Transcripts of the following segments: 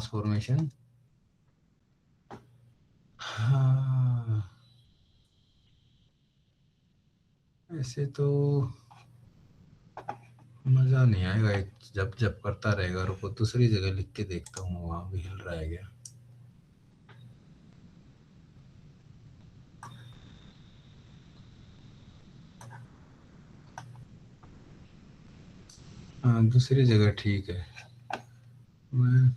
Transformation. हाँ, ऐसे तो मजा नहीं आएगा, एक जब जब करता रहेगा। रुको दूसरी जगह लिख के देखता हूँ, वहां भी हिल रहा है क्या। हाँ दूसरी जगह ठीक है। मैं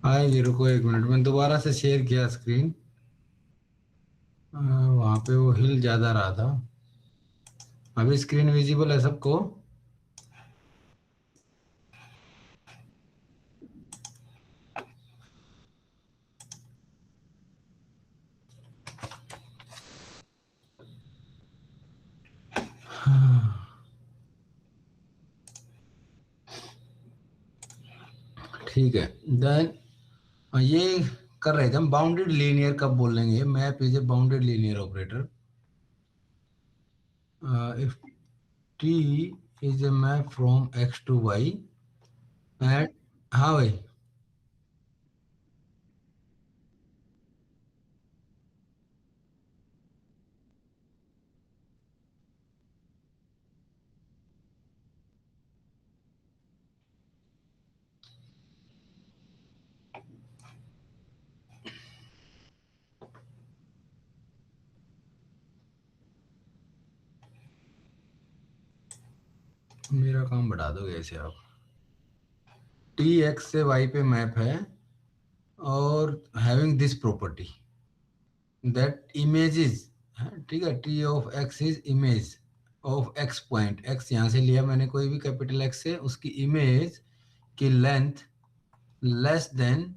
आएगी, रुको 1 मिनट। मैं दोबारा से शेयर किया स्क्रीन, वहां पे वो हिल ज्यादा रहा था। अभी स्क्रीन विजिबल है सबको? ठीक है। देन ये कर रहे थे हम, बाउंडेड लीनियर कब बोलेंगे। Map is a bounded linear operator if T is a map from x to Y and. हाँ भाई। मेरा काम बढ़ा दोगे ऐसे आप। टी एक्स से वाई पे मैप है और having this property that images, ठीक है, T of x is image of X point. X यहाँ से लिया मैंने कोई भी कैपिटल एक्स से, उसकी इमेज की length less than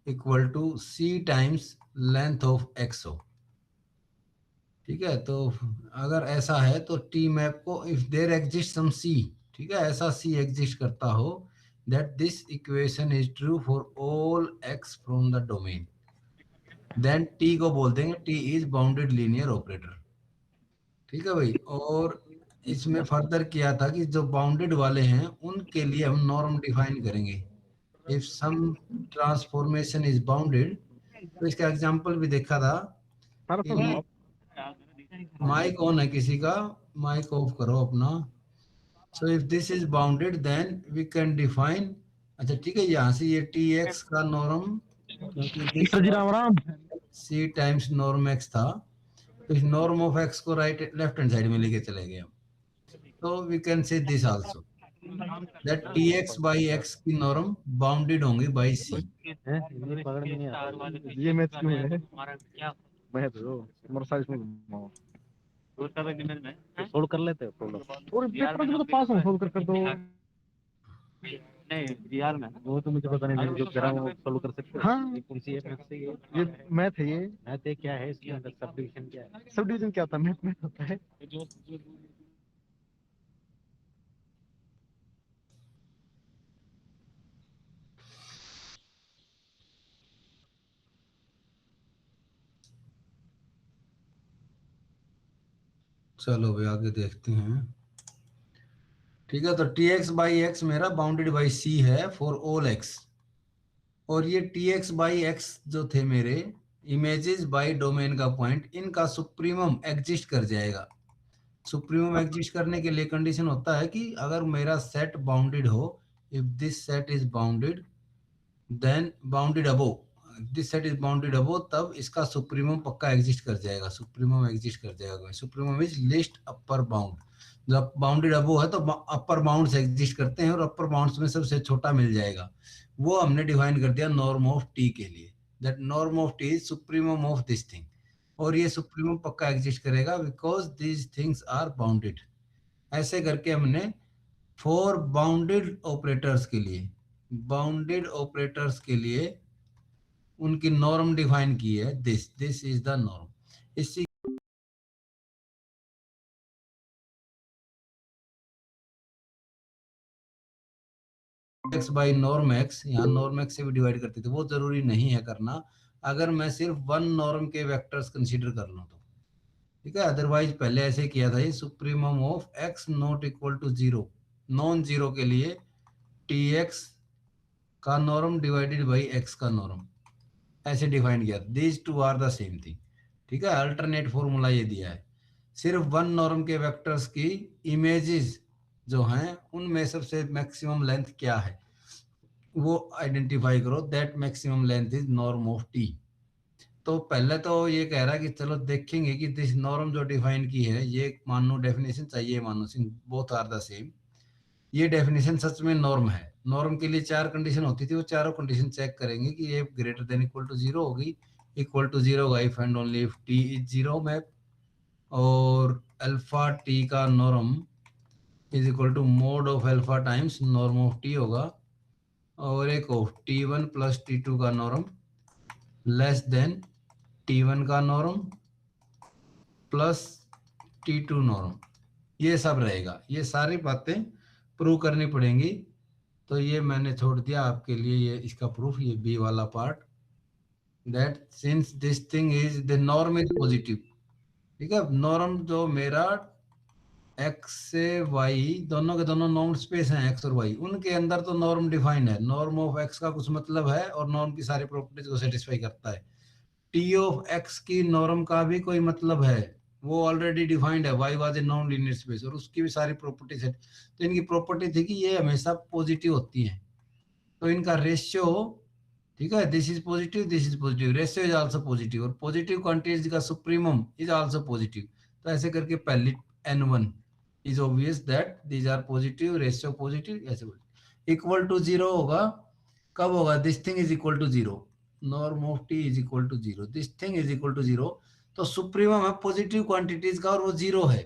equal to C times length of X हो। ठीक है, तो अगर ऐसा है तो टी मैप को if there exist some C, ठीक है, ऐसा सी एग्जिस्ट करता हो that this equation is true for all X from the domain, then T को बोल देंगे T is bounded linear operator. ठीक है भाई। और इसमें फर्दर किया था कि जो बाउंडेड वाले हैं उनके लिए हम नॉर्म डिफाइन करेंगे। If some transformation is bounded, तो इसका एग्जांपल भी देखा था कि माइक ऑन है किसी का, माइक ऑफ करो अपना। So if this is bounded then we can define. अच्छा ठीक है, यहाँ से ये टी एक्स का नॉर्म, क्योंकि दिस जी Ram Ram. C times norm X था, तो इस नॉर्म ऑफ एक्स को राइट लेफ्ट हैंड साइड में लेके चले गए हम। तो we can say this also that T X by X की नॉर्म बाउंडेड होंगी बाई सी। ये पकड़ में नहीं आ रहा। ये मैच क्यों है? मैं तो तुम्हारा साइज में घुमाओ। सोल्व कर लेते हैं प्रॉब्लम, और पेपर में तो पास हो, सोल्व कर दो। नहीं रियल में वो तो मुझे पता नहीं, जो कह रहा हूँ सोल्व कर सकते हैं। हाँ ये कौन सी है मैथ से? ये मैथ है। ये मैथ है, क्या है इसके अंदर? सब डिवीजन क्या है? सब डिवीजन क्या होता है? मैथ में होता है। चलो भाई आगे देखते हैं। ठीक है, तो टी एक्स बाई एक्स मेरा बाउंडेड बाई सी है फॉर ऑल एक्स, और ये टी एक्स बाई एक्स जो थे मेरे इमेजेस बाई डोमेन का पॉइंट, इनका सुप्रीमम एग्जिस्ट कर जाएगा। सुप्रीमम एग्जिस्ट करने के लिए कंडीशन होता है कि अगर मेरा सेट बाउंडेड हो, if this set is bounded then bounded above, this set is bounded above, तब इसका सुप्रीमम पक्का एग्जिस्ट कर जाएगा, सुप्रीमम एग्जिस्ट कर जाएगा। Supremum is list upper bound, जब बाउंडेड अबव है तो अपर बाउंड्स एग्जिस्ट करते हैं और अपर बाउंड्स में सबसे छोटा मिल जाएगा, वो हमने डिफाइन कर दिया नॉर्म ऑफ टी के लिए, that norm of T is supremum of this thing, और ये सुप्रीमम पक्का एग्जिस्ट करेगा because these things are bounded. ऐसे करके हमने फॉर बाउंडेड ऑपरेटर्स के लिए, बाउंडेड ऑपरेटर्स के लिए उनकी नॉर्म डिफाइन की है, दिस इज द नॉर्म। इसी एक्स बाई नॉर्म एक्स, यहाँ नॉर्म एक्स से भी डिवाइड करते थे, वो जरूरी नहीं है करना अगर मैं सिर्फ वन नॉर्म के वेक्टर्स कंसीडर कर लूँ तो, ठीक है। अदरवाइज पहले ऐसे किया था, ये supremum of X not equal to zero, non zero के लिए टी एक्स का नॉर्म डिवाइडेड बाई एक्स का नॉर्म, ऐसे डिफाइन किया, these two are the same thing, ठीक है। अल्टरनेट फॉर्मूला ये दिया है, सिर्फ वन नॉर्म के वेक्टर्स की इमेजेस जो हैं उनमें सबसे मैक्सिमम लेंथ क्या है वो आइडेंटिफाई करो, that maximum length is norm of T. तो पहले तो ये कह रहा है कि चलो देखेंगे कि दिस नॉर्म जो डिफाइन की है, ये मानो डेफिनेशन चाहिए, मानो बोथ आर द सेम, ये डेफिनेशन सच में नॉर्म है। नॉर्म के लिए चार कंडीशन होती थी, वो चारों कंडीशन चेक करेंगे कि ये greater than equal to zero होगी, इक्वल टू जीरो होगा if and only if T is zero map, और अल्फा टी का norm is equal to mod of alpha times norm of T होगा, और एक of T one plus T two का norm less than T one का norm plus T two norm, ये सब रहेगा। ये सारी बातें प्रूव करनी पड़ेंगी, तो ये मैंने छोड़ दिया आपके लिए ये इसका प्रूफ, ये बी वाला part, that since this thing is the norm is positive, ठीक है। नॉर्म जो मेरा एक्स से वाई दोनों के दोनों नॉर्म स्पेस हैं, एक्स और वाई, उनके अंदर तो नॉर्म डिफाइंड है, नॉर्म ऑफ एक्स का कुछ मतलब है और नॉर्म की सारी प्रॉपर्टीज को सेटिस्फाई करता है। टी ऑफ एक्स की नॉर्म का भी कोई मतलब है, वो ऑलरेडी डिफाइंड है, why was a non linear space, और उसकी भी सारी प्रॉपर्टीज है। तो इनकी प्रॉपर्टी थी कि ये हमेशा पॉजिटिव होती हैं, तो इनका रेशियो, ठीक है, this is positive, ratio is also positive, और पॉजिटिव क्वांटिटीज का सुप्रीमम इज आल्सो पॉजिटिव। तो ऐसे करके पहली n1 is obvious that these are positive, ratio positive, ऐसे इक्वल टू जीरो होगा, कब होगा, this thing is equal to zero, norm of T is equal to zero, this thing is equal to zero, तो supremum है positive quantities का और वो zero है,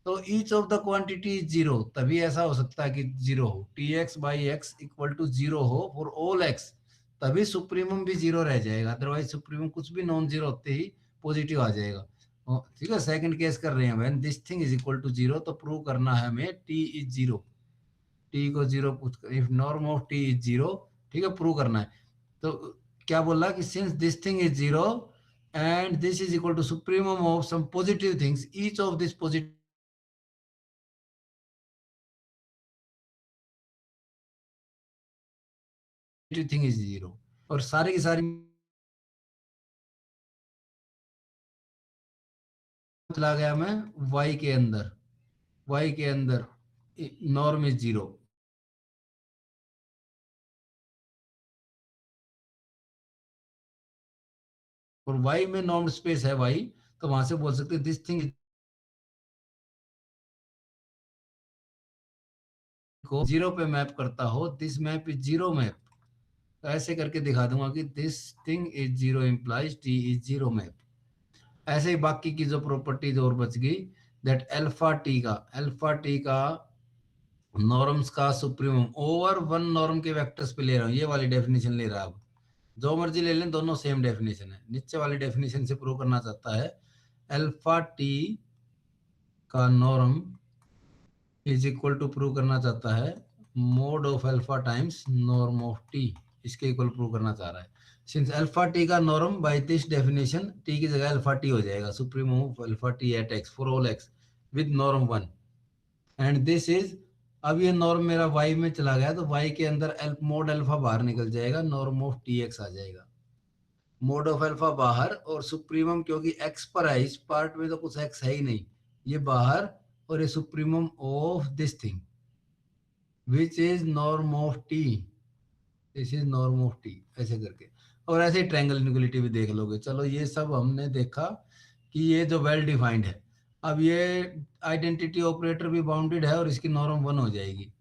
तो each of the quantity is zero, तभी ऐसा हो सकता है कि जीरो हो, T X by X equal to zero हो फॉर ऑल एक्स, तभी सुप्रीमम भी जीरो रह जाएगा, अदरवाइज सुप्रीमम कुछ भी नॉन जीरो होते ही पॉजिटिव आ जाएगा, ठीक है। सेकंड केस कर रहे हैं, when this thing is equal to zero, तो प्रूव करना है हमें टी इज जीरो, टी को zero put, if norm of T is zero, ठीक है, प्रूव करना है। तो क्या बोला कि since this thing is zero and this is equal to supremum of some positive things, each of this positive thing is zero, और सारी की सारी चला गया मैं y के अंदर, y के अंदर नॉर्म इज जीरो, और y में नॉर्म स्पेस है y, तो वहां से बोल सकते दिस थिंग को जीरो पे मैप करता हो, this map is zero map, तो ऐसे करके दिखा दूंगा कि this thing is zero implies T is zero map. ऐसे ही बाकी की जो प्रॉपर्टीज और बच गई, दैट अल्फा टी का नॉर्म्स का सुप्रीमम ओवर वन नॉर्म के वेक्टर्स पे ले रहा हूँ, ये वाली डेफिनेशन ले रहा हूँ, जो मर्जी ले लें, दोनों सेम डेफिनेशन है। नीचे वाली डेफिनेशन से प्रूव करना चाहता है अल्फा टी का norm is equal to, prove करना चाहता है mod of alpha times norm of T, इसके इक्वल प्रूव करना चाह रहा है। सिंस अल्फा टी का norm by this definition T की जगह अल्फा टी हो जाएगा, supremum of alpha T at X for all X with norm one, and this is, अब ये नॉर्म मेरा y में चला गया, तो y के अंदर मोड अल्फा बाहर निकल जाएगा, नॉर्म ऑफ टी एक्स आ जाएगा, मोड ऑफ अल्फा बाहर, और सुप्रीमम क्योंकि x पर है, इस पार्ट में तो कुछ x है ही नहीं, ये बाहर, और ये supremum of this thing which is norm of T, this is norm of T, ऐसे करके और ऐसे ही ट्रायंगल इनइक्वालिटी भी देख लोगे। चलो ये सब हमने देखा कि ये जो वेल डिफाइंड है। अब ये आइडेंटिटी ऑपरेटर भी बाउंडेड है और इसकी नॉर्म 1 हो जाएगी।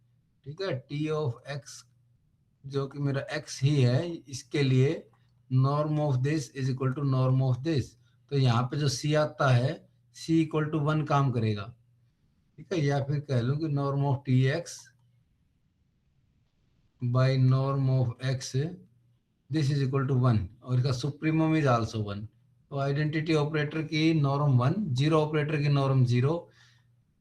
ठीक है, टी ऑफ एक्स जो कि मेरा एक्स ही है, इसके लिए norm of this is equal to norm of this. तो यहाँ पे जो सी आता है, सी इक्वल टू 1 काम करेगा। ठीक है, या फिर कह लूँ कि norm of T X by norm of X this is equal to 1 और इसका सुप्रीमम इज आल्सो 1। तो आइडेंटिटी ऑपरेटर की नॉर्म 1, जीरो ऑपरेटर की नॉर्म 0।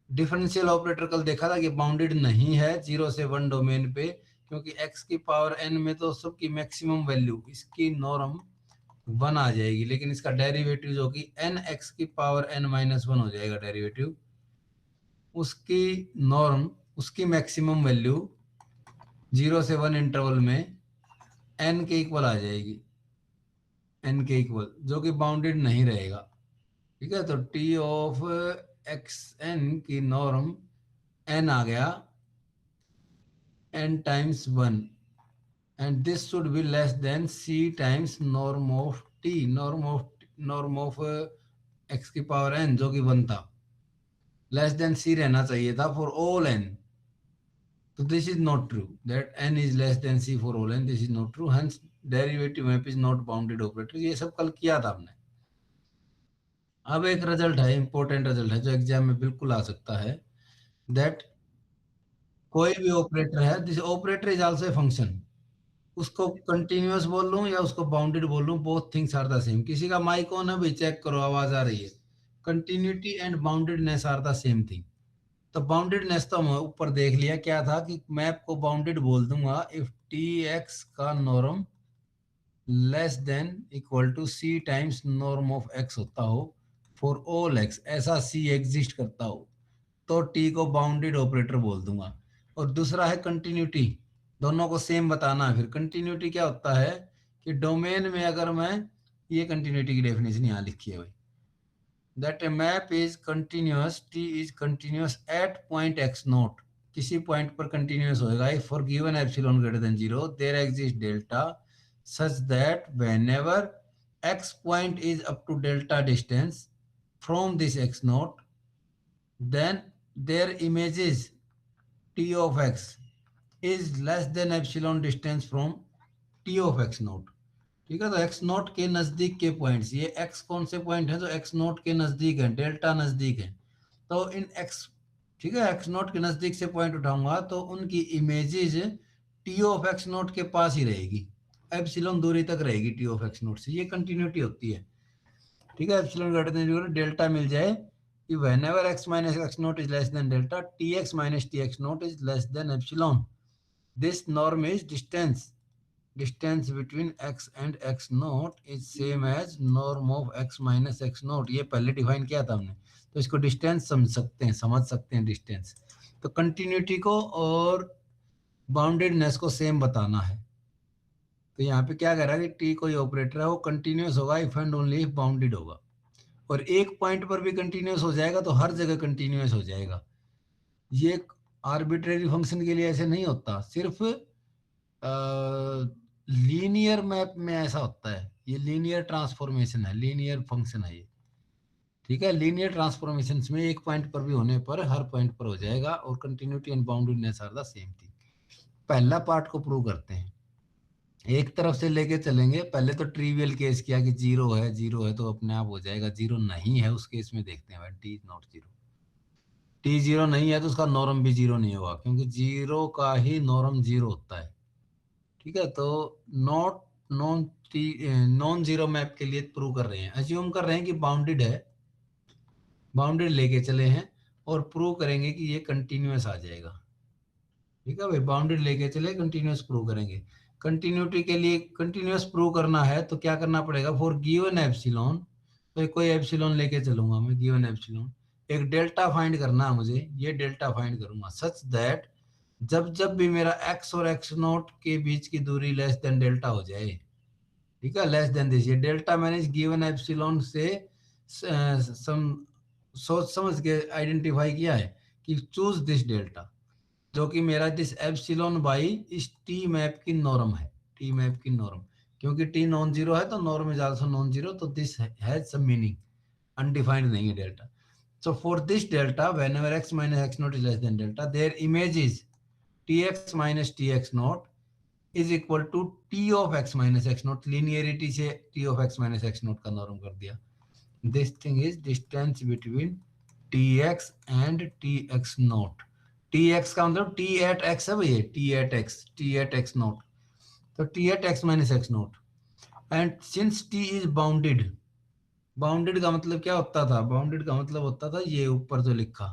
डिफरेंशियल ऑपरेटर कल देखा था कि बाउंडेड नहीं है 0 से 1 डोमेन पे, क्योंकि x की पावर n में तो सबकी मैक्सिमम वैल्यू इसकी नॉर्म 1 आ जाएगी, लेकिन इसका डेरिवेटिव जो कि n x की पावर n माइनस 1 हो जाएगा डेरिवेटिव, उसकी नॉर्म उसकी मैक्सिमम वैल्यू 0 से 1 इंटरवल में n के इक्वल आ जाएगी, n के इक्वल, जो कि बाउंडेड नहीं रहेगा। ठीक है, तो t ऑफ एक्स n की नॉर्म n आ गया n times 1 and this should be less than c times norm of t, norm of x की पावर n जो कि 1 था, लेस देन c रहना चाहिए था फॉर ऑल n। तो this is not true that n is less then c for all n, this is not true, hence derivative map is not bounded operator. ये सब कल किया था हमने। अब एक रिजल्ट है, इंपॉर्टेंट रिजल्ट है, जो एग्जाम में बिल्कुल आ सकता है, दैट कोई भी ऑपरेटर है, this operator is also a function, उसको कंटिन्यूअस बोल लूं या उसको बाउंडेड बोल लूं, both things are the same. किसी का माइक ऑन है भाई, चेक करो आवाज आ रही है। Continuity and boundedness are the same thing. तो बाउंडेडनेस तो हम ऊपर देख लिया क्या था, कि मैप को बाउंडेड बोल दूंगा इफ टी एक्स का norm less than equal to C times norm of X होता हो फॉर ऑल एक्स, ऐसा सी एग्जिस्ट करता हो, तो टी को बाउंडेड ऑपरेटर बोल दूंगा। और दूसरा है कंटिन्यूटी, दोनों को सेम बताना है। फिर कंटिन्यूटी क्या होता है कि डोमेन में अगर मैं, ये कंटिन्यूटी की डेफिनेशन यहाँ लिखी है भाई, that a map is continuous, T is continuous at point X naught, किसी पॉइंट पर कंटिन्यूअस होएगा if for given epsilon greater than 0 there exist delta such that whenever x point is up to delta distance from this x naught, then their images t of x is less than epsilon distance from t of x naught। ठीक है, तो x note के नजदीक के points, ये x कौन से point है जो x नोट के नजदीक है, डेल्टा नजदीक है, तो इन x, ठीक है, x नोट के नजदीक से पॉइंट उठाऊंगा तो उनकी images t of x note के पास ही रहेगी, एप्सिलॉन दूरी तक रहेगी t ऑफ x नोट से। ये कंटिन्यूटी होती है। ठीक है, एप्सिलॉन ग्रेटर देन डेल्टा मिल जाए कि whenever x minus x note is less then delta, tx minus tx note is less than epsilon, this norm is distance between x and x naught is same as norm of x minus x naught। ये पहले define किया था हमने, तो इसको distance समझ सकते हैं डिस्टेंस। तो कंटिन्यूटी को और बाउंडेडनेस को सेम बताना है। तो यहाँ पे क्या कह रहा है कि टी कोई ऑपरेटर है, वो कंटिन्यूअस होगा if and only if bounded होगा, और एक पॉइंट पर भी कंटिन्यूअस हो जाएगा तो हर जगह कंटिन्यूअस हो जाएगा। ये आर्बिट्रेरी फंक्शन के लिए ऐसे नहीं होता, सिर्फ लीनियर मैप में ऐसा होता है। ये लीनियर ट्रांसफॉर्मेशन है, लीनियर फंक्शन है ये। ठीक है, लीनियर ट्रांसफॉर्मेशन में एक पॉइंट पर भी होने पर हर पॉइंट पर हो जाएगा, और continuity and boundedness are the same thing. पहला पार्ट को प्रूव करते हैं, एक तरफ से लेके चलेंगे। पहले तो ट्रिवियल केस किया कि जीरो है तो अपने आप हो जाएगा, जीरो नहीं है उस केस में देखते हैं T is not zero. T zero नहीं है तो उसका नॉर्म भी जीरो नहीं होगा, क्योंकि जीरो का ही नॉर्म जीरो होता है। ठीक है, तो नॉन जीरो मैप के लिए प्रूव कर रहे हैं, अज्यूम कर रहे हैं कि बाउंडेड है, बाउंडेड लेके चले हैं और प्रूव करेंगे कि ये कंटिन्यूअस आ जाएगा। ठीक है भाई, बाउंडेड लेके चले, कंटिन्यूअस प्रूव करेंगे। कंटिन्यूटी के लिए कंटिन्यूअस प्रूव करना है तो क्या करना पड़ेगा, फॉर गिवन एप्सिलॉन, तो कोई एप्सिलॉन लेके चलूंगा मैं, गिवन एप्सिलॉन, एक डेल्टा फाइंड करना है मुझे, ये डेल्टा फाइंड करूंगा सच दैट जब जब भी मेरा x और x नोट के बीच की दूरी लेस देन डेल्टा हो जाए, ठीक है, लेस देन दिस, ये डेल्टा मैंने गिवन एप्सिलॉन से सोच समझ के आइडेंटिफाई किया है कि चूज दिस डेल्टा, जो कि मेरा दिस एप्सिलॉन बाई इस टी मैप की नॉर्म है, टी मैप की नॉर्म। क्योंकि टी नॉन जीरो है तो norm is also non zero, तो this has some meaning, undefined नहीं है delta. So for this delta, whenever x minus x naught is less than delta, their image is tx minus tx naught is equal to t of x minus x naught. Linearity से t of x minus x naught का norm कर दिया. This thing is distance between tx and tx naught. tx का मतलब t at x है भैया, t at x naught. तो t at x minus x naught. And since t is bounded, bounded का मतलब क्या होता था, बाउंडेड का मतलब होता था ये ऊपर जो लिखा,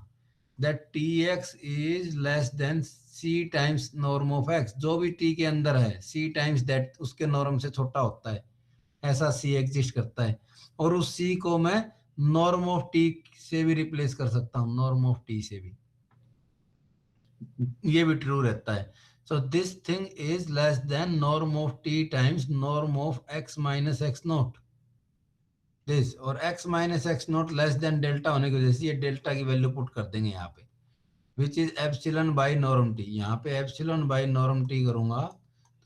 that T X is less than C times norm of X. जो भी टी के अंदर है सी टाइम्स दैट उसके नॉर्म से छोटा होता है, ऐसा सी एग्जिस्ट करता है. और उस सी को मैं नॉर्म ऑफ टी से भी रिप्लेस कर सकता हूँ, नॉर्म ऑफ टी से भी, ये भी ट्रू रहता है. So this thing is less then norm of T times norm of x minus X not. This और x minus X not less than delta होने की वजह से ये डेल्टा की वैल्यू पुट कर देंगे यहाँ पे, which is epsilon by norm T. यहाँ पे एप्सिलॉन बाई नॉर्म टी करूंगा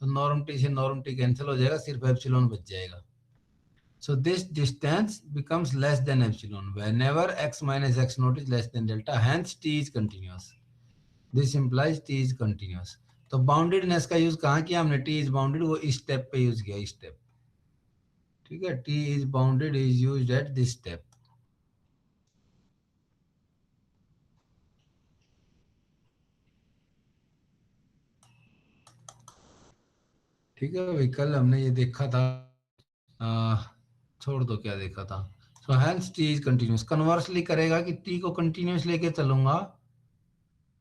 तो नॉर्म टी से नॉर्म टी कैंसिल हो जाएगा, सिर्फ एप्सिलॉन बच जाएगा. So this distance becomes less than epsilon whenever x minus X naught is less then delta, hence t is continuous. This implies t is continuous. तो boundedness का use कहाँ किया हमने, t इज बाउंडेड, वो इस step पे use किया, इस स्टेप. ठीक है, t is bounded is used at this step. ठीक है भाई, कल हमने ये देखा था, छोड़ दो क्या देखा था. सो hence T is continuous. Conversely करेगा कि टी को कंटिन्यूअस लेके चलूंगा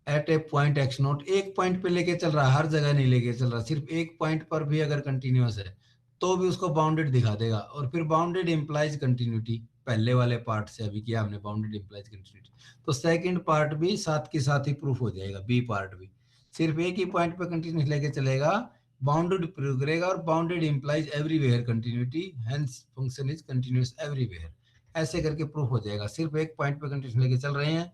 eight a point X note. एक पॉइंट पे लेके चल रहा है, हर जगह नहीं लेके चल रहा, सिर्फ एक पॉइंट पर भी अगर कंटिन्यूअस है तो भी उसको बाउंडेड दिखा देगा. और फिर बाउंडेड इंप्लाइज कंटिन्यूटी, पहले वाले पार्ट से अभी किया हमने बाउंडेड इंप्लाइज कंटिन्यूटी, तो सेकंड पार्ट भी साथ के साथ ही प्रूफ हो जाएगा, बी पार्ट भी. सिर्फ एक ही पॉइंट पे कंटिन्यूअस लेके चलेगा, बाउंडेड प्रूव करेगा, और bounded implies everywhere continuity, hence function is continuous everywhere. ऐसे करके प्रूफ हो जाएगा. सिर्फ एक पॉइंट पे कंटिन्यूअस लेके चल रहे हैं,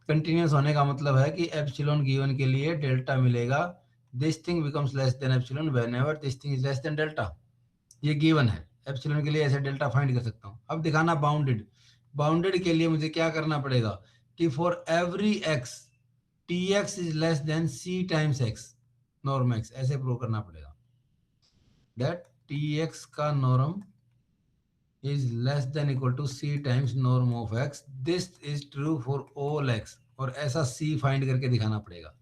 कंटिन्यूअस होने का मतलब है कि एप्सिलॉन गिवन के लिए डेल्टा मिलेगा. This thing becomes less than epsilon whenever this thing is less then delta. ये गिवन है, एप्सिलॉन के लिए ऐसे डेल्टा फाइंड कर सकता हूँ. अब दिखाना बाउंडेड. बाउंडेड के लिए मुझे क्या करना पड़ेगा कि for every X T X is less than C times X norm X, ऐसे प्रूव करना पड़ेगा दैट टी एक्स का norm is less than equal to c times norm of x. This is true for all x. और ऐसा c find करके दिखाना पड़ेगा,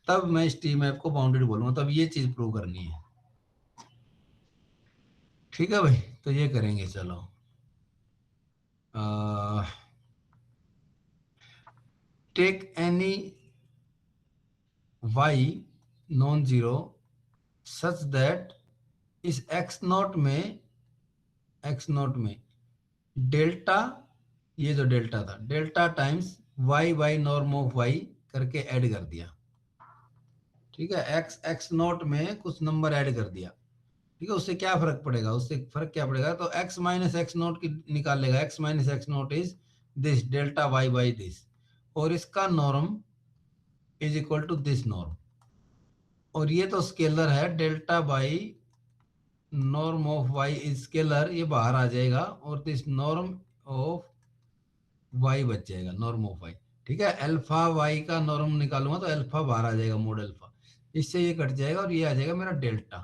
तब मैं इस टी मैप को बाउंडेड बोलूंगा, तब ये चीज प्रूव करनी है. ठीक है भाई, तो ये करेंगे. चलो take any y non zero such that इस x नॉट में डेल्टा, ये जो डेल्टा था, delta times Y by norm of Y करके ऐड कर दिया. ठीक है, एक्स नॉट में कुछ नंबर ऐड कर दिया. ठीक है, उससे क्या फर्क पड़ेगा, उससे फर्क क्या पड़ेगा, तो x माइनस एक्स नॉट की निकालेगा. x minus X naught is this delta Y by this, और इसका norm is equal to this norm. और ये तो स्केलर है, delta by norm of Y is scalar, ये बाहर आ जाएगा, और दिस नॉर्म ऑफ वाई बच जाएगा, नॉर्म ऑफ वाई. ठीक है, अल्फा वाई का नॉर्म निकालूंगा तो अल्फा बाहर आ जाएगा, मोड अल्फा, इससे ये कट जाएगा और ये आ जाएगा मेरा डेल्टा.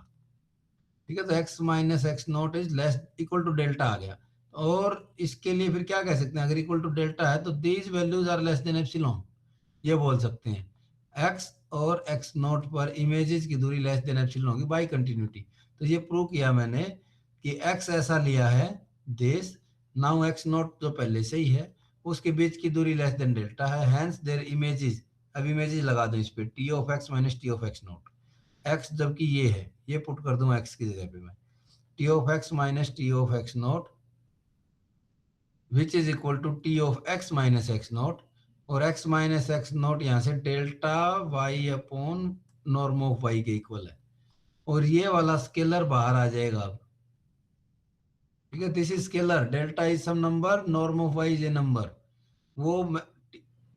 ठीक है, तो x minus X naught is less equal to delta आ गया. और इसके लिए फिर क्या कह सकते हैं, अगर इक्वल टू डेल्टा है तो these values are less than epsilon, ये बोल सकते हैं. x और x नॉट पर इमेजेस की दूरी लेस देन एप्सिलॉन होगी बाय कंटिन्यूटी. तो ये प्रूव किया मैंने कि x ऐसा लिया है दिस, नाउ x नॉट जो पहले से ही है उसके बीच की दूरी लेस देन डेल्टा है, हेंस देयर इमेजेस. अब इमेजेस लगा दो इस पे, T of x minus T of X not. X जबकि ये है, ये पुट कर दूं एक्स की जगह पे मैं, T of x minus T of X naught which is equal to T of x minus X naught. और एक्स माइनस एक्स नॉट यहाँ से delta Y upon norm of Y के इक्वल है, और ये वाला स्केलर बाहर आ जाएगा अब. ठीक है, this is scalar, delta is some number, norm of Y is a number, वो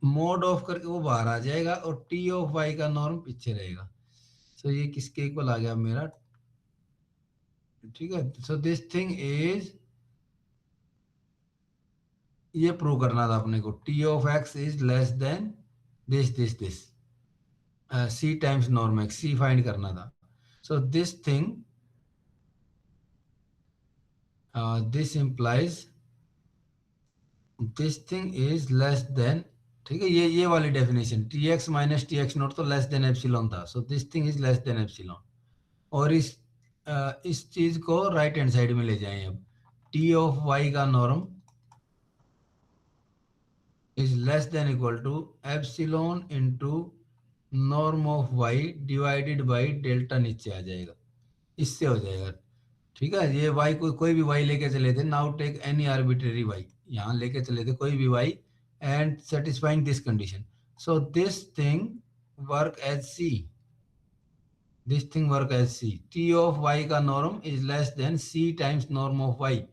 मोड ऑफ करके वो बाहर आ जाएगा, और टी ऑफ वाई का नॉर्म पीछे रहेगा. तो ये किसके इक्वल आ गया मेरा, ठीक है। सो दिस थिंग इज, ये प्रूव करना था अपने को, T of x is less than this C times norm X, C find करना था। So this thing, this implies this thing is less than, ठीक है, ये वाली definition, T X minus T X naught तो लेस देन एप्सिलॉन था। So this thing is less than epsilon. और इस चीज को राइट हैंड साइड में ले जाएं अब, टी ऑफ वाई का norm is less than equal to epsilon into norm of Y divided by delta, नीचे आ जाएगा, इससे हो जाएगा। ठीक है, ये वाई कोई भी वाई लेके चले थे, now take any arbitrary Y, यहाँ लेके चले थे कोई भी Y and satisfying this condition. So this thing work as C, this thing work as C, T of Y का norm is less than C times norm of Y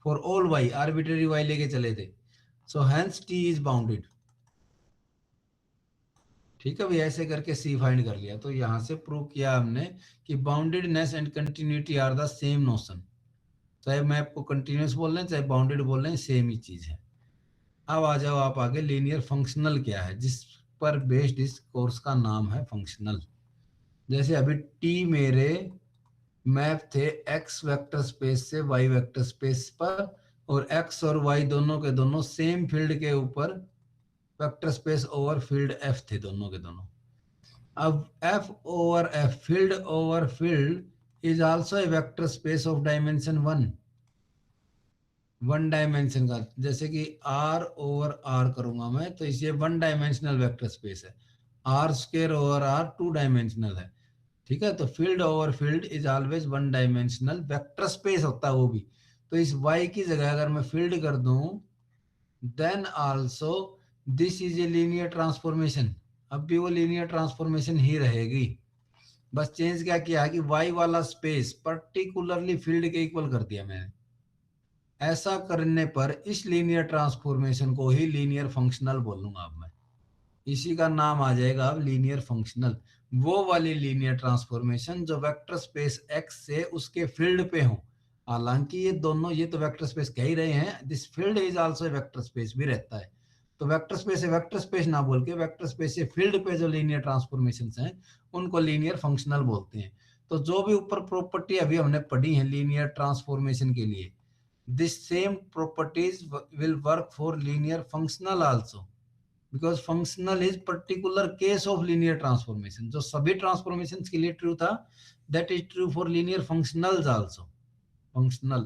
for all Y, arbitrary Y लेके चले थे। So hence T is bounded. ठीक है भाई, ऐसे करके सी find कर लिया। तो यहां से प्रूव किया हमने कि boundedness and continuity are the same notion, चाहे मैप को कंटिन्यूस बोल रहे हैं चाहे बाउंडेड बोल रहे हैं, सेम ही चीज है। अब आ जाओ आप आगे, लीनियर फंक्शनल क्या है, जिस पर बेस्ड इस कोर्स का नाम है फंक्शनल। जैसे अभी टी मेरे मैप थे एक्स वेक्टर स्पेस से वाई वेक्टर स्पेस पर, और एक्स और वाई दोनों के दोनों सेम फील्ड के ऊपर vector space over field F थे, दोनों के दोनों। अब F over F, field over field is also A vector space of dimension one dimension का। जैसे कि आर ओवर आर करूंगा मैं तो इसे वन डायमेंशनल वेक्टर स्पेस है, R square over R two dimensional है। ठीक है, तो field over field is always one dimensional vector space होता है वो भी। तो इस y की जगह अगर मैं फील्ड कर दूं, then also this is a linear transformation, अब भी वो लीनियर ट्रांसफॉर्मेशन ही रहेगी, बस चेंज क्या किया है कि y वाला स्पेस पर्टिकुलरली फील्ड के इक्वल कर दिया मैंने। ऐसा करने पर इस लीनियर ट्रांसफॉर्मेशन को ही लीनियर फंक्शनल बोलूंगा अब मैं, इसी का नाम आ जाएगा अब लीनियर फंक्शनल। वो वाली लीनियर ट्रांसफॉर्मेशन जो वेक्टर स्पेस x से उसके फील्ड पे हो, हालांकि ये दोनों, ये तो वेक्टर स्पेस कह ही रहे हैं, this field is also vector space भी रहता है। तो वेक्टर स्पेस से वेक्टर स्पेस ना बोल के वेक्टर स्पेस से फील्ड पे जो लीनियर ट्रांसफॉर्मेशन हैं उनको लीनियर फंक्शनल बोलते हैं। तो जो भी ऊपर प्रॉपर्टी अभी हमने पढ़ी है लीनियर ट्रांसफॉर्मेशन के लिए, this same properties will work for linear functional also, because functional is particular case of linear transformation, जो सभी ट्रांसफॉर्मेशंस के लिए ट्रू था, that is true for linear functionals also, functional,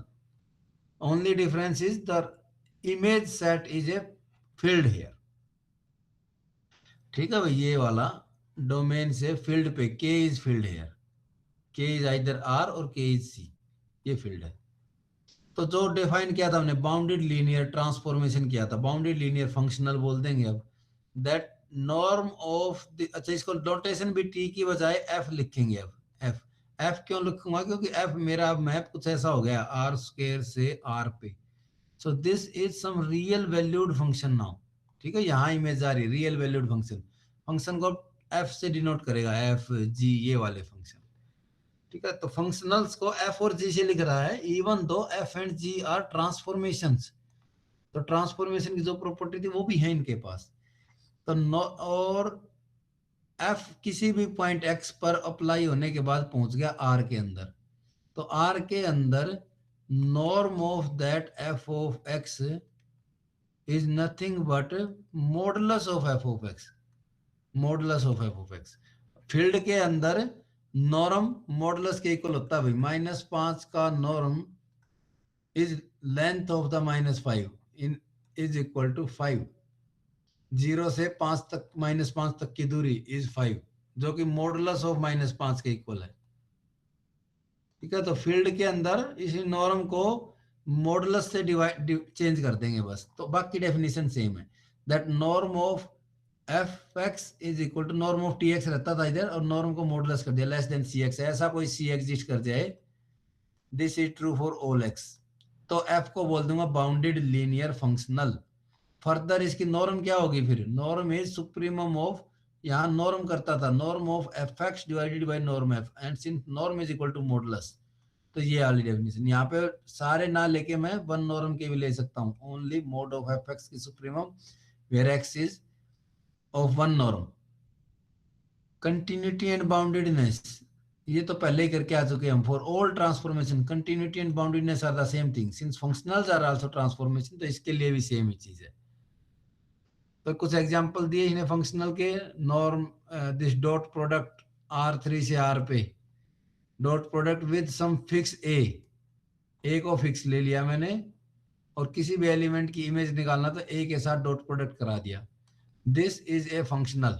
only difference is the image set is a field here। ठीक है भाई, ये वाला डोमेन से फील्ड पे k is field here, k is either r और k is c, ये field है। तो जो डिफाइन किया था हमने बाउंडेड लीनियर ट्रांसफॉर्मेशन किया था, बाउंडेड लीनियर फंक्शनल बोल देंगे अब, दैट नॉर्म ऑफ अच्छा इसको नोटेशन भी टी की बजाय एफ लिखेंगे अब। एफ एफ क्यों लिखूंगा, क्योंकि एफ मेरा मैप कुछ ऐसा हो गया आर स्क्वायर से आर पे। So this is some real valued function now. ठीक है, यहाँ इमेज आ रही रियल वैल्यूड फंक्शन, फंक्शन को एफ से डिनोट करेगा, एफ जी ये वाले फंक्शन। ठीक है, तो फंक्शनल्स को एफ और जी से लिख रहा है, even though F and G are transformations. तो ट्रांसफॉर्मेशन की जो प्रॉपर्टी थी वो भी है इनके पास। तो और एफ किसी भी पॉइंट एक्स पर अप्लाई होने के बाद पहुंच गया आर के अंदर, तो आर के अंदर norm of that F of x is nothing but modulus of F of x, modulus of F of x. Field के अंदर नॉर्म मॉडुलस के इक्वल होता है भाई, -5 का norm is length of the -5 in is equal to 5, 0 से 5 तक -5 तक की दूरी इज 5, जो कि मॉडुलस ऑफ -5 के इक्वल है। ठीक है, तो फील्ड के अंदर इसी नॉर्म को मॉडुलस से डिवाइड चेंज कर देंगे बस, तो बाकी डेफिनेशन सेम है। That norm of F X is equal to norm of T X रहता था इधर, और नॉर्म को मॉडुलस कर दिया लेस देन सी एक्स, ऐसा कोई सी एग्जिस्ट कर जाए, this is true for all X, तो एफ को बोल दूंगा बाउंडेड लीनियर फंक्शनल। फर्दर इसकी नॉर्म क्या होगी फिर, नॉर्म इज सुप्रीमम ऑफ, यहाँ नॉर्म करता था norm of F X divided by norm F, and since norm is equal to modulus, तो ये वाली डेफिनेशन। यहाँ पे सारे ना लेके मैं वन नॉर्म के भी ले सकता हूँ। Only mod of F X की supremum where X is of one norm. Continuity and boundedness, ये तो पहले ही करके आ चुके हैं हम। For all transformation continuity and boundedness are the same thing since functionals are also transformation, तो इसके लिए भी सेम ही चीज है। तो कुछ एग्जांपल दिए इन्हें फंक्शनल के। Norm this dot product R3 से R पे, dot product with some fix A को फिक्स ले लिया मैंने, और किसी भी एलिमेंट की इमेज निकालना तो ए के साथ डॉट प्रोडक्ट करा दिया। This is A functional,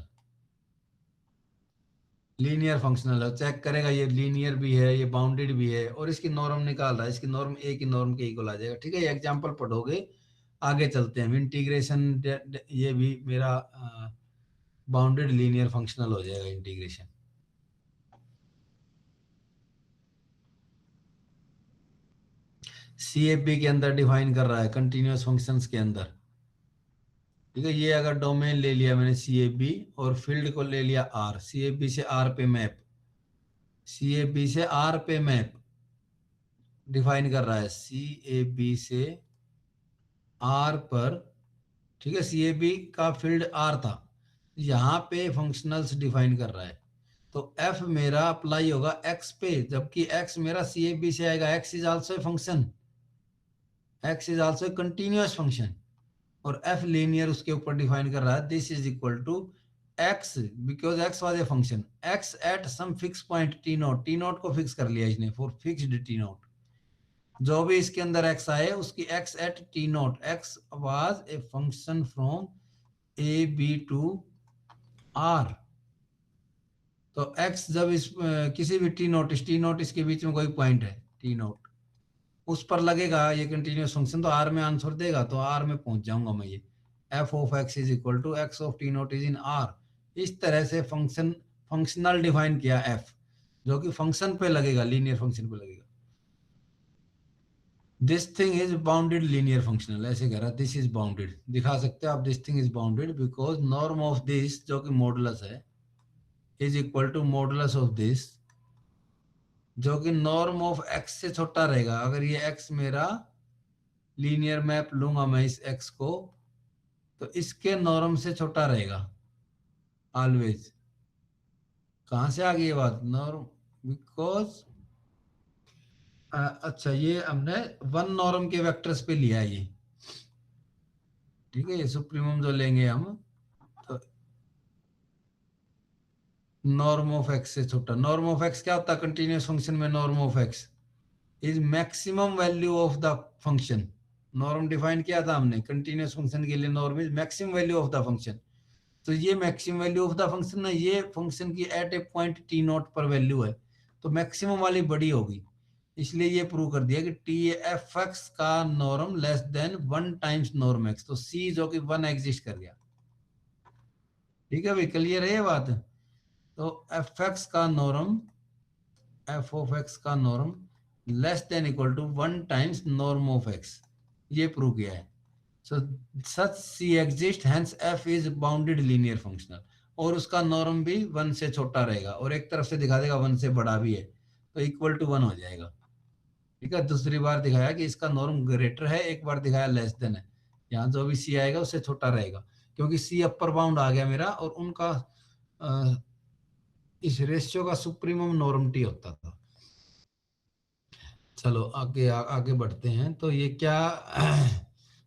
linear functional है। चेक करेगा ये लीनियर भी है, ये बाउंडेड भी है, और इसकी नॉर्म निकाल रहा है, इसकी नॉर्म ए की नॉर्म के इक्वल आ जाएगा। ठीक है, ये एग्जांपल पढ़ोगे, आगे चलते हैं। इंटीग्रेशन, ये भी मेरा बाउंडेड लीनियर फंक्शनल हो जाएगा इंटीग्रेशन। CFB के अंदर डिफाइन कर रहा है कंटिन्यूअस फंक्शंस के अंदर। ठीक है, ये अगर डोमेन ले लिया मैंने CFB और फील्ड को ले लिया R, CFB से R पे मैप, CFB से R पे मैप डिफाइन कर रहा है, CFB से R पर। ठीक है, CFB का फील्ड R था, यहाँ पे फंक्शनल्स डिफाइन कर रहा है। तो F मेरा अप्लाई होगा X पे, जबकि X मेरा CFB से आएगा। X is also a function, X is also a continuous function, और F लीनियर उसके ऊपर डिफाइन कर रहा है। This is equal to X, because X was a function, X at some fix point T naught, T naught को fix कर लिया इसने फॉर फिक्स्ड T नॉट। जो भी इसके अंदर X आए उसकी X at T naught, X was a function from A B to R। तो X जब इस किसी भी T नॉट, इस T नॉट इसके बीच में कोई पॉइंट है T नॉट, उस पर लगेगा ये कंटिन्यूअस फंक्शन, तो R में आंसर देगा, तो R में पहुंच जाऊंगा मैं। ये f of x is equal to x of T naught is in R। इस तरह से फंक्शनल डिफाइन किया f, जो कि फंक्शन पे लगेगा, लीनियर फंक्शन पे लगेगा। This thing is bounded linear functional, ऐसे कह रहा है दिस इज बाउंडेड। दिखा सकते हो आप, this thing is bounded because norm of this, जो कि मॉडुलस है, is equal to modulus of this, जो कि नॉर्म ऑफ x से छोटा रहेगा। अगर ये x मेरा लीनियर मैप लूंगा मैं इस x को, तो इसके नॉर्म से छोटा रहेगा ऑलवेज। कहां से आ गई ये बात? नॉर्म, बिकॉज अच्छा, ये हमने वन नॉर्म के वेक्टर्स पे लिया है ये। ठीक है, ये सुप्रीमम जो लेंगे हम, तो नॉर्म ऑफ एक्स से छोटा। नॉर्म ऑफ एक्स क्या होता है कंटिन्यूअस फंक्शन में? Norm of x is maximum value of the function. Norm define किया था हमने कंटिन्यूअस फंक्शन के लिए, norm is maximum value of the function. तो ये maximum value of the function है, ये फंक्शन की at a point T naught पर वैल्यू है, तो मैक्सिमम वाली बड़ी होगी। इसलिए ये प्रूव कर दिया कि TF(x) का norm less then 1 times norm x. तो C जो कि 1 एग्जिस्ट कर गया। ठीक है भाई, क्लियर है ये बात? तो f(x) का नॉर्म, f ऑफ x का norm less than equal to 1 times norm of x, ये प्रूव किया है। So such C exist, hence f is bounded linear functional, और उसका नॉर्म भी 1 से छोटा रहेगा, और एक तरफ से दिखा देगा 1 से बड़ा भी है, तो इक्वल टू 1 हो जाएगा। ठीक है, दूसरी बार दिखाया कि इसका नॉर्म ग्रेटर है, एक बार दिखाया लेस देन है। यहाँ जो भी C आएगा उससे छोटा रहेगा, क्योंकि C अपर बाउंड आ गया मेरा, और उनका इस रेशियो का सुप्रीमम नॉर्म T होता था। चलो आगे बढ़ते हैं। तो ये क्या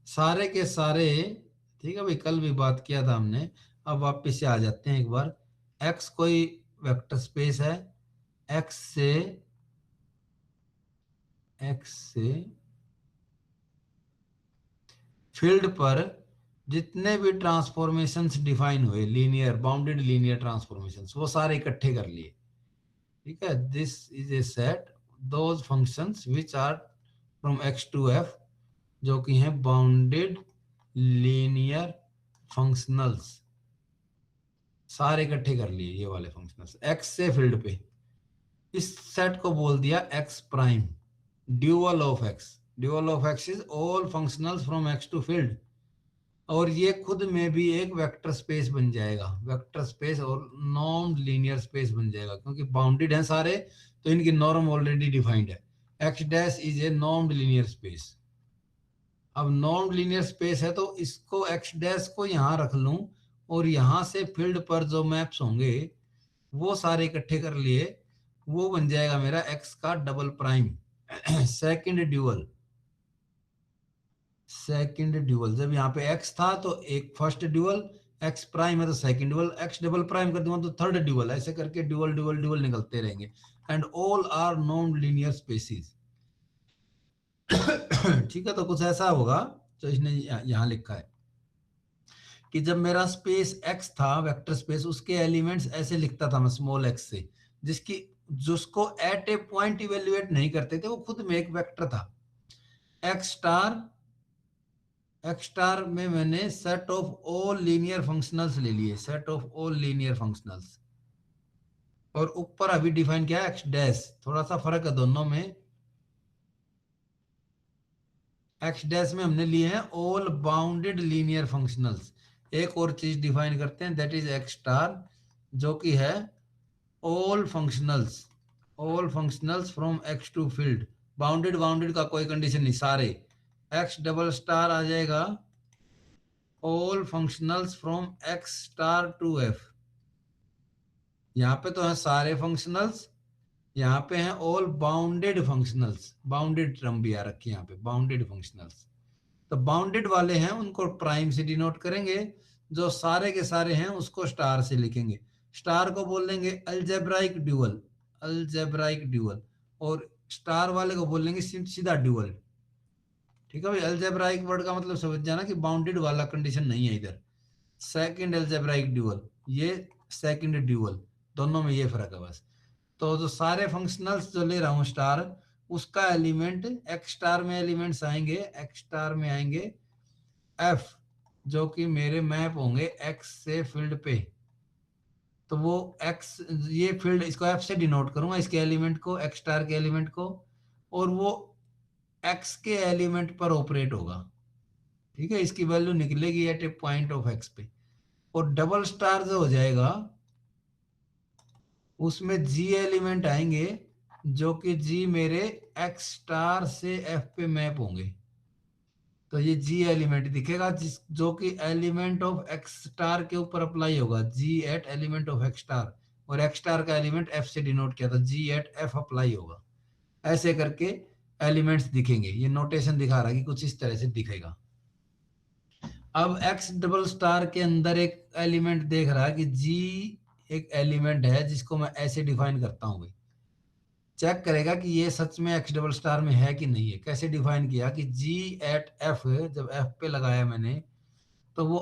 सारे के सारे, ठीक है भाई, कल भी बात किया था हमने, अब वापस से आ जाते हैं एक बार। x कोई वेक्टर स्पेस है, x से फील्ड पर जितने भी ट्रांसफॉर्मेशंस डिफाइन हुए, लीनियर बाउंडेड लीनियर ट्रांसफॉर्मेशंस, वो सारे इकट्ठे कर लिए। ठीक है, this is a set those functions which are from x to f, जो कि हैं बाउंडेड लीनियर फंक्शनल्स, सारे इकट्ठे कर लिए ये वाले फंक्शनल्स x से फील्ड पे। इस सेट को बोल दिया x prime, dual of x। Dual of x is all functionals from x to field, और ये खुद में भी एक वेक्टर स्पेस बन जाएगा, वेक्टर स्पेस और नॉन लीनियर स्पेस बन जाएगा, क्योंकि बाउंडेड है सारे, तो इनकी नॉर्म ऑलरेडी डिफाइंड है। X dash is a normed linear space. अब नॉर्म्ड लीनियर स्पेस है तो इसको एक्स डैश को यहाँ रख लूं और यहाँ से फील्ड पर जो मैप्स होंगे वो सारे इकट्ठे कर लिए, वो बन जाएगा मेरा एक्स का double prime second dual. Second dual जब यहाँ पे एक्स था तो एक फर्स्ट ड्यूअल, एक्स प्राइम है तो second dual, x double prime कर दूंगा तो थर्ड ड्यूअल, ऐसे करके ड्यूअल ड्यूअल ड्यूअल निकलते रहेंगे। And all are non linear spaces. ठीक है, तो कुछ ऐसा होगा तो इसने यहाँ लिखा है कि जब मेरा स्पेस एक्स था वेक्टर स्पेस, उसके एलिमेंट्स ऐसे लिखता था मैं स्मॉल एक्स से, जिसकी जिसको एट ए पॉइंट इवेल्युएट नहीं करते थे, वो खुद में एक वेक्टर था। एक्स स्टार में मैंने set of all linear functionals ले लिए, set of all linear functionals. और ऊपर अभी डिफाइन किया एक्स डैश, थोड़ा सा फर्क है दोनों में। एक्स डैश में हमने लिए हैं ऑल बाउंडेड लीनियर फंक्शनल्स। एक और चीज डिफाइन करते हैं दैट इज एक्स स्टार, जो कि है all functionals from x to field. Bounded bounded का कोई कंडीशन नहीं, सारे। एक्स डबल स्टार आ जाएगा all functionals from X star to F. यहाँ पे तो है सारे फंक्शनल्स, यहाँ पे हैं all bounded functionals, bounded term भी आ रखी है यहाँ पे, बाउंडेड फंक्शनल्स। तो बाउंडेड वाले हैं उनको प्राइम से डिनोट करेंगे, जो सारे के सारे हैं उसको स्टार से लिखेंगे। स्टार को बोल देंगे अलजेब्राइक ड्यूअल, अलजेब्राइक ड्यूअल, और स्टार वाले को बोल देंगे सीधा ड्यूअल। ठीक है भाई, अलजेब्राइक वर्ड का मतलब समझ जाना कि बाउंडेड वाला कंडीशन नहीं है इधर। सेकंड अलजेब्राइक ड्यूअल, ये सेकंड ड्यूअल, दोनों में ये फर्क है बस। तो जो सारे फंक्शनल्स जो ले रहा हूँ स्टार, उसका एलिमेंट एक्स स्टार में एलिमेंट्स आएंगे, एक्स स्टार में आएंगे एफ, जो कि मेरे मैप होंगे एक्स से फील्ड पे। तो वो एक्स, ये फील्ड इसको एफ से डिनोट करूंगा, इसके एलिमेंट को, एक्स स्टार के एलिमेंट को, और वो एक्स के एलिमेंट पर ऑपरेट होगा। ठीक है, इसकी वैल्यू निकलेगी at a point of X पे। और डबल स्टार जो हो जाएगा उसमें जी एलिमेंट आएंगे, जो कि जी मेरे एक्स स्टार से एफ पे मैप होंगे। तो ये जी एलिमेंट दिखेगा जिस जो कि एलिमेंट ऑफ एक्स स्टार के ऊपर अप्लाई होगा, G at element of X star, और एक्स स्टार का एलिमेंट एफ से डिनोट किया था, जी एट एफ अप्लाई होगा। ऐसे करके एलिमेंट्स दिखेंगे, ये नोटेशन दिखा रहा है कि कुछ इस तरह से दिखेगा। अब एक्स डबल स्टार के अंदर एक एलिमेंट देख रहा है कि जी एक एलिमेंट है जिसको मैं ऐसे डिफाइन करता हूं भाई। चेक करेगा कि ये सच में एक्स डबल स्टार में है कि नहीं है। कैसे डिफाइन किया कि जी एट एफ, जब एफ पे लगाया मैंने तो वो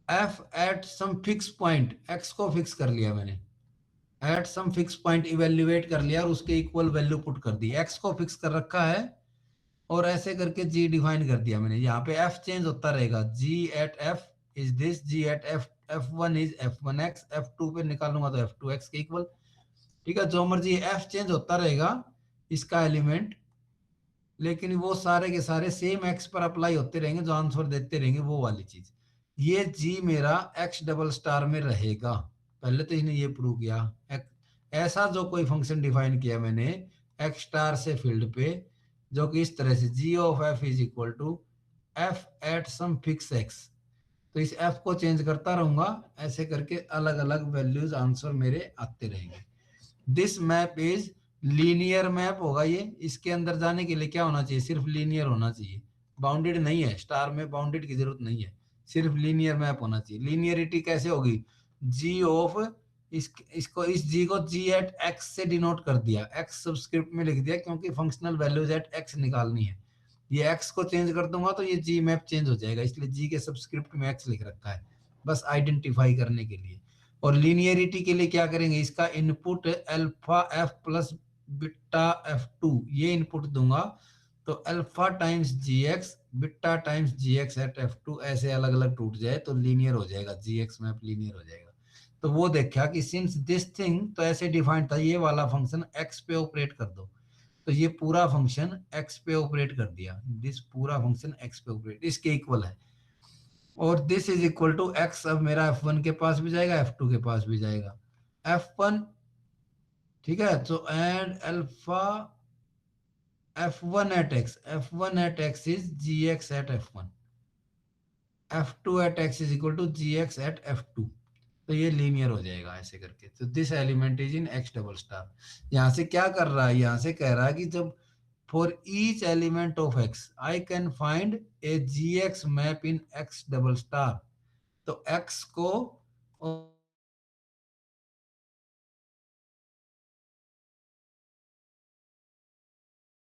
F at some fix point, X को फिक्स कर लिया मैंने, at some fix point evaluate कर लिया और उसके इक्वल वैल्यू पुट कर दी। एक्स को फिक्स कर रखा है और ऐसे करके जी डिफाइन कर दिया मैंने। यहाँ पे एफ चेंज होता रहेगा, G at F is this, G at F F one is F one X, F two पे निकालूंगा तो एफ टू एक्स के इक्वल। ठीक है, जो मर्जी एफ चेंज होता रहेगा इसका एलिमेंट, लेकिन वो सारे के सारे सेम एक्स पर अप्लाई होते रहेंगे, जो आंसर देते रहेंगे वो वाली चीज। ये जी मेरा एक्स डबल स्टार में रहेगा। पहले तो इसने ये प्रूव किया। ऐसा जो कोई फंक्शन डिफाइन किया मैंने एक्स स्टार से फील्ड पे, जो कि इस तरह से G of F is equal to F at some fix X, तो इस एफ को चेंज करता रहूंगा, ऐसे करके अलग अलग वैल्यूज आंसर मेरे आते रहेंगे। This map is linear map होगा ये। इसके अंदर जाने के लिए क्या होना चाहिए, सिर्फ लीनियर होना चाहिए, बाउंडेड नहीं है। स्टार में बाउंडेड की जरूरत नहीं है, सिर्फ लीनियर मैप होना चाहिए। लीनियरिटी कैसे होगी, जी ऑफ इसको इस जी को जी एट एक्स से डिनोट कर दिया, एक्स सबस्क्रिप्ट में लिख दिया क्योंकि फंक्शनल वैल्यूज एट एक्स निकालनी है। ये एक्स को चेंज कर दूंगा तो ये जी मैप चेंज हो जाएगा, इसलिए जी के सबस्क्रिप्ट में एक्स लिख रखा है बस आइडेंटिफाई करने के लिए। और लीनियरिटी के लिए क्या करेंगे, इसका input alpha F plus beta F two, ये इनपुट दूंगा तो अल्फा टाइम्स जी एक्स बीटा टाइम्स जी एक्स एट एफ टू ऐसे अलग अलग टूट जाए तो लीनियर हो जाएगा, जी एक्स मैप लीनियर हो जाएगा। तो वो देखा कि सिंस दिस थिंग, तो ऐसे डिफाइंड था ये वाला फंक्शन एक्स पे ऑपरेट कर दो, तो ये पूरा फंक्शन एक्स पे ऑपरेट कर दिया, दिस पूरा फंक्शन एक्स पे ऑपरेट इसके इक्वल है। और this is equal to X, अब मेरा f1 के पास भी जाएगा f2 के पास भी जाएगा, f1। ठीक है, तो and alpha f1 at x is gx at f1, f2 at x is equal to gx at f2। तो ये लीनियर हो जाएगा ऐसे करके। तो this element is in X double star. यहाँ से क्या कर रहा है, यहाँ से कह रहा है कि जब for each element of X I can find a G X map in X double star. तो एक्स को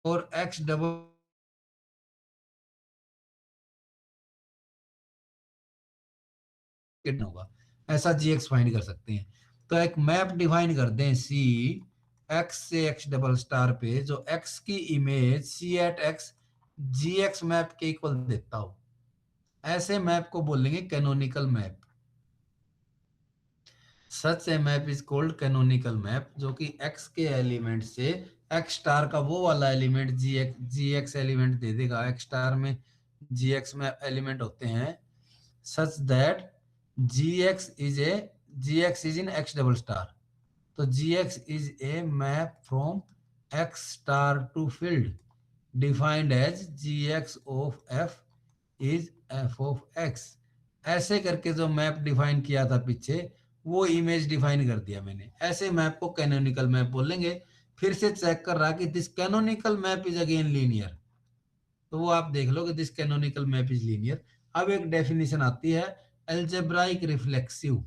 और एक्स डबल होगा, ऐसा जी एक्स फाइंड कर सकते हैं। तो एक मैप डिफाइन कर दें सी एक्स से एक्स डबल स्टार पे, जो एक्स की इमेज सी एट एक्स जी एक्स मैप के इक्वल देता हो, ऐसे मैप को बोलेंगे canonical map. Such A map is called canonical map, जो कि एक्स के एलिमेंट से एक्स स्टार का वो वाला एलिमेंट जी एक्स एलिमेंट दे देगा। एक्स स्टार में जी एक्स में एलिमेंट होते हैं, such that G X is in X double star. तो G X is a map from X star to field defined as G X of F is F of X. ऐसे करके जो map define किया था पीछे, वो image define कर दिया मैंने। ऐसे मैप को कैनोनिकल मैप बोलेंगे। फिर से चेक कर रहा कि this canonical map is again linear. तो वो आप देख लो कि this canonical map is linear. अब एक डेफिनेशन आती है अलजेब्राइक रिफ्लेक्सिव।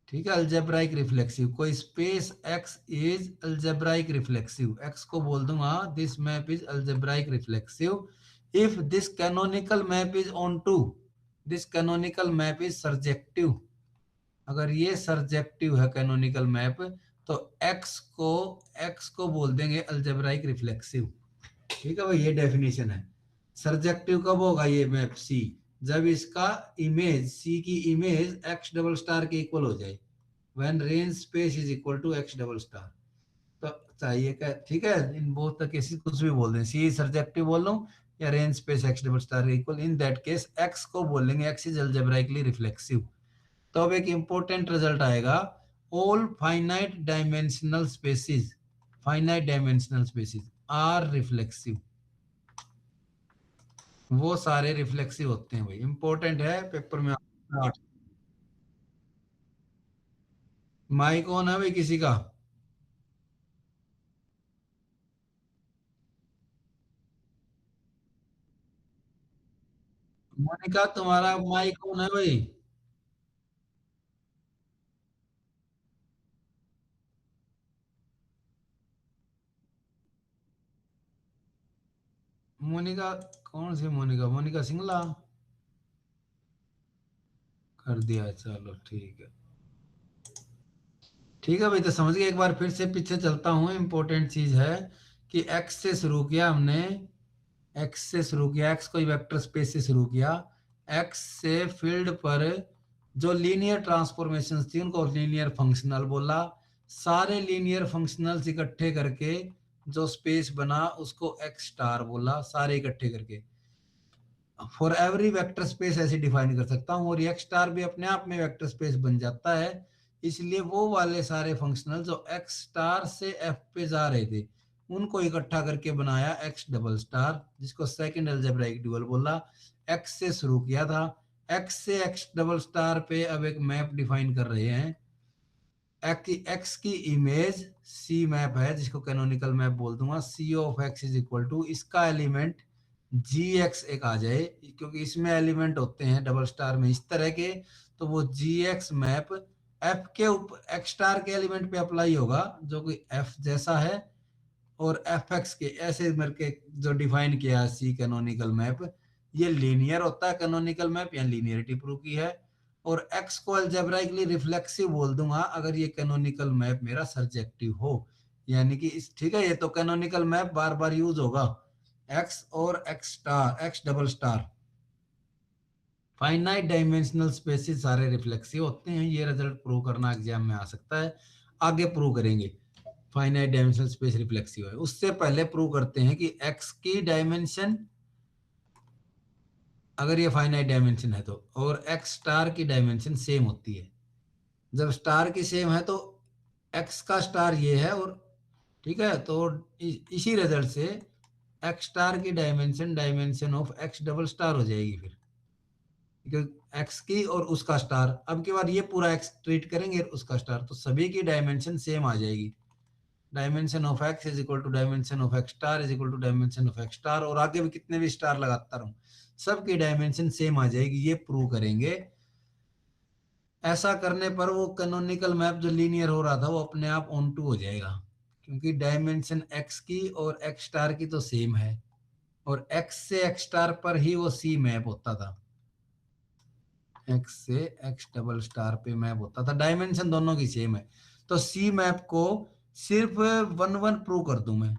ठीक है, अलजेब्राइक रिफ्लेक्सिव, कोई space X is algebraic reflexive, X को बोल दूंगा this map is algebraic reflexive if this canonical map is onto this canonical map is surjective. अगर ये सर्जेक्टिव है कैनोनिकल मैप, तो एक्स को बोल देंगे अलजेब्राइक रिफ्लेक्सिव। ठीक है भाई, ये डेफिनेशन है। सर्जेक्टिव कब होगा ये मैप सी, जब इसका इमेज सी की इमेज एक्स डबल स्टार के इक्वल हो जाए, when range space is equal to x double star. तो चाहिए क्या, ठीक है, इन बोथ द केसेस कुछ भी बोल दें, सी सर्जेक्टिव बोल लो या range space X double star equal, in that case X को बोलेंगे एक्स इज अलजेब्राइकली रिफ्लेक्सिव। तो अब एक इंपॉर्टेंट रिजल्ट आएगा, all finite dimensional spaces are reflexive. वो सारे रिफ्लेक्सिव होते हैं भाई, इंपॉर्टेंट है पेपर में। माइक ऑन है भाई किसी का? मोनिका तुम्हारा माइक ऑन है भाई? मोनिका, कौन सी मोनिका? मोनिका सिंगला कर दिया, चलो ठीक है। ठीक है भाई, तो समझ गए। एक बार फिर से पीछे चलता हूँ। इंपॉर्टेंट चीज है कि एक्स से शुरू किया हमने, एक्स से शुरू किया, एक्स को वेक्टर स्पेस से शुरू किया। एक्स से फील्ड पर जो लीनियर ट्रांसफॉर्मेशन थी उनको लीनियर फंक्शनल बोला। सारे लीनियर फंक्शनल्स इकट्ठे करके जो स्पेस बना उसको एक्स स्टार बोला, सारे इकट्ठे करके। फॉर एवरी वेक्टर स्पेस ऐसे डिफाइन कर सकता हूँ, और एक्स स्टार भी अपने आप में वेक्टर स्पेस बन जाता है। इसलिए वो वाले सारे फंक्शनल जो एक्स स्टार से एफ पे जा रहे थे, उनको इकट्ठा करके बनाया एक्स डबल स्टार, जिसको सेकंड अलजेब्राइक ड्यूअल बोला। एक्स से शुरू किया था, एक्स से एक्स डबल स्टार पे अब एक मैप डिफाइन कर रहे हैं। एक्स की इमेज सी मैप है, जिसको कैनोनिकल मैप बोल दूंगा। C of x is equal to इसका एलिमेंट जी एक्स एक आ जाए, क्योंकि इसमें एलिमेंट होते हैं डबल स्टार में इस तरह के। तो वो जी एक्स मैप एफ के ऊपर एक्स स्टार के एलिमेंट पे अप्लाई होगा, जो कि एफ जैसा है, और एफ एक्स के ऐसे करके जो डिफाइन किया है सी कैनोनिकल मैप, ये लीनियर होता है कैनोनिकल मैप, या लीनियरिटी प्रूव की है। और एक्स को अलजेब्राइकली रिफ्लेक्सिव बोल दूंगा अगर ये कैनोनिकल मैप मेरा सर्जेक्टिव हो, यानी कि इस, ठीक है, ये तो कैनोनिकल मैप बार बार यूज होगा। एक्स और X star, X double star, finite dimensional spaces सारे रिफ्लेक्सिव होते हैं। ये रिजल्ट प्रूव करना एग्जाम में आ सकता है, आगे प्रूव करेंगे। फाइनाइट डायमेंशनल स्पेस रिफ्लेक्सिव है, उससे पहले प्रूव करते हैं कि एक्स की डायमेंशन, अगर ये फाइनाइट डायमेंशन है तो, और एक्स स्टार की डायमेंशन सेम होती है। जब स्टार की सेम है तो एक्स का स्टार ये है और ठीक है, तो इसी रिजल्ट से एक्स स्टार की dimension of x double star हो जाएगी फिर, एक्स की और उसका स्टार। अब की बार ये पूरा एक्स ट्रीट करेंगे उसका स्टार, तो सभी की डायमेंशन सेम आ जाएगी। Dimension of x is equal to dimension of X star is equal to dimension of X star, और आगे भी कितने भी स्टार लगाता रहूं सबकी डायमेंशन सेम आ जाएगी, ये प्रूव करेंगे। ऐसा करने पर वो कैनोनिकल मैप जो लीनियर हो रहा था वो अपने आप ऑन टू हो जाएगा, क्योंकि डायमेंशन एक्स की और एक्स स्टार की तो सेम है, और एक्स से एक्स स्टार पर ही वो सी मैप होता था, एक्स से एक्स डबल स्टार पे मैप होता था, डायमेंशन दोनों की सेम है। तो सी मैप को सिर्फ वन वन प्रूव कर दूं मैं,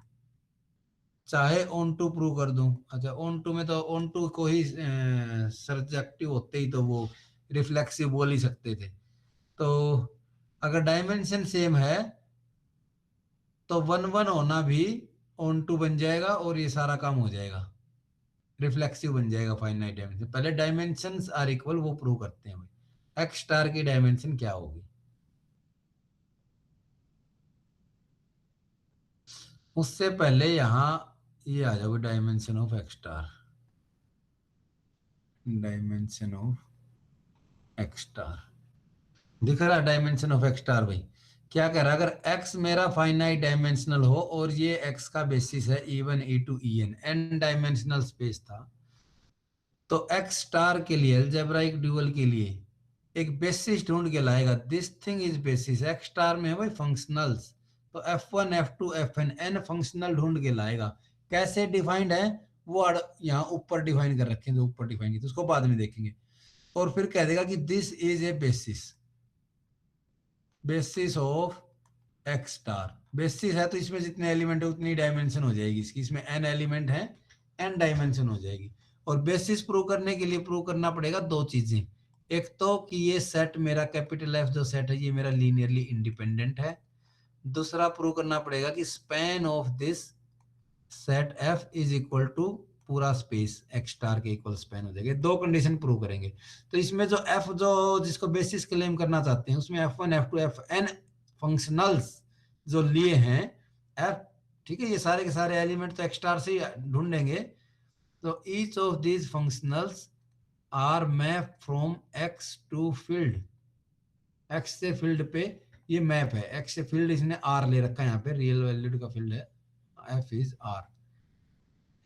चाहे ऑन टू प्रूव कर दूं। अच्छा, ऑन टू में तो ऑन टू को ही सब्जेक्टिव होते ही तो वो रिफ्लेक्सिव बोल ही सकते थे। तो अगर डायमेंशन सेम है तो वन वन होना भी ऑन टू बन जाएगा और ये सारा काम हो जाएगा, रिफ्लेक्सिव बन जाएगा फाइनाइट डायमेंशन। पहले डायमेंशंस आर इक्वल वो प्रूव करते हैं भाई, एक्स स्टार की डायमेंशन क्या होगी। उससे पहले यहाँ ये आ जाओगे dimension of X star, dimension of X star दिख रहा है, डायमेंशन ऑफ एक्स स्टार भाई क्या कह रहा है, अगर एक्स मेरा फाइनाइट डायमेंशनल हो और ये एक्स का बेसिस है E1 E2 EN, N dimensional space था, तो एक्स स्टार के लिए अलजेब्राइक ड्यूअल के लिए एक बेसिस ढूंढ के लाएगा। This thing is basis, x star में है भाई फंक्शनल्स, तो F1 F2 Fn N functional ढूंढ के लाएगा। कैसे डिफाइंड है वो यहाँ ऊपर डिफाइन कर रखे हैं, जो ऊपर डिफाइन किया तो उसको बाद में देखेंगे। और फिर कह देगा कि this is A basis, basis of X star. Basis है तो इसमें जितने एलिमेंट है उतनी डायमेंशन हो जाएगी इसकी, इसमें n एलिमेंट है n डायमेंशन हो जाएगी। और बेसिस प्रूव करने के लिए प्रूव करना पड़ेगा दो चीजें, एक तो कि ये सेट मेरा कैपिटल एफ जो सेट है ये मेरा लीनियरली इंडिपेंडेंट है, दूसरा प्रूव करना पड़ेगा कि span of this set F is equal to पूरा स्पेस एक्स स्टार के इक्वल स्पैन हो जाएगा। दो कंडीशन प्रूव करेंगे। तो इसमें जो एफ जो जिसको बेसिस क्लेम करना चाहते हैं उसमें F1 F2 Fn फंक्शनल्स जो लिए हैं एफ, ठीक है, ये सारे के सारे एलिमेंट तो एक्स स्टार से ही ढूंढेंगे। तो each of these functionals are map from x to field, X से फील्ड पे ये मैप है, एक्स से फील्ड इसने आर ले रखा है, यहाँ पे रियल वैल्यूड का फील्ड है, एफ इज आर,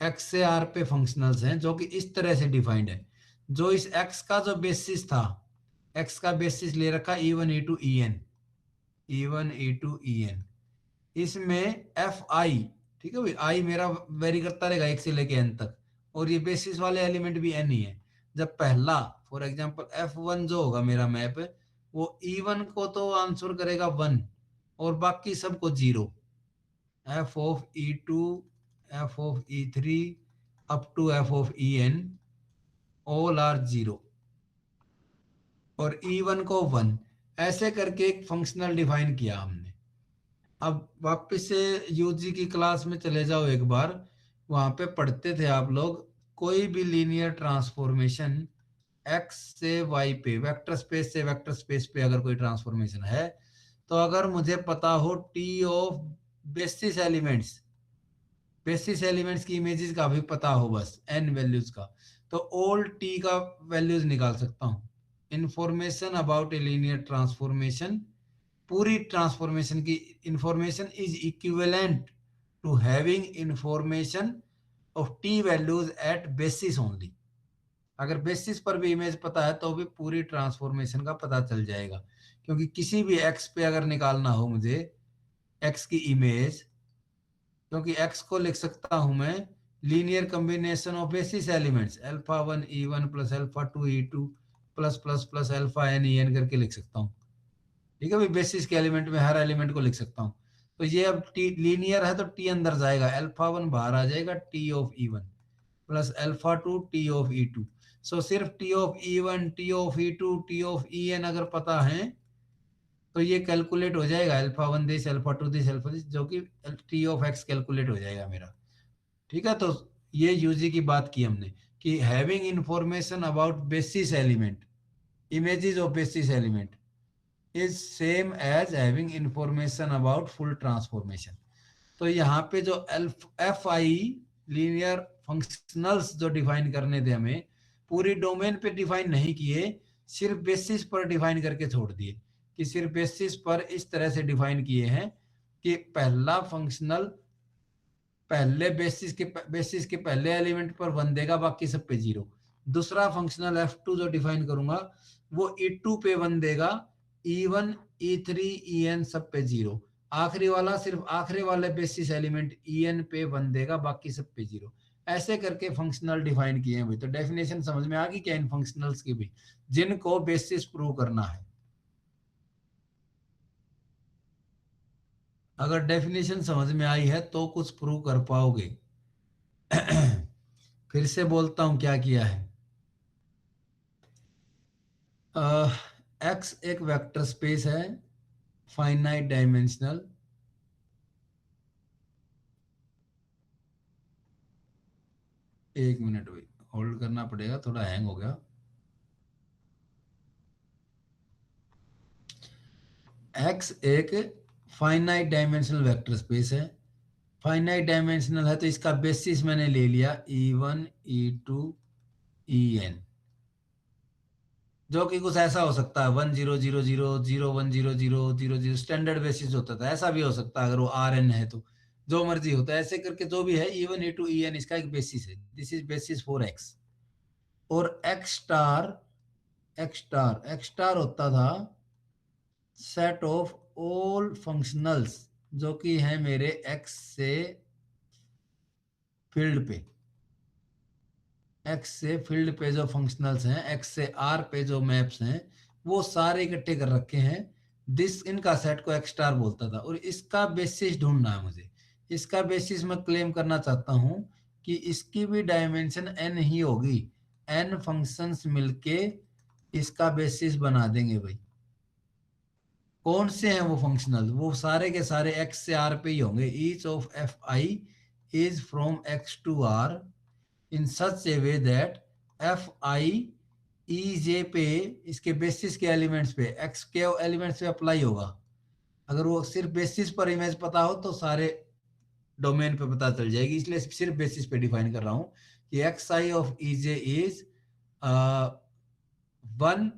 एक्स से आर पे फंक्शनल्स हैं जो कि इस तरह से डिफाइंड है। जो इस एक्स का जो बेसिस था, एक्स का बेसिस ले रखा E1 E2 EN, E1 E2 EN, इसमें एफ आई, ठीक है भाई, आई मेरा वेरी करता रहेगा एक से लेके एन तक, और ये बेसिस वाले एलिमेंट भी एन ही है। जब पहला फॉर एग्जांपल F1 जो होगा मेरा मैप, वो E1 को तो आंसर करेगा 1 और बाकी सबको 0, F of E2 F of E3 up to F of EN all are 0, और E1 को 1, ऐसे करके एक फंक्शनल डिफाइन किया हमने। अब वापस से यूजी की क्लास में चले जाओ एक बार, वहां पे पढ़ते थे आप लोग, कोई भी लीनियर ट्रांसफॉर्मेशन एक्स से वाई पे, वेक्टर स्पेस से वेक्टर स्पेस पे अगर कोई ट्रांसफॉर्मेशन है, तो अगर मुझे पता हो T of basis elements, basis elements की इमेजेस का भी पता हो बस एन वैल्यूज का, तो ऑल टी का वैल्यूज निकाल सकता हूँ। Information about a linear transformation, पूरी ट्रांसफॉर्मेशन की information is equivalent to having information of T values at basis only. अगर बेसिस पर भी इमेज पता है तो भी पूरी ट्रांसफॉर्मेशन का पता चल जाएगा, क्योंकि किसी भी एक्स पे अगर निकालना हो मुझे एक्स की इमेज, क्योंकि एक्स को लिख सकता हूं मैं linear combination of basis elements α1 E1 plus α2 E2 plus plus plus αn करके लिख सकता हूँ, ठीक है भाई, बेसिस के एलिमेंट में हर एलिमेंट को लिख सकता हूँ। तो ये अब टी लीनियर है तो टी अंदर जाएगा, α1 बाहर आ जाएगा T of E1 plus α2 T of E2। So सिर्फ T of E1 T of E2 T of EN अगर पता है तो ये कैलकुलेट हो जाएगा, α1 दिस α2 दिस α दिस, जो कि टी ऑफ एक्स कैलकुलेट हो जाएगा मेरा। ठीक है, तो ये यूजी की बात की हमने कि having information about basis element, images of basis element is same as having information about full transformation। तो यहाँ पे जो एफ आई लीनियर फंक्शनल्स जो डिफाइन करने थे हमें, पूरी डोमेन पे डिफाइन नहीं किए, सिर्फ बेसिस पर डिफाइन करके छोड़ दिए कि सिर्फ बेसिस पर इस तरह से डिफाइन किए हैं कि पहला फंक्शनल पहले बेसिस के पहले एलिमेंट पर 1 देगा, बाकी सब पे 0। दूसरा फंक्शनल F2 जो डिफाइन करूंगा वो E2 पे 1 देगा, E1 E3 En सब पे 0। आखिरी वाला सिर्फ आखिरी वाले बेसिस एलिमेंट En पे 1 देगा, बाकी सब पे 0। ऐसे करके फंक्शनल डिफाइन किए हैं भाई। तो डेफिनेशन समझ में आ गई क्या इन फंक्शनल्स की भी, जिनको बेसिस प्रूव करना है। अगर डेफिनेशन समझ में आई है तो कुछ प्रूव कर पाओगे। फिर से बोलता हूं क्या किया है। एक्स एक वेक्टर स्पेस है, फाइनाइट डायमेंशनल। एक मिनट भाई, होल्ड करना पड़ेगा, थोड़ा हैंग हो गया। एक्स एक फाइनाइट डायमेंशनल वेक्टर स्पेस है। फाइनाइट डायमेंशनल है तो इसका बेसिस मैंने ले लिया E1 E2 En, जो कि कुछ ऐसा हो सकता है 1 0 0 0 0 1 0 0 0 0, स्टैंडर्ड बेसिस होता था। ऐसा भी हो सकता है अगर वो Rn है तो, जो मर्जी होता है। ऐसे करके जो भी है E1 E2 En इसका एक बेसिस है। This is basis for x. और एक्स स्टार होता था सेट ऑफ ऑल फंक्शनल्स जो कि है मेरे एक्स से फील्ड पे, एक्स से फील्ड पे जो फंक्शनल्स हैं, एक्स से आर पे जो मैप्स हैं, वो सारे इकट्ठे कर रखे हैं। दिस इनका सेट को एक्स स्टार बोलता था। और इसका बेसिस ढूंढना है मुझे। इसका बेसिस मैं क्लेम करना चाहता हूं कि इसकी भी डायमेंशन n ही होगी। n फंक्शंस मिलके इसका बेसिस बना देंगे भाई। कौन से हैं वो फंक्शनल? वो सारे के सारे x से r पे ही होंगे। Each of F I is from x to r in such a way that F I E J पे इसके बेसिस के एलिमेंट्स पे, एक्स के एलिमेंट्स पे अप्लाई होगा। अगर वो सिर्फ बेसिस पर इमेज पता हो तो सारे डोमेन पे पता चल जाएगी, इसलिए सिर्फ बेसिस पे डिफाइन कर रहा हूं कि X I of E J is 1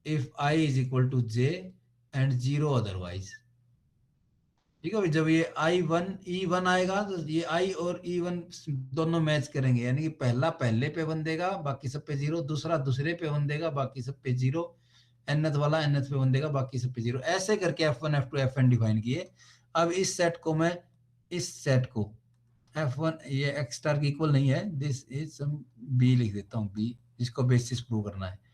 if I is equal to J and 0 otherwise. ठीक है भाई, जब ये E1 आएगा तो ये I और E1 दोनों मैच करेंगे, यानी कि पहला पहले पे 1 देगा, बाकी सब पे 0। दूसरा दूसरे पे 1 देगा, बाकी सब पे 0। nth वाला nth पे 1 देगा, बाकी सब पे 0। ऐसे करके F1 F2 Fn डिफाइन किए। अब इस सेट को मैं, इस सेट को F1 ये एक्स स्टार की इक्वल नहीं है, दिस इज सम B लिख देता हूँ, B जिसको बेसिस प्रूव करना है।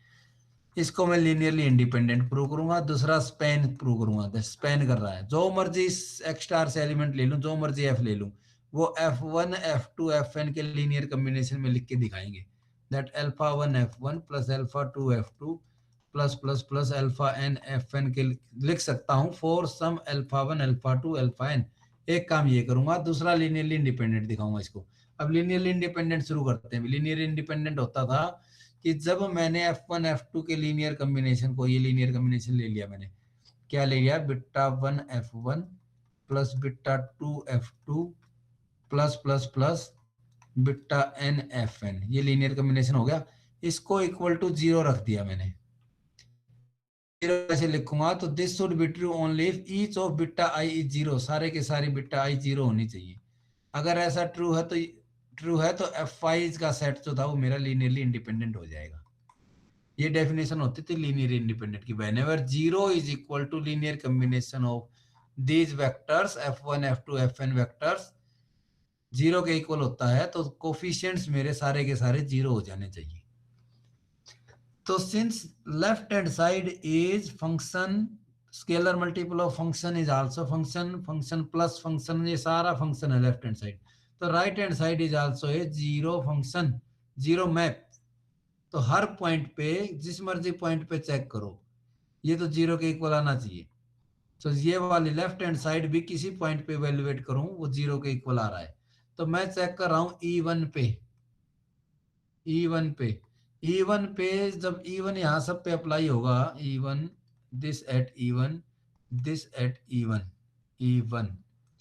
इसको मैं लीनियरली इंडिपेंडेंट प्रूव करूंगा। दूसरा स्पैन प्रूव करूंगा, स्पैन कर रहा है। जो मर्जी एक्स स्टार से एलिमेंट ले लूं, जो मर्जी एफ ले लूं, वो F1 F2 Fn के लीनियर कॉम्बिनेशन में लिख के दिखाएंगे। That alpha 1 F1 plus alpha 2 F2 plus plus plus alpha n Fn के लिख सकता हूं for some alpha 1 alpha 2 alpha n। एक काम ये करूंगा, दूसरा लीनियरली इंडिपेंडेंट दिखाऊंगा इसको। अब लीनियरली इंडिपेंडेंट शुरू करते हैं। लीनियर इंडिपेंडेंट होता था कि जब मैंने F1 F2 के लीनियर कॉम्बिनेशन को, ये लीनियर कॉम्बिनेशन ले लिया मैंने, क्या ले लिया, beta 1 F1 plus beta 2 F2 plus plus plus beta n Fn, ये लीनियर कॉम्बिनेशन हो गया। इसको इक्वल टू 0 रख दिया मैंने। 0 ऐसे लिखूंगा तो this should be true only if each of beta i is 0। सारे के सारे बीटा i 0 होनी चाहिए। अगर ऐसा ट्रू है तो F5 का सेट जो था वो मेरा लीनियरली इंडिपेंडेंट हो जाएगा। ये डेफिनेशन होती थी लीनियर इंडिपेंडेंट की। Whenever 0 is equal to linear combination of these vectors F1 F2 Fn vectors 0 के इक्वल होता है, तो कोफिशिएंट्स मेरे सारे के सारे 0 हो जाने चाहिए। तो since left hand side is function, scalar multiple of function is also function, function plus function, ये सारा फंक्शन है लेफ्ट हैंड साइड। तो right hand side is also A 0 function, 0 map. तो हर पॉइंट पे, जिस मर्जी पॉइंट पे चेक करो, ये तो 0 के इक्वल आना चाहिए। तो ये वाली लेफ्ट हैंड साइड भी किसी पॉइंट पे इवेलुएट करूं, वो 0 के इक्वल आ रहा है। तो मैं चेक कर रहा हूं E1 पे, E1 पे, E1 पे जब E1 यहाँ सब पे अप्लाई होगा, E1 this eight E1 this eight E1 E1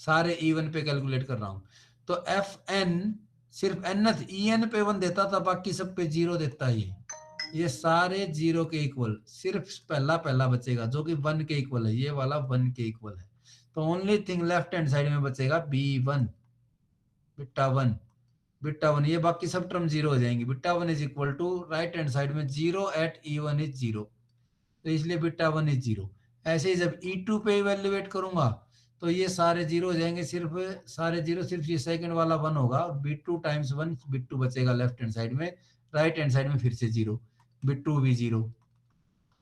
सारे E1 पे कैलकुलेट कर रहा हूँ। तो Fn सिर्फ nth En पे 1 देता था, बाकी सब पे 0 देता है ये सारे 0 के इक्वल, सिर्फ पहला पहला बचेगा जो कि 1 के इक्वल है, ये वाला 1 के इक्वल है। तो only thing left hand side में बचेगा B1 बीटा 1 बीटा 1, ये बाकी सब टर्म 0 हो जाएंगी। Beta 1 is equal to right hand side में 0 एट E1 इज 0, तो इसलिए बीटा 1 इज 0। ऐसे ही जब E2 पे इवेल्युएट करूंगा तो ये सारे 0 हो जाएंगे, सिर्फ सारे 0, सिर्फ ये सेकंड वाला 1 होगा और B2 टाइम्स 1 B2 बचेगा लेफ्ट हैंड साइड में, राइट हैंड साइड में फिर से 0, B2 भी 0।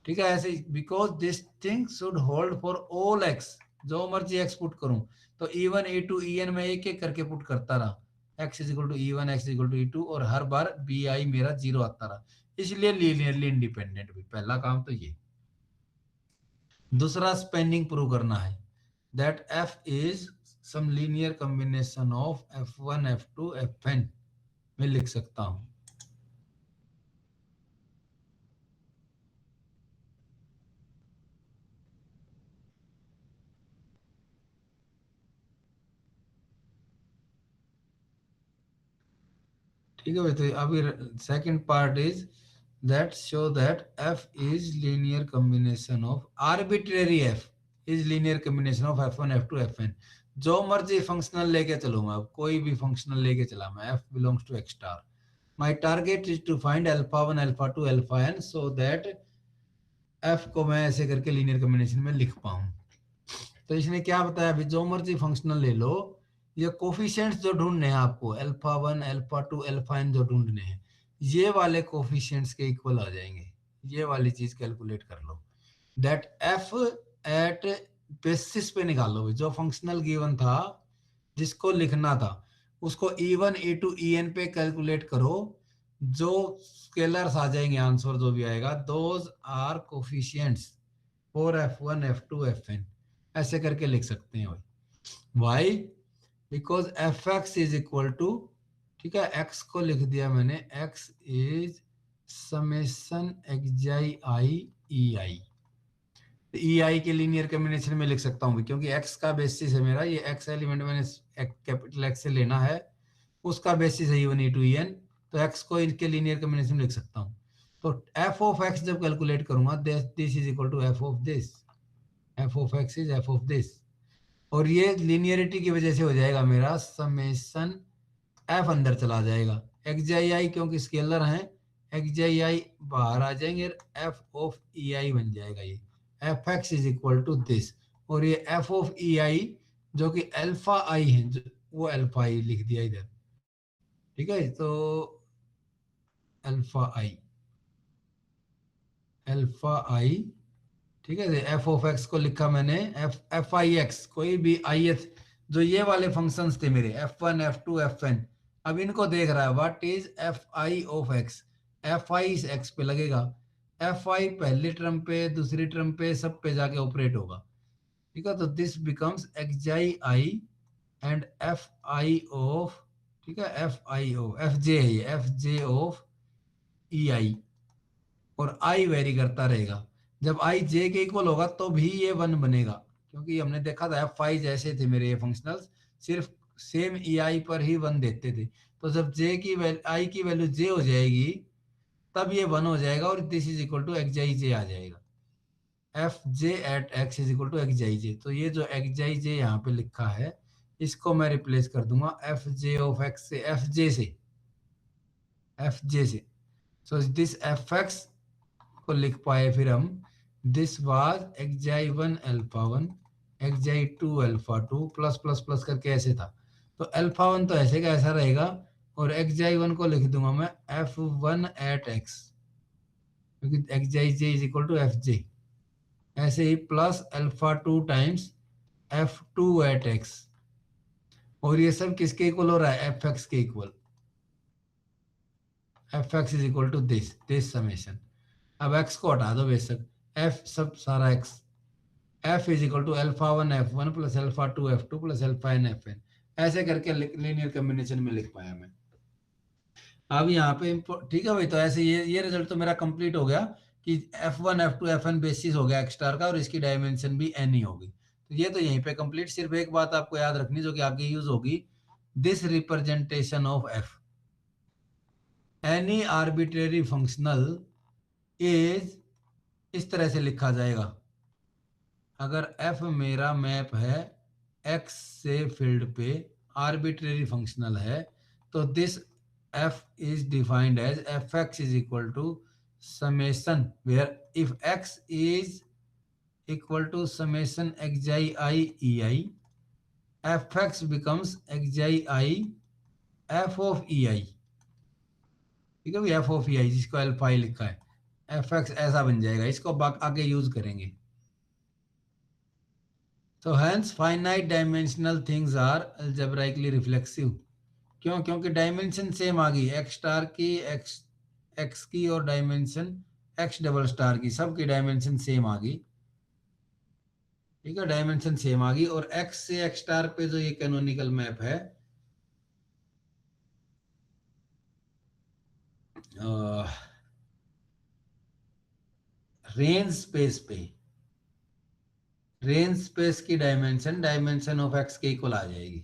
ठीक है, ऐसे because this thing should hold for all x, जो मर्जी एक्स पुट करूं तो E1 E2 En में एक एक करके पुट करता रहा, x is equal to E1 x is equal to E2 और हर बार bi मेरा 0 आता रहा, इसलिए लीनियरली इंडिपेंडेंट भी। पहला काम तो ये। दूसरा स्पेनिंग प्रूव करना है, that f is some linear combination of f1 f2 fn में लिख सकता हूं। ठीक है भाई, तो अभी second part is that show that f is linear combination of arbitrary f is linear combination of f1 f2 fn। जो मर्जी फंक्शनल लेके चलो, मैं अब कोई भी फंक्शनल लेके चला मैं, f belongs to x star, my target is to find alpha 1 alpha 2 alpha n so that f को मैं ऐसे करके लीनियर कॉम्बिनेशन में लिख पाऊं। तो इसने क्या बताया, अभी जो मर्जी फंक्शनल ले लो, ये कोफिशिएंट्स जो ढूंढने हैं आपको, अल्फा 1 अल्फा 2 अल्फा n जो ढूंढने हैं, ये वाले कोफिशिएंट्स के इक्वल आ जाएंगे। ये वाली चीज कैलकुलेट कर लो, दैट f एट बेसिस पे निकालो, जो फंक्शनल गिवन था जिसको लिखना था उसको E1 E2 En पे कैलकुलेट करो, जो स्केलर्स आ जाएंगे आंसर जो भी आएगा, those are coefficients for f1 f2 fn, ऐसे करके लिख सकते हैं भाई। Why, because F X is equal to, ठीक है, एक्स को लिख दिया मैंने, X is summation X I I E I, E I के लीनियर कॉम्बिनेशन में लिख सकता हूँ क्योंकि एक्स का बेसिस है मेरा, ये एक्स एलिमेंट मैंने कैपिटल एक्स से लेना है, उसका बेसिस है E1 E2 En, तो एक्स को इनके लीनियर कॉम्बिनेशन में लिख सकता हूँ। तो एफ ऑफ एक्स जब कैलकुलेट करूंगा, this is equal to F of this, F of x is F of this, और ये लीनियरिटी की वजह से हो जाएगा मेरा समेशन एफ अंदर चला जाएगा, एक्सआई क्योंकि स्केलर हैं, एक्सआई बाहर आ जाएंगे, एफ ऑफ ई आई बन जाएगा ये, F X is equal to this, और ये एफ ऑफ ई आई जो कि अल्फा आई है, वो अल्फा आई लिख दिया इधर। ठीक है, तो अल्फा आई ठीक है, एफ ऑफ एक्स को लिखा मैंने एफ आई एक्स, कोई भी आई, जो ये वाले फंक्शंस थे मेरे f1 f2 fn, अब इनको देख रहा है, what is F I of x, F I इस एक्स पे लगेगा, एफ आई पहली टर्म पे दूसरी टर्म पे सब पे जाके ऑपरेट होगा। ठीक है, तो this becomes XI I and F I of, ठीक है, एफ आई ऑफ एफ जे है ये, एफ जे ऑफ ई आई, और आई वेरी करता रहेगा, जब आई जे के इक्वल होगा तो भी ये 1 बनेगा, क्योंकि हमने देखा था एफ आई जैसे थे मेरे ये फंक्शनल्स, सिर्फ सेम ई आई पर ही 1 देते थे, तो जब जे की आई की वैल्यू जे हो जाएगी तब ये 1 हो जाएगा, और this is equal to X I J आ जाएगा, F J at X is equal to X I J. तो ये जो एक्स आई जे यहाँ पे लिखा है, इसको मैं रिप्लेस कर दूंगा एफ जे ऑफ एक्स से, एफ जे से, सो दिस एफ एक्स को लिख पाए फिर हम, this was xi1 alpha 1 xi2 alpha 2 plus plus plus करके ऐसे था, तो अल्फा 1 तो ऐसे का ऐसा रहेगा, और xi1 को लिख दूंगा मैं f1 एट x, क्योंकि xij is equal to fj, ऐसे ही plus alpha 2 times f2 at x, और ये सब किसके इक्वल हो रहा है, fx के equal, fx is equal to this summation. अब x को हटा दो बेशक, f सब सारा x, f is equal to alpha 1 f1 plus alpha 2 f2 plus alpha n fn, ऐसे करके लीनियर कॉम्बिनेशन में लिख पाया मैं। अब यहाँ पे ठीक है भाई, तो ऐसे ये रिजल्ट तो मेरा कंप्लीट हो गया कि f1 f2 fn बेसिस हो गया x स्टार का, और इसकी डायमेंशन भी n ही होगी। तो ये तो यहीं पे कंप्लीट। सिर्फ एक बात आपको याद रखनी जो कि आगे यूज होगी, this representation of F, any arbitrary functional is, इस तरह से लिखा जाएगा। अगर एफ मेरा मैप है एक्स से फील्ड पे, आर्बिट्रेरी फंक्शनल है, तो this F is defined as F X is equal to summation, where if X is equal to summation X I E I, F X becomes X I F of E I. ठीक है भाई, F of E आई जिसको alpha ही लिखा है, F x ऐसा बन जाएगा। इसको आगे यूज करेंगे। तो hence finite dimensional things are algebraically reflexive। क्यों? क्योंकि डायमेंशन सेम आ गई, एक्स स्टार की, एक्स की, और डायमेंशन एक्स डबल स्टार की, सबकी डायमेंशन सेम आ गई। ठीक है, डायमेंशन सेम आ गई। और एक्स से एक्स स्टार पे जो ये कैनोनिकल मैप है, रेंज स्पेस पे, रेंज स्पेस की डायमेंशन ऑफ एक्स के इक्वल आ जाएगी।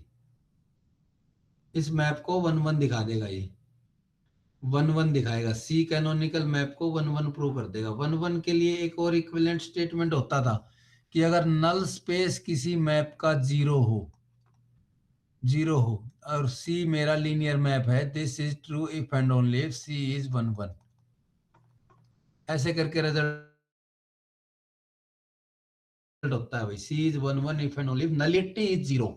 इस मैप को 1 1 दिखा देगा, ये 1 1 दिखाएगा। सी कैनोनिकल मैप को 1 1 प्रूव कर देगा। 1 1 के लिए एक और इक्विवेलेंट स्टेटमेंट होता था कि अगर नल स्पेस किसी मैप का जीरो हो और सी मेरा लीनियर मैप है, this is true if and only if C is 1 1। ऐसे करके रिजल्ट होता है भाई, C is 1 1 if and only if nullity is zero.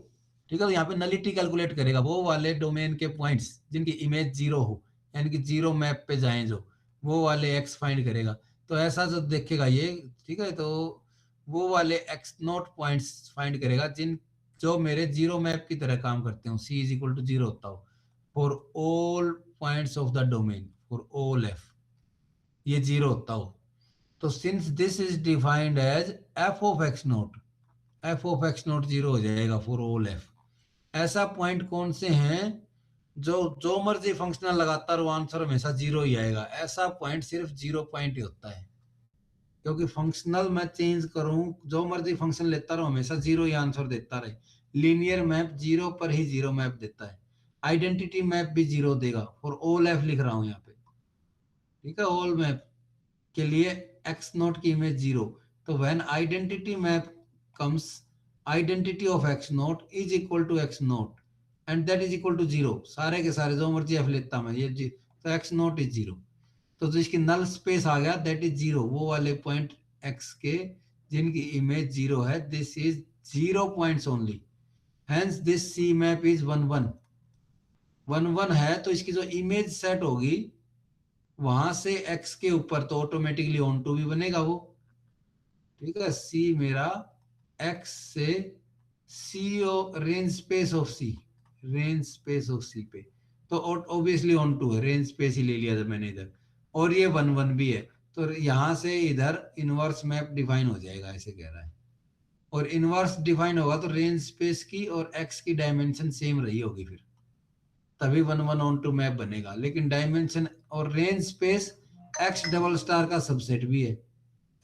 ठीक है, तो यहाँ पे नलिटी कैलकुलेट करेगा वो वाले डोमेन के पॉइंट्स जिनकी इमेज जीरो हो, यानी कि जीरो मैप पे जाएं जो, वो वाले एक्स फाइंड करेगा। तो ऐसा जो देखेगा ये, ठीक है, तो वो वाले एक्स नोट पॉइंट्स फाइंड करेगा जिन जो मेरे जीरो मैप की तरह काम करते हो, C is equal to zero होता हो for all points of the domain, for all F ये जीरो होता हो। तो since this is defined as F of x naught, F of x naught zero हो जाएगा फॉर ऑल एफ। ऐसा point कौन से हैं जो जो मर्जी फंक्शनल लगाता रहो आंसर हमेशा जीरो ही आएगा? ऐसा पॉइंट सिर्फ जीरो पॉइंट ही होता है, क्योंकि फंक्शनल मैं चेंज करूं, जो मर्जी फंक्शन लेता रहो हमेशा जीरो ही आंसर देता रहे। लीनियर मैप जीरो पर ही जीरो मैप देता है। आइडेंटिटी मैप भी जीरो देगा फॉर ऑल एफ, लिख रहा हूं यहाँ पे। ठीक है, ऑल मैप के लिए एक्स नोट की इमेज जीरो। तो when identity map comes, identity of x naught is equal to x naught and that is equal to zero. सारे के सारे जो मर्जी एफ लेता मैं, ये तो एक्स नोट इज जीरो। तो जो इसकी नल स्पेस आ गया दैट इज जीरो, वो वाले पॉइंट एक्स के जिनकी इमेज जीरो है, this is zero points only. Hence this c map is 1 1। 1 1 है तो इसकी जो इमेज सेट होगी वहां से एक्स के ऊपर तो ऑटोमेटिकली ऑन टू भी बनेगा वो। ठीक है, सी मेरा एक्स से C range space of C, range space of C पे तो ऑब्वियसली ऑन टू है, रेंज स्पेस ही ले लिया था मैंने इधर। और ये 1 1 भी है, तो यहां से इधर इनवर्स मैप डिफाइन हो जाएगा, ऐसे कह रहा है। और इनवर्स डिफाइन होगा तो रेंज स्पेस की और एक्स की डायमेंशन सेम रही होगी, फिर तभी 1 1 ऑन टू मैप बनेगा। लेकिन डायमेंशन और range space X double star का सबसेट भी है।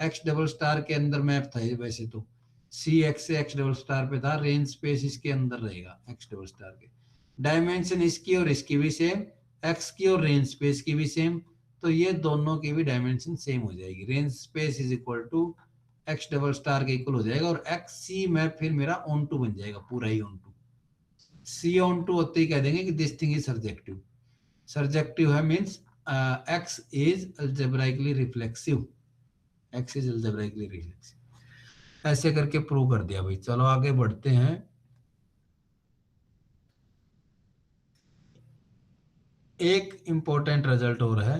एक्स डबल स्टार के अंदर मैप था वैसे तो, सी एक्स से एक्स डबल स्टार पे था, रेंज स्पेस इसके अंदर रहेगा एक्स डबल स्टार के। डायमेंशन इसकी और इसकी भी सेम, एक्स की और रेंज स्पेस की भी सेम, तो ये दोनों की भी डायमेंशन सेम हो जाएगी। Range space is equal to x double star के इक्वल हो जाएगा और एक्स सी मैप फिर मेरा ऑन टू बन जाएगा, पूरा ही onto. C onto होते ही कह देंगे कि this thing is surjective. Surjective है means X is algebraically reflexive, X is algebraically reflexive. ऐसे करके प्रूव कर दिया भाई। चलो आगे बढ़ते हैं। एक इंपॉर्टेंट रिजल्ट और है,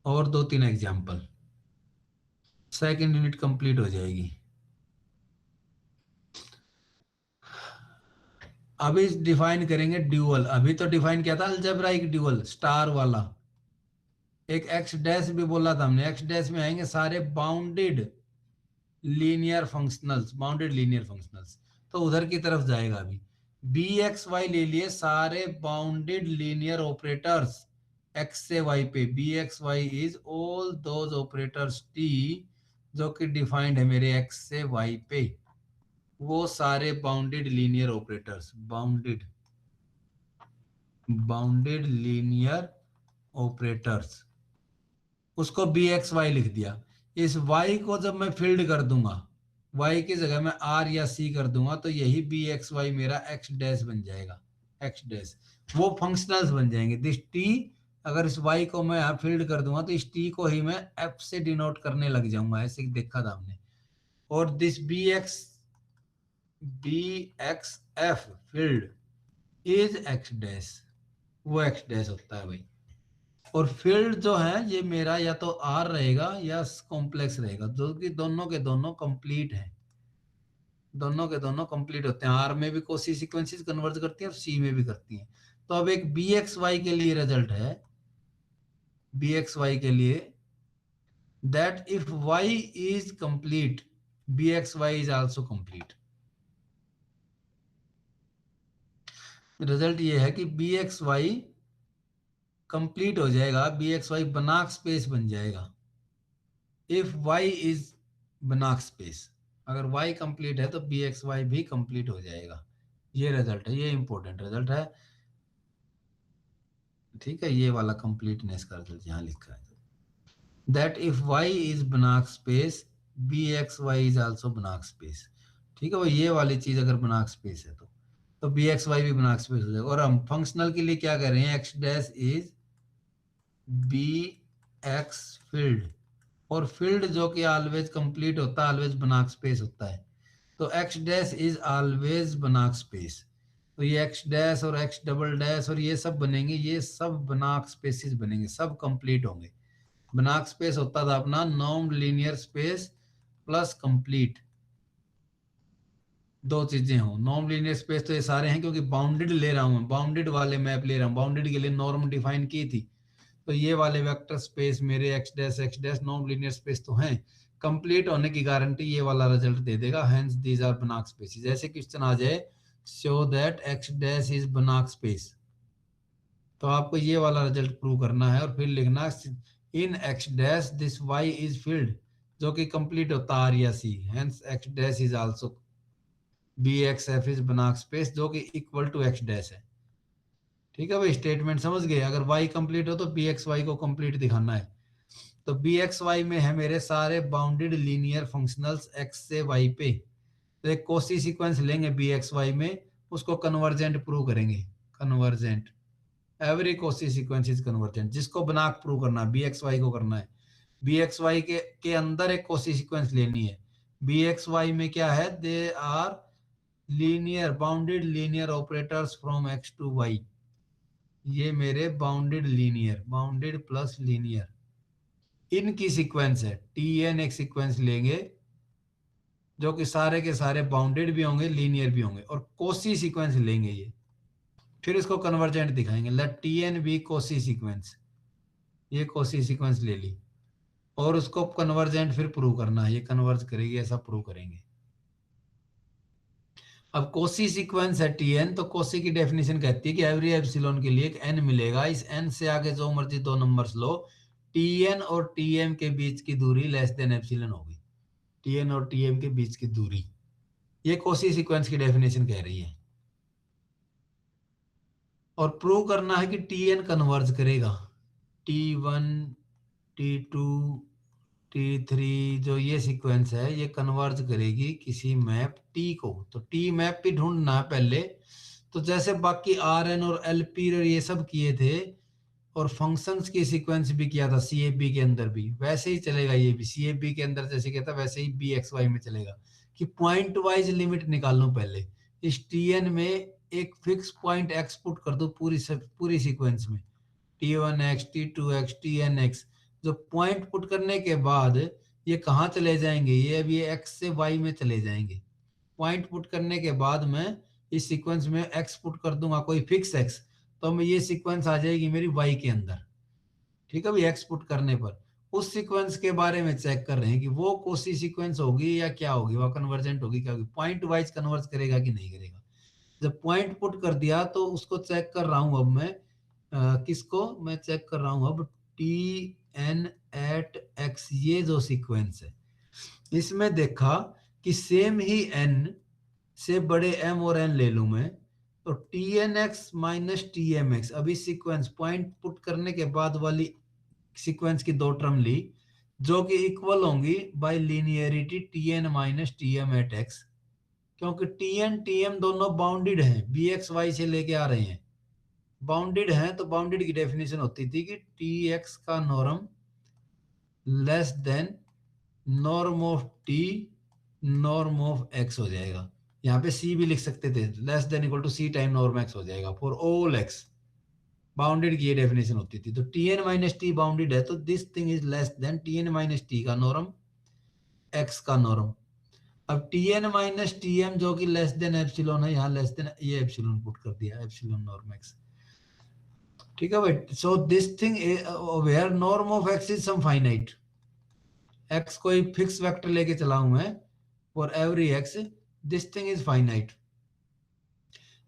और 2 3 एग्जाम्पल, सेकंड यूनिट कंप्लीट हो जाएगी। अभी डिफाइन करेंगे ड्यूअल। अभी तो डिफाइन किया था अलजेब्राइक ड्यूअल स्टार वाला। एक एक्स डैश भी बोला था हमने, एक्स डैश में आएंगे सारे bounded linear functionals, bounded linear functionals, तो उधर की तरफ जाएगा। अभी बी एक्स वाई ले लिए सारे बाउंडेड लीनियर ऑपरेटर्स एक्स से वाई पे। B x y is all those operators T जो कि डिफाइंड है मेरे एक्स से वाई पे। वो सारे bounded linear operators, bounded linear operators, उसको बी एक्स वाई लिख दिया। इस वाई को जब मैं फील्ड कर दूंगा, वाई की जगह मैं आर या सी कर दूंगा, तो यही बी एक्स वाई मेरा एक्स डैश बन जाएगा, एक्स डैश। वो फंक्शनल्स बन जाएंगे। दिस टी, अगर इस वाई को मैं यहाँ फील्ड कर दूंगा तो इस टी को ही मैं एफ से डिनोट करने लग जाऊंगा, ऐसे देखा था हमने। और this B x F field is x dash, वो एक्स डैश होता है भाई। और फील्ड जो है ये मेरा या तो आर रहेगा या कॉम्प्लेक्स रहेगा, जो कि दोनों के दोनों कंप्लीट है, दोनों के दोनों कंप्लीट होते हैं। आर में भी कोसी सीक्वेंसेस कन्वर्ज करती हैं और सी में भी करती हैं। तो अब एक बी एक्स वाई के लिए रिजल्ट है, बी एक्स वाई के लिए, that if y is complete B x y is also complete. Result ये है कि बी एक्स वाई कंप्लीट हो जाएगा, B x y Banach space बन जाएगा if y is Banach space. अगर वाई कंप्लीट है तो बी एक्स वाई भी कंप्लीट हो जाएगा। ये रिजल्ट है, ये इंपॉर्टेंट रिजल्ट है, ठीक है। ये वाला कंप्लीटनेस का रिजल्ट यहाँ लिखा है, that if y is Banach space B x y is also Banach space. ठीक है भाई, ये वाली चीज अगर बनाक स्पेस है तो बी एक्स वाई भी बनाक स्पेस हो जाएगा। और हम फंक्शनल के लिए क्या कह रहे हैं, x dash is B x field, और फील्ड जो कि ऑलवेज कंप्लीट होता है, ऑलवेज बनाक स्पेस होता है, तो एक्स डैश इज ऑलवेज बनाक स्पेस। तो ये एक्स डैश और एक्स डबल डैश और ये सब बनेंगे, ये सब बनाक स्पेसिस बनेंगे, सब कंप्लीट होंगे। बनाक स्पेस होता था अपना non linear space plus complete, दो चीजें हो। नॉन लीनियर स्पेस तो ये सारे हैं, क्योंकि बाउंडेड ले रहा हूं, बाउंडेड वाले मैप ले रहा हूं, बाउंडेड के लिए नॉर्म डिफाइन की थी, तो ये वाले वेक्टर स्पेस मेरे x dash non linear space तो हैं। कंप्लीट होने की गारंटी ये वाला रिजल्ट दे देगा, हेंस दीज आर बनाक स्पेसिस। जैसे क्वेश्चन आ जाए, show that x dash is Banach space, तो आपको ये वाला रिजल्ट प्रूव करना है और फिर लिखना in X dash this Y is field, जो कि कंप्लीट होता आर या C, hence X dash is also B x F is Banach space, जो कि इक्वल टू एक्स डैश है। ठीक है भाई, स्टेटमेंट समझ गए। अगर y कंप्लीट हो तो बी एक्स वाई को कंप्लीट दिखाना है। तो बी एक्स वाई में है मेरे सारे बाउंडेड लीनियर फंक्शनल्स x से y पे, तो एक कोसी सीक्वेंस लेंगे बी एक्स वाई में, उसको कन्वर्जेंट प्रूव करेंगे। Convergent, every Kosi sequence is convergent, जिसको बनाक प्रूव करना है, बी एक्स वाई को करना है। बी एक्स वाई के अंदर एक कोसी सीक्वेंस लेनी है। बी एक्स वाई में क्या है, they are linear bounded linear operators from x to y. ये मेरे bounded linear, bounded plus linear इनकी सीक्वेंस है। टी एन एक सीक्वेंस लेंगे जो कि सारे के सारे बाउंडेड भी होंगे, लीनियर भी होंगे, और कोसी सीक्वेंस लेंगे ये, फिर इसको कन्वर्जेंट दिखाएंगे। Let T n be Cauchy sequence, ये कोसी सीक्वेंस ले ली और उसको कन्वर्जेंट फिर प्रूव करना है, ये कन्वर्ज करेगी, ऐसा प्रूव करेंगे। अब कोसी सीक्वेंस है टी एन, तो कोसी की डेफिनेशन कहती है कि एवरी एप्सिलॉन के लिए एक एन मिलेगा, इस एन से आगे जो मर्जी दो नंबर्स लो, टी एन और टी एम के बीच की दूरी लेस देन एप्सिलॉन होगी। टी एन और टी एम के बीच की दूरी, ये कोसी सीक्वेंस की डेफिनेशन कह रही है। और प्रूव करना है कि टी एन कन्वर्ज करेगा, T one T two T three, जो ये सीक्वेंस है ये कन्वर्ज करेगी किसी मैप टी को। तो टी मैप भी ढूंढना है पहले, तो जैसे बाकी आर एन और एल पी और ये सब किए थे और फंक्शंस की सीक्वेंस भी किया था सी एफ बी के अंदर भी, वैसे ही चलेगा ये भी। सी एफ बी के अंदर जैसे किया था वैसे ही बी एक्स वाई में चलेगा, कि पॉइंट वाइज लिमिट निकाल लूं पहले। इस टी एन में एक फिक्स पॉइंट एक्स पुट कर दो पूरी सीक्वेंस में, T one x T two x T n x. जो पॉइंट पुट करने के बाद ये कहाँ चले जाएंगे, ये अब ये एक्स से वाई में चले जाएंगे। पॉइंट पुट करने के बाद मैं इस सीक्वेंस में एक्स पुट कर दूंगा, कोई फिक्स एक्स, तो मैं ये सीक्वेंस आ जाएगी मेरी वाई के अंदर। ठीक है भाई, एक्स पुट करने पर उस सीक्वेंस के बारे में चेक कर रहे हैं कि वो कोसी सीक्वेंस होगी या क्या होगी, वो कन्वर्जेंट होगी क्या होगी, पॉइंट वाइज कन्वर्ज करेगा कि नहीं करेगा। जब पॉइंट पुट कर दिया तो उसको चेक कर रहा हूं अब मैं, किसको मैं चेक कर रहा हूं अब, टी एन एट एक्स, ये जो सीक्वेंस है इसमें देखा कि सेम ही एन से बड़े m और n ले लूं मैं, तो tnx माइनस tmx, अभी सीक्वेंस पॉइंट पुट करने के बाद वाली सीक्वेंस की दो टर्म ली जो कि इक्वल होंगी by linearity tn minus tm at x, क्योंकि tn tm दोनों बाउंडेड हैं, bxy से लेके आ रहे हैं, बाउंडेड हैं, तो बाउंडेड की डेफिनेशन होती थी कि tx का norm less then norm of t norm of x हो जाएगा। यहाँ पे c भी लिख सकते थे, less than equal to c time norm x हो जाएगा फॉर ऑल x। बाउंडेड की ये डेफिनेशन होती थी। तो tn माइनस टी बाउंडेड है, तो this thing is less than tn minus T का नॉर्म x का नॉर्म। अब tn माइनस tm जो कि लेस देन एप्सिलॉन है, यहाँ लेस देन ये एप्सिलॉन पुट कर दिया, एप्सिलॉन नॉर्म x। ठीक है भाई। So this thing where norm of x is some finite, x कोई फिक्स वेक्टर लेके चला हूं मैं for every x, this thing is finite.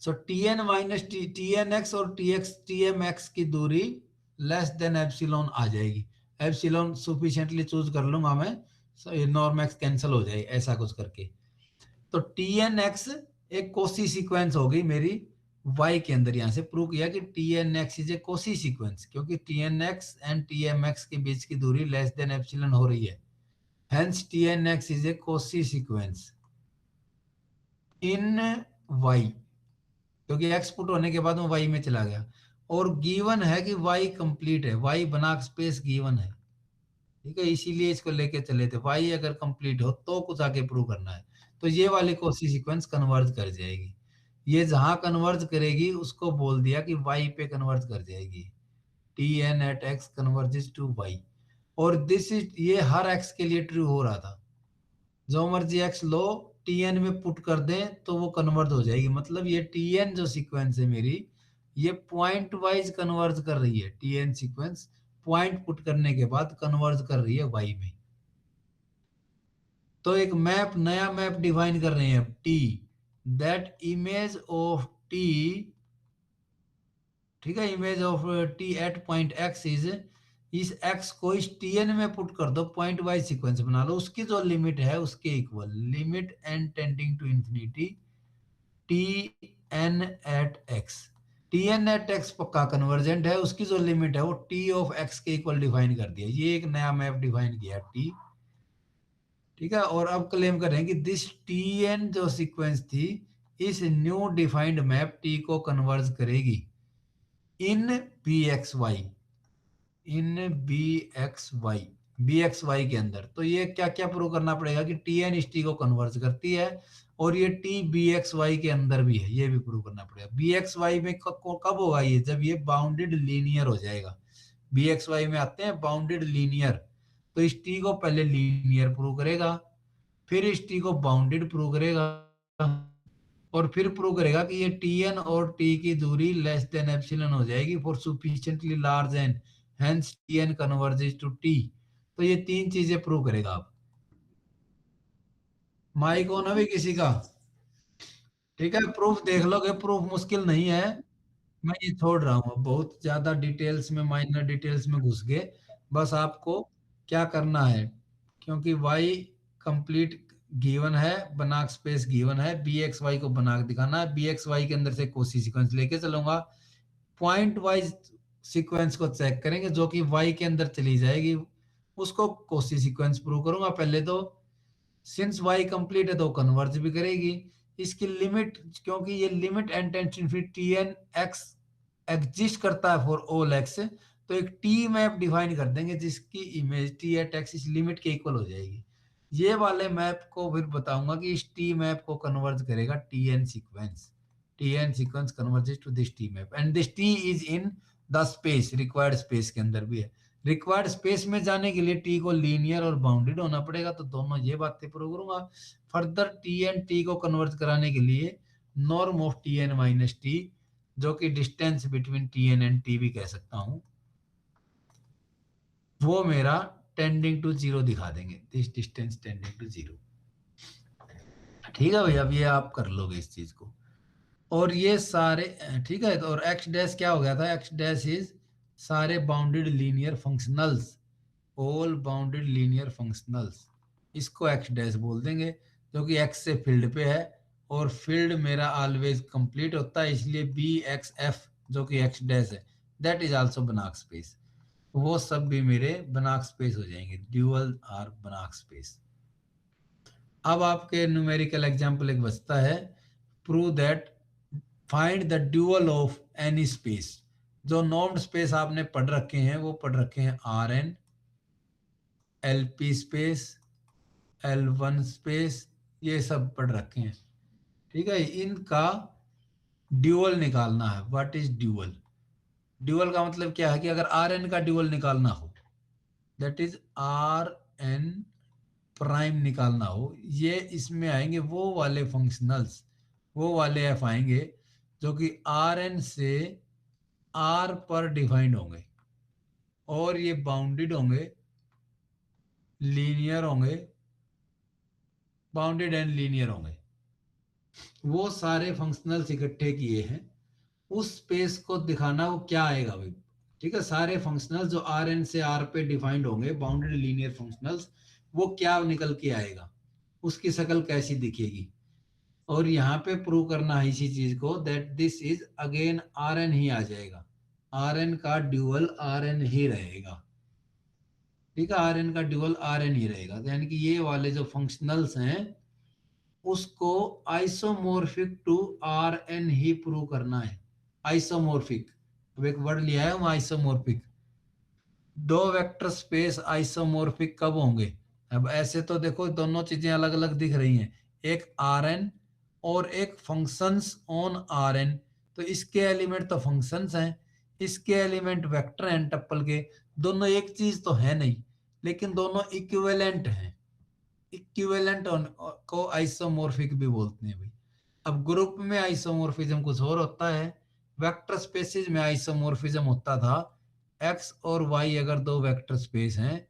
So tn minus tnx और tmx की दूरी लेस देन एप्सिलॉन आ जाएगी। एप्सिलॉन सफिशिएंटली चूज कर लूंगा मैं, नॉर्म x कैंसिल हो जाए ऐसा कुछ करके। तो tnx एक कोसी सीक्वेंस होगी मेरी y के अंदर। यहां से प्रूव किया कि tnx is a Kosi sequence, क्योंकि tnx एंड tmx के बीच की दूरी लेस देन एप्सिलॉन हो रही है, hence tnx is a Kosi sequence in y, क्योंकि x पुट होने के बाद मैं y में चला गया। और गिवन है कि y कंप्लीट है, y बना स्पेस गिवन है, ठीक है, इसीलिए इसको लेके चले थे। y अगर कंप्लीट हो तो कुछ आगे प्रूव करना है, तो ये वाली कोसी सीक्वेंस कन्वर्ज कर जाएगी। ये जहां कन्वर्ज करेगी उसको बोल दिया कि y पे कन्वर्ज कर जाएगी, tn at x converges to y। और दिस इज, ये हर x के लिए ट्रू हो रहा था, जो मर्जी x लो tn में पुट कर दें तो वो कन्वर्ट हो जाएगी। मतलब ये tn जो सीक्वेंस है मेरी, ये पॉइंट वाइज कन्वर्ज कर रही है। tn सीक्वेंस पॉइंट पुट करने के बाद कन्वर्ज कर रही है y में। तो एक मैप, नया मैप डिफाइन कर रहे हैं t, that image of t, ठीक है, image of t at point x इस x को इस tn में पुट कर दो, पॉइंट वाइज सीक्वेंस बना लो, उसकी जो लिमिट है उसके equal, limit n tending to infinity tn at x। tn at x पक्का कन्वर्जेंट है, उसकी जो लिमिट है वो t ऑफ x के इक्वल डिफाइन कर दिया। ये एक नया मैप डिफाइन किया t, ठीक है। और अब क्लेम कर रहे हैं कि दिस tn जो सीक्वेंस थी इस न्यू डिफाइंड मैप t को कन्वर्ज करेगी इन bxy, इन bxy के अंदर। तो ये क्या क्या प्रूव करना पड़ेगा कि tn इस t को कन्वर्ज करती है, और ये t bxy के अंदर भी है, ये भी प्रूव करना पड़ेगा। bxy में कब होगा ये, जब ये बाउंडेड लीनियर हो जाएगा। bxy में आते हैं बाउंडेड लीनियर, तो इस t को पहले लीनियर प्रूव करेगा, फिर इस t को बाउंडेड प्रूव करेगा, और फिर प्रूव करेगा कि ये tn और t की दूरी लेस देन एप्सिलॉन हो जाएगी for sufficiently large n, hence tn converges to t। तो ये तीन चीजें प्रूव करेगा। आप माइक ऑन है भी किसी का? ठीक है, प्रूफ देख लोगे, प्रूफ मुश्किल नहीं है, मैं ये छोड़ रहा हूँ, बहुत ज्यादा डिटेल्स में, माइनर डिटेल्स में घुस गए। बस आपको क्या करना है, क्योंकि y कंप्लीट गिवन है, बना स्पेस गिवन है, bxy को बना के दिखाना है, bxy के अंदर से कोसी सीक्वेंस लेके चलूंगा, पॉइंट वाइज सीक्वेंस को चेक करेंगे जो कि y के अंदर चली जाएगी, उसको कोसी सीक्वेंस प्रूव करूंगा पहले। तो सिंस y कंप्लीट है तो कन्वर्ज भी करेगी। इसकी लिमिट, क्योंकि ये limit and tension free tn x exist करता है फॉर ऑल x, तो एक t मैप डिफाइन कर देंगे जिसकी इमेज t एट x इस लिमिट के इक्वल हो जाएगी। ये वाले मैप को फिर बताऊंगा कि इस t मैप को कन्वर्ज करेगा tn sequence, tn sequence converges to this t map, and this t is in the space, required space के अंदर भी है। रिक्वायर्ड स्पेस में जाने के लिए t को लीनियर और बाउंडेड होना पड़ेगा, तो दोनों ये बातें प्रूव करूंगा। फर्दर tn t को कन्वर्ट कराने के लिए norm of tn minus t, जो कि distance between tn and t भी कह सकता हूं, वो मेरा टेंडिंग टू जीरो दिखा देंगे, this distance tending to zero. ठीक है भाई, अब ये आप कर लोगे इस चीज को। और ये सारे, ठीक है, तो और x डैश क्या हो गया था, x डैश इज सारे bounded linear functionals, all bounded linear functionals, इसको x डैश बोल देंगे, जो कि x से फील्ड पे है और फील्ड मेरा ऑलवेज कंप्लीट होता है, इसलिए बी एक्स एफ जो कि एक्स डैश है that is also Banach space, वो सब भी मेरे बनाक स्पेस हो जाएंगे, ड्यूअल आर बनाक स्पेस। अब आपके न्यूमेरिकल एग्जांपल एक बचता है, prove that find the dual of any space. जो नॉर्म्ड स्पेस आपने पढ़ रखे हैं वो पढ़ रखे हैं R n, L p space, L one space, ये सब पढ़ रखे हैं, ठीक है। इनका ड्यूअल निकालना है। What is dual? ड्यूअल का मतलब क्या है कि अगर आर एन का ड्यूअल निकालना हो, that is R n prime निकालना हो, ये इसमें आएंगे वो वाले फंक्शनल्स, वो वाले एफ आएंगे जो कि आर एन से आर पर डिफाइंड होंगे और ये बाउंडेड होंगे, लीनियर होंगे, बाउंडेड एंड लीनियर होंगे। वो सारे फंक्शनल्स इकट्ठे किए हैं, उस स्पेस को दिखाना वो क्या आएगा भाई, ठीक है। सारे फंक्शनल्स जो आर एन से आर पे डिफाइंड होंगे, बाउंडेड लीनियर फंक्शनल्स, वो क्या निकल के आएगा, उसकी शक्ल कैसी दिखेगी। और यहाँ पे प्रूव करना है इसी चीज को, that this is again R N ही आ जाएगा, आर एन का ड्यूअल आर एन ही रहेगा, ठीक है। आर एन का ड्यूअल आर एन ही रहेगा, यानी कि ये वाले जो फंक्शनल्स हैं उसको आइसोमोर्फिक टू आर एन ही प्रूव करना है। आइसोमोर्फिक, अब एक वर्ड लिया है हम आइसोमोर्फिक। दो वेक्टर स्पेस आइसोमोर्फिक कब होंगे? अब ऐसे तो देखो दोनों चीजें अलग अलग दिख रही हैं, एक आर एन और एक फंक्शंस ऑन आर एन, तो इसके एलिमेंट तो फंक्शंस हैं, इसके एलिमेंट वेक्टर हैं टप्पल के, दोनों एक चीज तो है नहीं, लेकिन दोनों इक्विवेलेंट हैं। इक्विवेलेंट को आइसोमोर्फिक भी बोलते हैं भाई। अब ग्रुप में आइसोमोर्फिज्म कुछ और होता है, वेक्टर स्पेसेस में आइसोमोर्फिज्म होता था, एक्स और वाई अगर दो वेक्टर स्पेस हैं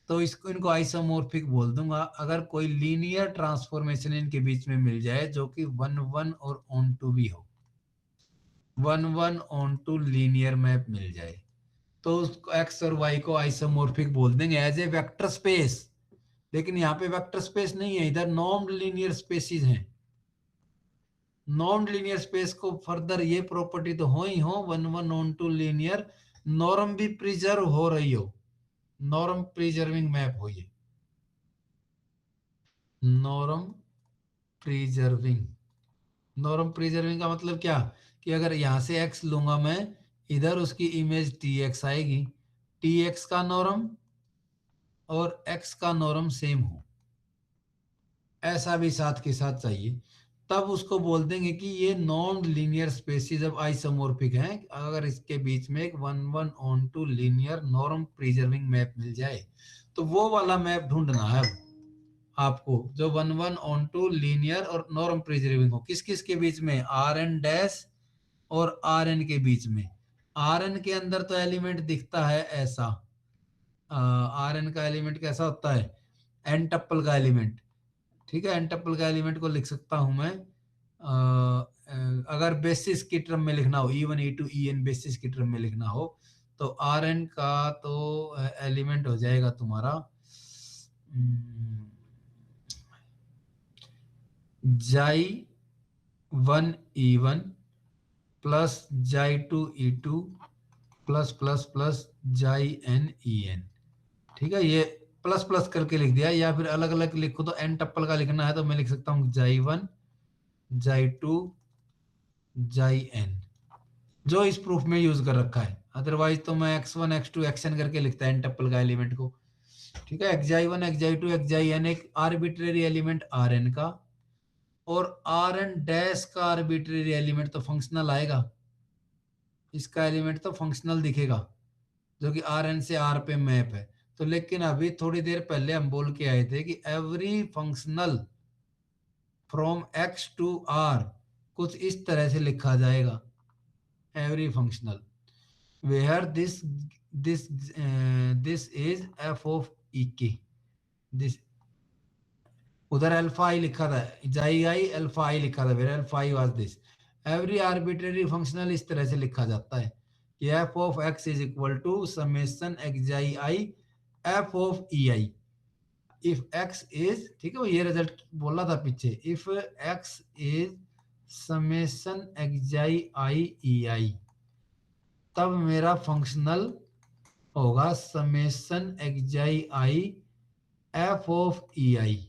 तो इसको इनको आइसोमोर्फिक बोल दूंगा अगर कोई लीनियर ट्रांसफॉर्मेशन इनके बीच में मिल जाए जो कि 1 1 और ऑन टू भी हो, 1 1 ऑन टू लीनियर मैप मिल जाए तो उसको एक्स और वाई को आइसोमोर्फिक बोल देंगे एज ए वेक्टर स्पेस। लेकिन यहाँ पे वेक्टर स्पेस नहीं है, इधर नॉर्म्ड लीनियर स्पेसिस हैं। नॉन लीनियर स्पेस को फर्दर ये प्रॉपर्टी तो हो ही हो, 1 1 ऑन टू लीनियर, नॉर्म भी प्रिजर्व हो रही हो, नॉर्म प्रिजर्विंग मैप हो ये, नॉर्म प्रिजर्विंग। नॉर्म प्रिजर्विंग का मतलब क्या कि अगर यहां से एक्स लूंगा मैं, इधर उसकी इमेज टी एक्स आएगी, टी एक्स का नॉर्म और एक्स का नॉर्म सेम हो, ऐसा भी साथ के साथ चाहिए, तब उसको बोल देंगे कि ये नॉन लीनियर स्पेसिस अब आइसोमोर्फिक हैं। अगर इसके बीच में एक 1 1 onto linear norm preserving map मिल जाए तो वो वाला मैप ढूंढना है आपको, जो 1 1 ऑन टू लीनियर और नॉर्म प्रिजर्विंग हो। किस किस के बीच में? आर एन डैश और आर एन के बीच में। आर एन के अंदर तो एलिमेंट दिखता है ऐसा, आर एन का एलिमेंट कैसा होता है? एन टप्पल का एलिमेंट, ठीक है। एन टप्पल का एलिमेंट को लिख सकता हूं मैं, अगर बेसिस की टर्म में लिखना हो, E1 E2 EN बेसिस की टर्म में लिखना हो तो आर एन का तो एलिमेंट हो जाएगा तुम्हारा जाई 1 E1 प्लस जाई 2 E2 प्लस प्लस प्लस जाई एन EN, ठीक है। ये प्लस प्लस करके लिख दिया, या फिर अलग अलग लिखो तो एन टप्पल का लिखना है तो मैं लिख सकता हूँ जाई 1 जाई 2 जाई एन, जो इस प्रूफ में यूज कर रखा है। अदरवाइज तो मैं x1 x2 xn करके लिखता है एन टप्पल का एलिमेंट को, ठीक है। xi1 xi2 xin एक आर्बिट्रेरी एलिमेंट rn का, और rn डैश का आर्बिट्रेरी एलिमेंट तो फंक्शनल आएगा, इसका एलिमेंट तो फंक्शनल दिखेगा जो कि rn से r पे मैप है। तो लेकिन अभी थोड़ी देर पहले हम बोल के आए थे कि every functional from x to r कुछ इस तरह से लिखा जाएगा, every functional where this is f of ek, this उधर अल्फा आई लिखा था, जाई आई अल्फा आई लिखा था, where alpha i was this. Every arbitrary functional इस तरह से लिखा जाता है कि f of x is equal to summation x xi I f of ei, if X is, ठीक है, वो ये रिजल्ट बोला था पीछे, if X is summation xi I E I, तब मेरा फंक्शनल होगा summation xi I F of E I,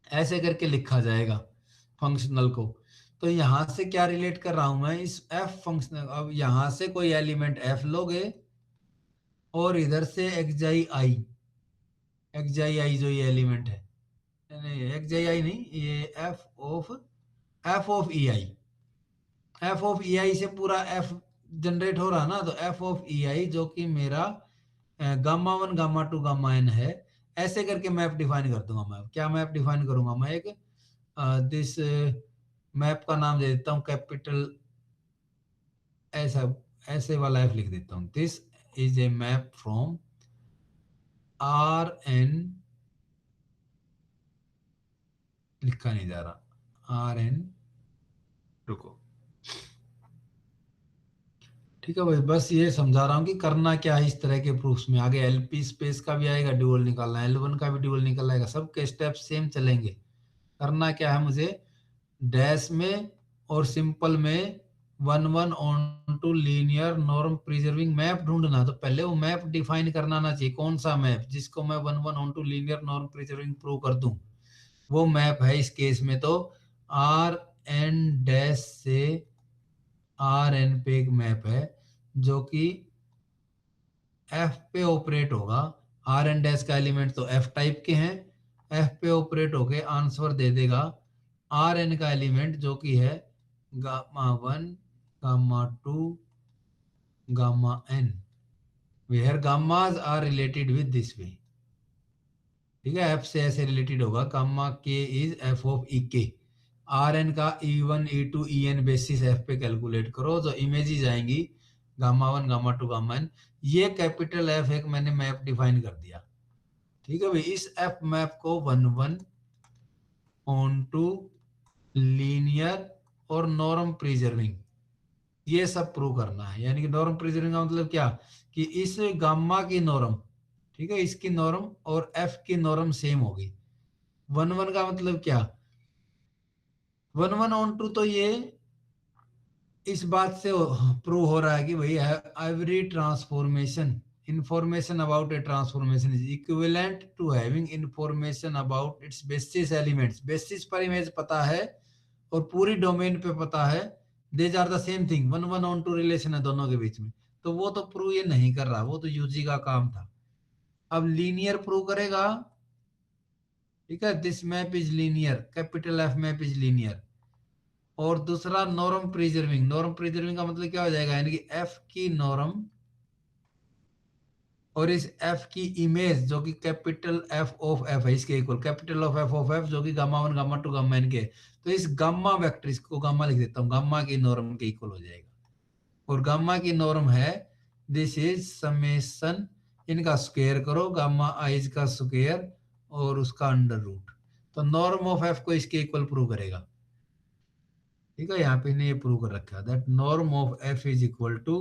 ऐसे करके लिखा जाएगा फंक्शनल को। तो यहां से क्या रिलेट कर रहा हूं मैं, इस एफ फंक्शनल, अब यहां से कोई एलिमेंट एफ लोगे और इधर से एक्जाई आई जो ये एलिमेंट है, नहीं एक्जाई आई नहीं, ये F of E I, F of E I से पूरा एफ जनरेट हो रहा ना, तो एफ ऑफ ई आई जो कि मेरा gamma one gamma two gamma n है, ऐसे करके मैप डिफाइन कर दूंगा मैं। क्या मैप डिफाइन करूंगा मैं, एक दिस मैप का नाम दे देता हूं कैपिटल, ऐसा ऐसे वाला एफ लिख देता हूं, this is a map from R n, लिखा नहीं जा रहा, आर एन, रुको, ठीक है भाई, बस ये समझा रहा हूँ कि करना क्या है इस तरह के प्रूफ्स में। आगे एलपी स्पेस का भी आएगा, ड्यूअल निकालना है, L1 का भी ड्यूअल निकल आएगा, सबके स्टेप सेम चलेंगे। करना क्या है मुझे, डैश में और सिंपल में 1 1 onto linear norm preserving map ढूंढना। तो पहले वो मैप डिफाइन करना ना चाहिए, कौन सा मैप, जिसको मैं 1 1 onto linear norm preserving prove कर दूं, वो मैप है इस केस में तो आर एन डैश से आर एन पे एक मैप है जो कि एफ पे ऑपरेट होगा। आर एन डैश का एलिमेंट तो एफ टाइप के हैं, एफ पे ऑपरेट होके आंसर दे देगा आर एन का एलिमेंट जो कि है gamma one gamma two gamma N, where gammas are related with this way, ठीक है, एफ से ऐसे रिलेटेड होगा, गामा के इज एफ ऑफ ई के, आर एन का e one e two e n basis F पे कैलकुलेट करो, जो इमेजेस आएंगी gamma one gamma two gamma n, ये कैपिटल एफ एक मैंने मैप डिफाइन कर दिया, ठीक है भाई। इस एफ मैप को 1 1 ऑन टू लीनियर और नॉर्म प्रिजर्विंग, ये सब प्रूव करना है। यानी कि नॉर्म प्रिजर्विंग का मतलब क्या, कि इस गामा की नॉर्म, ठीक है, इसकी नॉर्म और एफ की नॉर्म सेम होगी। 1 1 का मतलब क्या, 1 1 ऑन टू, तो ये इस बात से प्रूव हो रहा है कि भाई every transformation, information about a transformation is equivalent to having information about its basis elements, basis पर इमेज पता है और पूरी डोमेन पे पता है, these are the same thing, 1 1 onto relation है दोनों के बीच में। तो वो तो प्रूव ये नहीं कर रहा, वो तो यूजी का काम था। अब लीनियर प्रूव करेगा, ठीक है, this map is linear, capital F map is linear. और दूसरा नॉर्म प्रिजर्विंग, नॉर्म प्रिजर्विंग का मतलब क्या हो जाएगा, यानी कि एफ की नॉर्म और इस एफ की इमेज जो कि कैपिटल एफ ऑफ एफ है, इसके इक्वल, कैपिटल ऑफ एफ जो कि gamma one gamma two gamma n के, तो इस गामा वेक्टर, इसको गामा लिख देता हूँ, गामा की नॉर्म के इक्वल हो जाएगा। और गामा की नॉर्म है दिस इज समेशन, इनका स्क्वायर करो, गामा आइज का स्क्वायर और उसका अंडर रूट, तो नॉर्म ऑफ एफ को इसके इक्वल प्रूव करेगा, ठीक है। यहाँ पे इन्हें ये प्रूव कर रखा है that norm of F is equal to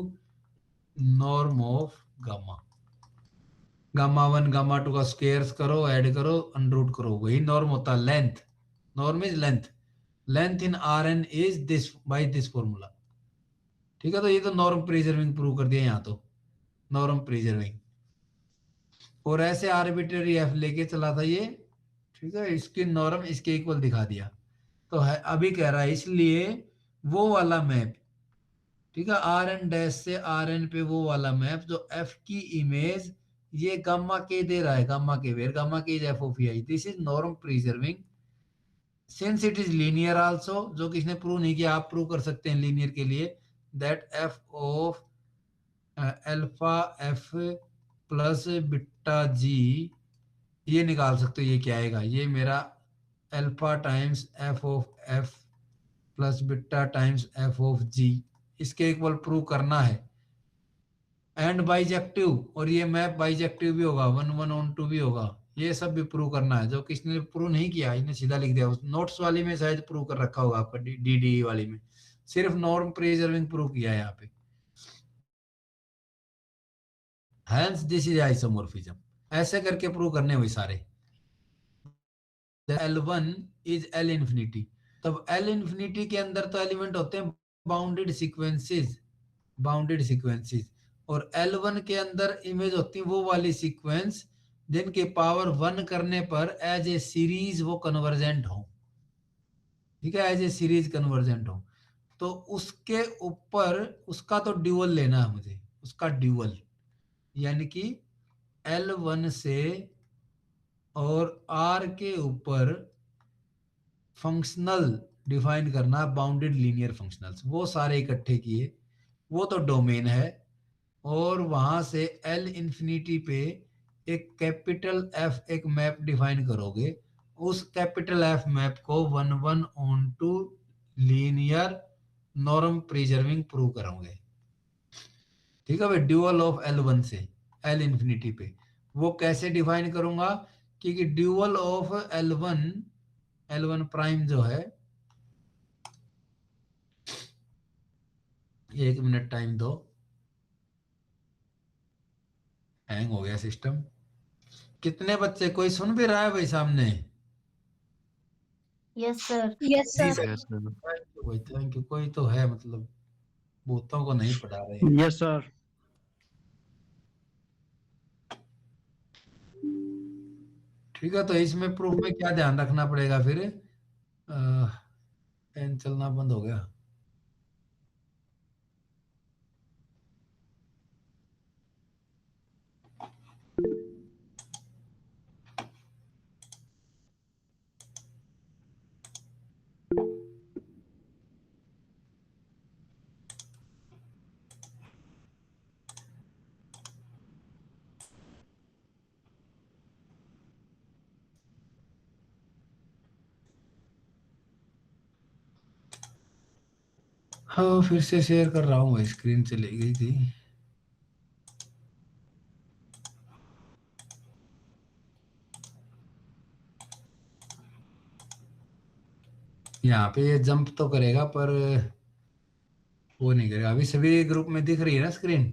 norm of gamma, gamma one gamma two का स्क्वायर करो, ऐड करो, अनरूट करो, वही नॉर्म होता है length, norm is length, length in R n is this by this formula, ठीक है। तो ये तो नॉर्म प्रिजर्विंग प्रूव कर दिया यहाँ तो, नॉर्म प्रिजर्विंग, और ऐसे आर्बिट्ररी एफ लेके चला था ये, ठीक है, इसकी नॉर्म इसके इक्वल दिखा दिया। तो है अभी कह रहा है इसलिए वो वाला मैप, ठीक है, आर एन डैश से आर एन पे वो वाला मैप जो एफ की इमेज ये गामा के दे रहा है, गामा के वेयर गामा के is F of I, this is norm preserving since it is linear also, जो कि इसने प्रूव नहीं किया, आप प्रूव कर सकते हैं लीनियर के लिए, that F of alpha F plus beta G, ये निकाल सकते हो, ये क्या आएगा, ये मेरा alpha times F of F plus beta times F of G, इसके इक्वल प्रूव करना है। एंड बाइजेक्टिव, और ये मैप बाइजेक्टिव भी होगा, 1 1 ऑन टू भी होगा, ये सब भी प्रूव करना है, जो किसने प्रूव नहीं किया, इसने सीधा लिख दिया, उस नोट्स वाली में शायद प्रूव कर रखा होगा आपका, डी वाली में सिर्फ नॉर्म प्रिजर्विंग प्रूव किया है यहाँ पे। Hence this is isomorphism. ऐसे करके प्रूव करने हुए सारे। L1 is L infinity. तब L इंफिनिटी के अंदर तो एलिमेंट होते हैं बाउंडेड सीक्वेंसेस, बाउंडेड सीक्वेंसेस, और L1 के अंदर इमेज होती है वो वाली सीक्वेंस जिनके पावर 1 करने पर एज ए सीरीज वो कन्वर्जेंट हो, ठीक है, एज ए सीरीज कन्वर्जेंट हो। तो उसके ऊपर उसका तो ड्यूअल लेना है मुझे, उसका ड्यूअल, यानी कि L1 से और R के ऊपर फंक्शनल डिफाइन करना, बाउंडेड लीनियर फंक्शनल्स, वो सारे इकट्ठे किए, वो तो डोमेन है। और वहां से L इंफिनिटी पे एक कैपिटल F एक मैप डिफाइन करोगे, उस कैपिटल F मैप को 1 onto linear norm preserving prove करोगे, ठीक है भाई, ड्यूअल ऑफ L1 से L इंफिनिटी पे। वो कैसे डिफाइन करूंगा, क्योंकि ड्यूअल ऑफ L1 प्राइम जो है, 1 मिनट टाइम दो, हैंग हो गया सिस्टम। कितने बच्चे, कोई सुन भी रहा है भाई सामने? Yes sir. यस जी सर। भाई, थैंक यू। कोई तो है, मतलब भूतों को नहीं पढ़ा रहे। Yes sir. ठीक है, तो इसमें प्रूफ में क्या ध्यान रखना पड़ेगा फिर? पेन चलना बंद हो गया। हाँ, फिर से शेयर कर रहा हूँ, स्क्रीन चली गई थी। यहाँ पे ये जंप तो करेगा पर वो नहीं करेगा। अभी सभी ग्रुप में दिख रही है ना स्क्रीन?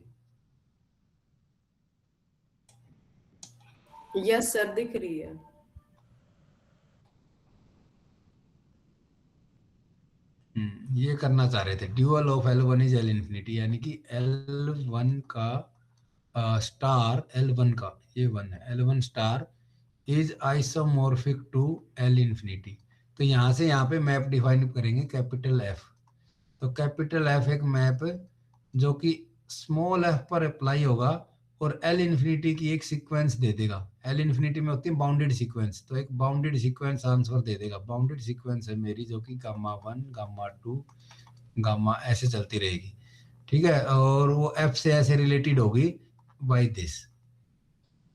यस सर, दिख रही है। ये करना चाह रहे थे, dual of L1 is L infinity, यानी कि L1 का स्टार, L1 का ये 1 है, L1 star is isomorphic to L infinity. तो यहाँ से यहाँ पे मैप डिफाइन करेंगे कैपिटल F। तो कैपिटल F एक मैप जो कि स्मॉल f पर अप्लाई होगा और L इंफिनिटी की एक सीक्वेंस दे देगा। L इंफिनिटी में होती है बाउंडेड सीक्वेंस, तो एक बाउंडेड सीक्वेंस आंसर दे देगा। बाउंडेड सीक्वेंस है मेरी जो कि गामा 1 गामा 2 गामा ऐसे चलती रहेगी, ठीक है, और वो F से ऐसे रिलेटेड होगी बाय दिस।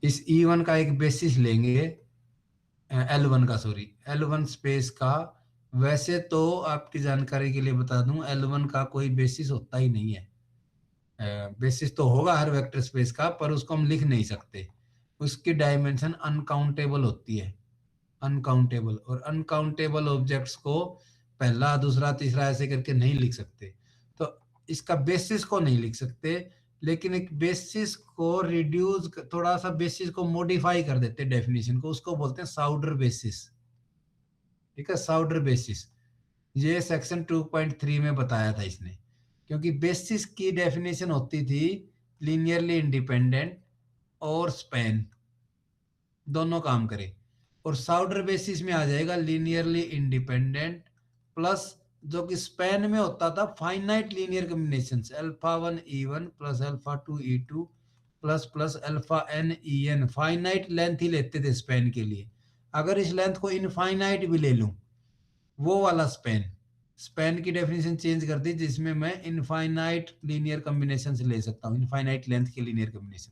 इस E1 का एक बेसिस लेंगे, L1 का, सॉरी L1 स्पेस का। वैसे तो आपकी जानकारी के लिए बता दूं, L1 का कोई बेसिस होता ही नहीं है। बेसिस तो होगा हर वेक्टर स्पेस का, पर उसको हम लिख नहीं सकते, उसकी डायमेंशन अनकाउंटेबल होती है, अनकाउंटेबल। और अनकाउंटेबल ऑब्जेक्ट्स को पहला दूसरा तीसरा ऐसे करके नहीं लिख सकते। तो इसका बेसिस को नहीं लिख सकते, लेकिन एक बेसिस को रिड्यूस, थोड़ा सा बेसिस को मॉडिफाई कर देते हैं डेफिनेशन को, उसको बोलते हैं साउडर बेसिस, ठीक है, साउडर बेसिस। ये सेक्शन 2.3 में बताया था इसने, क्योंकि बेसिस की डेफिनेशन होती थी लीनियरली इंडिपेंडेंट और स्पैन दोनों काम करे, और साउडर बेसिस में आ जाएगा लीनियरली इंडिपेंडेंट प्लस जो कि स्पैन में होता था finite linear combinations, α1 E1 plus α2 E2 plus plus αn En, finite length ही लेते थे स्पैन के लिए। अगर इस लेंथ को इनफाइनाइट भी ले लूं, वो वाला स्पैन, स्पैन की डेफिनेशन चेंज कर दी जिसमें मैं इनफाइनाइट लीनियर कॉम्बिनेशन ले सकता हूँ, इनफाइनाइट लेंथ के लीनियर कॉम्बिनेशन।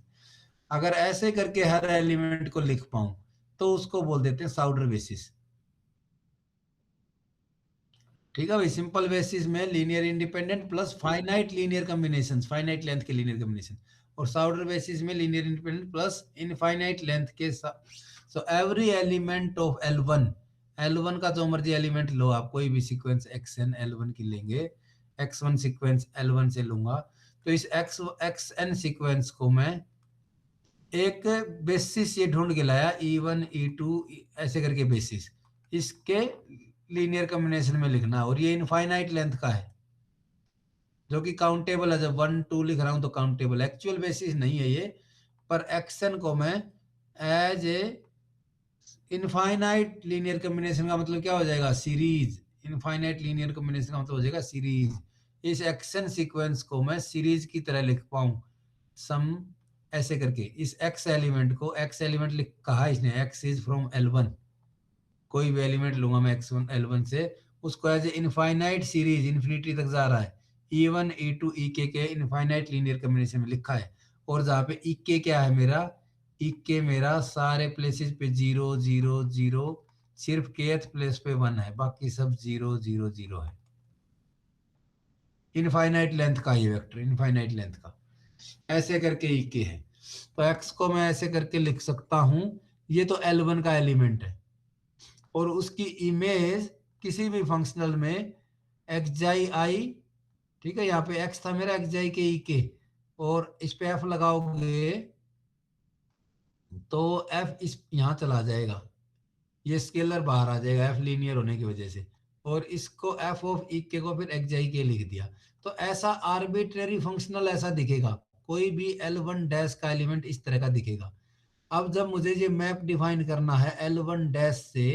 अगर ऐसे करके हर एलिमेंट को लिख पाऊं तो उसको बोल देते हैं साउडर बेसिस, ठीक है भाई। सिंपल बेसिस में linear independent plus finite linear combination, finite length के लीनियर कॉम्बिनेशन, और साउडर बेसिस में linear independent plus infinite length के साथ। So every element of L1 का जो मर्जी एलिमेंट लो आप, कोई भी सीक्वेंस xn L1 की लेंगे, x1 सीक्वेंस L1 से लूंगा, तो इस xn सीक्वेंस को मैं एक बेसिस ये ढूंढ के लाया E1 E2 ऐसे करके बेसिस, इसके लीनियर कॉम्बिनेशन में लिखना है, और ये इनफाइनाइट लेंथ का है जो कि काउंटेबल है। जब 1 2 लिख रहा हूं तो काउंटेबल, एक्चुअल बेसिस नहीं है ये, पर एक्शन को मैं as a infinite linear combination का मतलब क्या हो जाएगा, सीरीज। इनफाइनाइट लीनियर कॉम्बिनेशन का मतलब हो जाएगा सीरीज। इस एक्शन सीक्वेंस को मैं सीरीज की तरह लिख पाऊं, सम ऐसे करके। इस एक्स एलिमेंट को, एक्स एलिमेंट लिख कहा इसने, एक्स इज फ्रॉम L1, कोई भी एलिमेंट लूंगा मैं x1 L1 से, उसको as a infinite series, infinity तक जा रहा है, E1 E2 EK के इनफाइनाइट लीनियर कॉम्बिनेशन में लिखा है। और जहाँ पे EK क्या है मेरा, EK मेरा सारे प्लेसेस पे 0 0 0, सिर्फ kth प्लेस पे 1 है, बाकी सब 0 0 0 है। इनफाइनाइट लेंथ का ये वेक्टर, इनफाइनाइट लेंथ का ऐसे करके EK है। तो x को मैं ऐसे करके लिख सकता हूं, ये तो L1 का एलिमेंट है, और उसकी इमेज किसी भी फंक्शनल में एक्सजाई आई, ठीक है, यहाँ पे एक्स था मेरा, एक्सजाई के ई के, और इस पे एफ लगाओगे तो एफ इस यहाँ चला जाएगा, ये स्केलर बाहर आ जाएगा एफ लीनियर होने की वजह से, और इसको एफ ऑफ ई के को फिर एक्सजाई के लिख दिया। तो ऐसा आर्बिट्रेरी फंक्शनल ऐसा दिखेगा, कोई भी L1 डैश का एलिमेंट इस तरह का दिखेगा। अब जब मुझे ये मैप डिफाइन करना है L1 डैश से,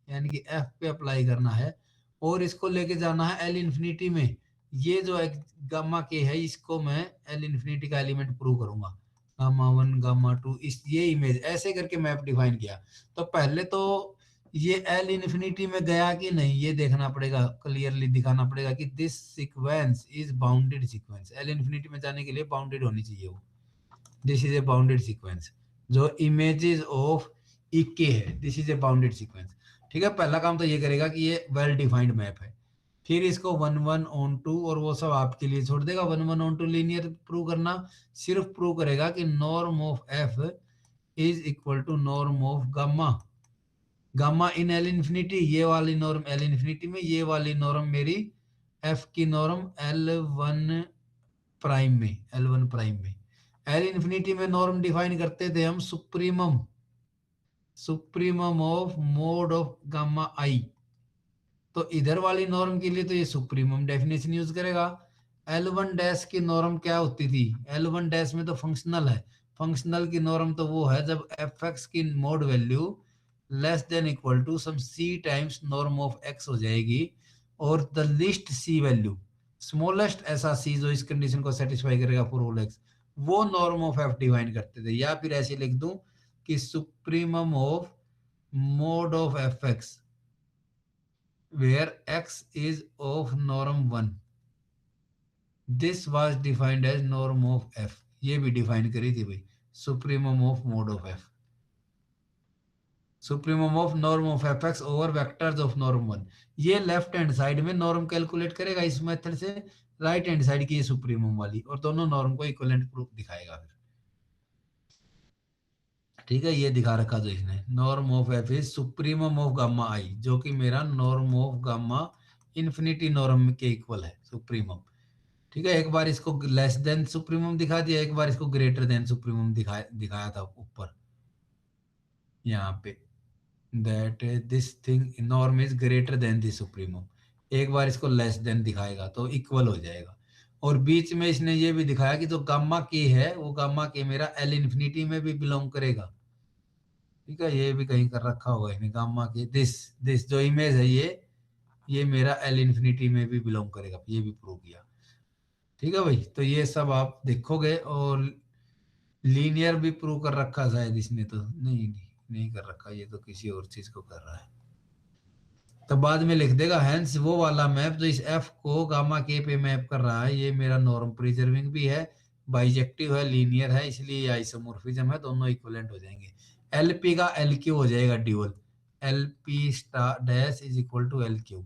यानी कि F पे अप्लाई करना है, और इसको लेके जाना है L इन्फिनिटी में, ये जो एक गामा के है इसको मैं L इन्फिनिटी का एलिमेंट प्रूव करूंगा, गामा 1 गामा 2, इस ये इमेज ऐसे करके मैप डिफाइन किया। तो पहले तो ये L इन्फिनिटी में गया कि नहीं ये देखना पड़ेगा, क्लियरली दिखाना पड़ेगा कि this sequence is bounded sequence. L infinity में जाने के लिए बाउंडेड होनी चाहिए वो, this is a bounded sequence. जो इमेजेस ऑफ EK है, this is a bounded sequence. ठीक है, पहला काम तो ये करेगा कि ये वेल डिफाइंड मैप है, फिर इसको 1 1 ऑन 2 और वो सब आपके लिए छोड़ देगा। 1 1 ऑन 2 लीनियर प्रूव करना, सिर्फ प्रूव करेगा कि norm of F is equal to norm of gamma, gamma in L infinity, ये वाली नॉर्म L इन्फिनिटी में, ये वाली नॉर्म मेरी F की नॉर्म L1 प्राइम में, L1 प्राइम में। L इन्फिनिटी में नॉर्म डिफाइन करते थे हम supremum, supremum of mod of gamma आई, तो इधर वाली नॉर्म के लिए तो ये सुप्रीमम डेफिनेशन यूज करेगा। L1 डैश की नॉर्म क्या होती थी, L1 डैश में तो फंक्शनल है, फंक्शनल की नॉर्म तो वो है जब fx की mod value less than equal to some c times norm of x हो जाएगी, और the least c value, smallest ऐसा c जो इस कंडीशन को सेटिस्फाई करेगा फॉर ऑल x, वो नॉर्म ऑफ f डिफाइन करते थे। या फिर ऐसे लिख दूं कि supremum of mod of fx where x is of norm 1, this was defined as norm of f, ये भी डिफाइन करी थी भाई, supremum of mod of f, supremum of norm of fx over vectors of norm 1। ये left hand side में norm calculate करेगा इस method से, राइट हैंड साइड की ये सुप्रीमम वाली, और दोनों नॉर्म को इक्विवेलेंट प्रूफ दिखाएगा फिर। ठीक है, ये दिखा रखा जो इसने, norm of f is supremum of gamma आई, जो कि मेरा norm of gamma infinity norm के इक्वल है, सुप्रीमम। ठीक है, एक बार इसको लेस देन सुप्रीमम दिखा दिया, एक बार इसको ग्रेटर देन सुप्रीमम दिखाया था ऊपर यहाँ पे, that this thing norm is greater than this supremum, एक बार इसको लेस देन दिखाएगा तो इक्वल हो जाएगा। और बीच में इसने ये भी दिखाया कि जो गामा के है वो गामा के मेरा L इन्फिनिटी में भी बिलोंग करेगा। ठीक है, ये भी कहीं कर रखा होगा इसने, गामा के दिस दिस जो इमेज है ये मेरा L इन्फिनिटी में भी बिलोंग करेगा, ये भी प्रूव किया। ठीक है भाई, तो ये सब आप देखोगे, और लीनियर भी प्रूव कर रखा शायद इसने, तो नहीं कर रखा, ये तो किसी और चीज को कर रहा है। तो बाद में लिख देगा हेंस वो वाला मैप जो इस एफ को गामा के पे मैप कर रहा है, ये मेरा नॉर्म प्रिजर्विंग भी है, बाइजेक्टिव है, लीनियर है, इसलिए आइसोमोर्फिज्म है, दोनों इक्विवेलेंट हो जाएंगे। एलपी का एलक्यू हो जाएगा dual, LP star dash is equal to LQ.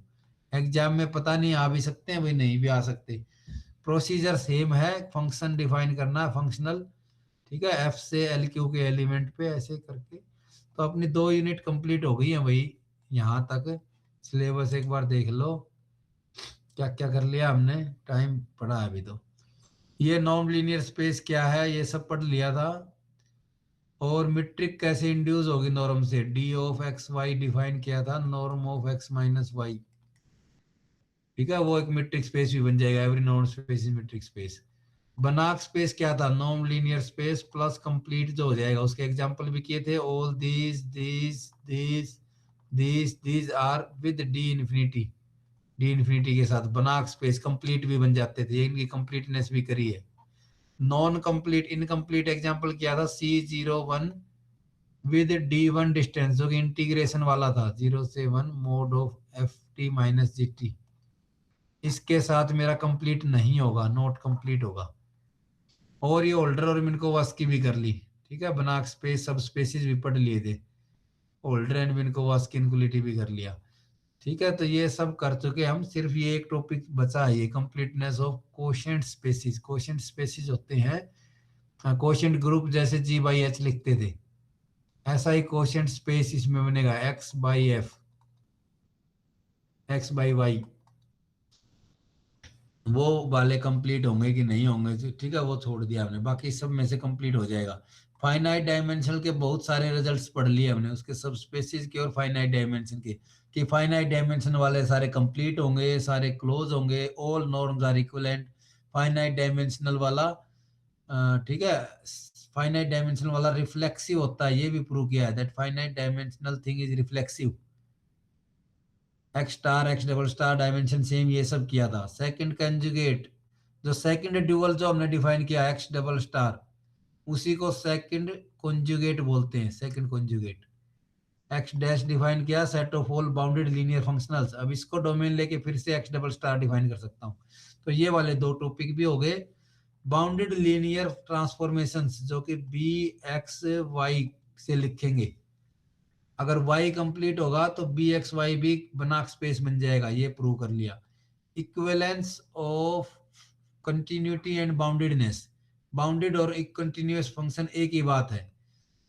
Exam में पता नहीं आ भी सकते हैं भाई, नहीं भी आ सकते, प्रोसीजर सेम है, फंक्शन डिफाइन करना है फंक्शनल। ठीक है, एफ से एल क्यू के एलिमेंट पे ऐसे करके। तो अपनी 2 यूनिट कंप्लीट हो गई है भाई, यहाँ तक सिलेबस एक बार देख लो क्या क्या कर लिया हमने, टाइम पड़ा है अभी तो। ये नॉन लीनियर स्पेस क्या है ये सब पढ़ लिया था, और मीट्रिक कैसे इंड्यूस होगी नॉर्म से, d of x y define किया था, norm of x minus y, ठीक है, वो एक मीट्रिक स्पेस भी बन जाएगा, एवरी नॉन space is metric space. Banach space क्या था, नॉन लीनियर स्पेस प्लस कंप्लीट जो हो जाएगा, उसके एग्जांपल भी किए थे, all these are with d infinity, d infinity के साथ बनाक स्पेस कंप्लीट भी बन जाते थे, इनकी कंप्लीटनेस भी करी है। नॉन कंप्लीट इनकम्प्लीट एग्जांपल किया था C01 विद D1 डिस्टेंस, जो कि इंटीग्रेशन वाला था, 0 से 1 mode of F T minus G T, इसके साथ मेरा कंप्लीट नहीं होगा, नॉट कंप्लीट होगा। और ये होल्डर और मिन्कोवास्की भी कर ली, ठीक है, बनाक स्पेस सब स्पेसिस भी पढ़ लिए थे, होल्डर एंड मिन्कोवास्की इनक्वलिटी भी कर लिया, ठीक है। तो ये सब कर चुके हम, सिर्फ ये एक टॉपिक बचा है, ये completeness of quotient spaces. Quotient spaces होते हैं कोशेंट ग्रुप, जैसे जी बाई एच लिखते थे, ऐसा ही कोशेंट स्पेस इसमें बनेगा, x by F, x by y, वो वाले कंप्लीट होंगे कि नहीं होंगे, ठीक है, वो छोड़ दिया हमने, बाकी सब में से कंप्लीट हो जाएगा। फाइनाइट डायमेंशन के बहुत सारे रिजल्ट्स पढ़ लिए हमने, उसके सब स्पेसिस के और फाइनाइट डायमेंशन के, कि फाइनाइट डायमेंशन वाले सारे कंप्लीट होंगे, सारे क्लोज होंगे, all norms are equivalent. Finite dimensional वाला ठीक है, फाइनाइट डायमेंशनल वाला रिफ्लेक्सिव होता है, ये भी प्रूव किया है, that finite dimensional thing is reflexive. X star X double star dimension same, ये सब किया था। सेकंड कंजुगेट, जो सेकंड ड्यूअल जो हमने डिफाइन किया एक्स डबल स्टार, उसी को सेकंड कंजुगेट बोलते हैं, second conjugate. X dash define किया, set of all bounded linear functionals, अब इसको डोमेन लेके फिर से एक्स डबल स्टार डिफाइन कर सकता हूँ। तो ये वाले दो टॉपिक भी हो गए। बाउंडेड लीनियर ट्रांसफॉर्मेशंस, जो कि बी एक्स वाई से लिखेंगे, अगर y कंप्लीट होगा तो बी एक्स वाई भी बनाक स्पेस बन जाएगा, ये प्रूव कर लिया। Equivalence of continuity and boundedness, bounded और एक कंटिन्यूअस फंक्शन एक ही बात है।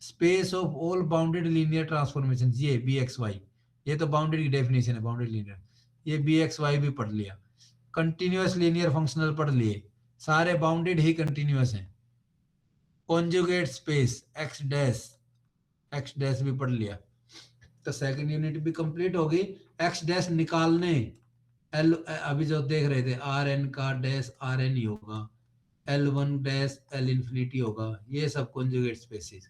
Space of all bounded linear transformation, ये बी एक्स वाई, ये तो बाउंडेड की डेफिनेशन है, बाउंडेड लीनियर, ये बी एक्स वाई भी पढ़ लिया। कंटिन्यूअस लीनियर फंक्शनल पढ़ लिए, सारे बाउंडेड ही कंटिन्यूअस हैं। कॉन्जुगेट स्पेस एक्स डैश भी पढ़ लिया, तो सेकंड यूनिट भी कंप्लीट होगी। एक्स डैश निकालने, एल अभी जो देख रहे थे, आर एन का डैश आर एन ही होगा, L one dash L infinity होगा, ये सब कॉन्जुगेट स्पेसिस।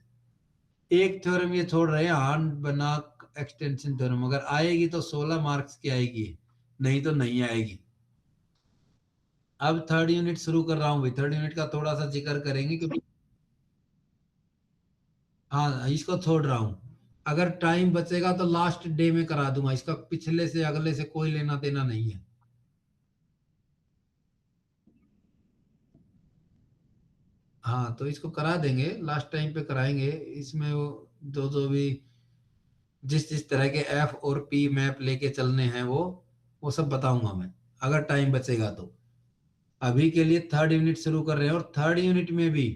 एक थ्योरम ये छोड़ रहे हैं, हार्न बनाक एक्सटेंशन थ्योरम, अगर आएगी तो 16 मार्क्स की आएगी, नहीं तो नहीं आएगी। अब थर्ड यूनिट शुरू कर रहा हूँ भाई, थर्ड यूनिट का थोड़ा सा जिक्र करेंगे, क्योंकि हाँ इसको छोड़ रहा हूँ, अगर टाइम बचेगा तो लास्ट डे में करा दूंगा, इसका पिछले से अगले से कोई लेना देना नहीं है। हाँ तो इसको करा देंगे, लास्ट टाइम पे कराएंगे, इसमें वो जो जो भी जिस जिस तरह के एफ और पी मैप लेके चलने हैं वो सब बताऊंगा मैं, अगर टाइम बचेगा तो। अभी के लिए थर्ड यूनिट शुरू कर रहे हैं, और थर्ड यूनिट में भी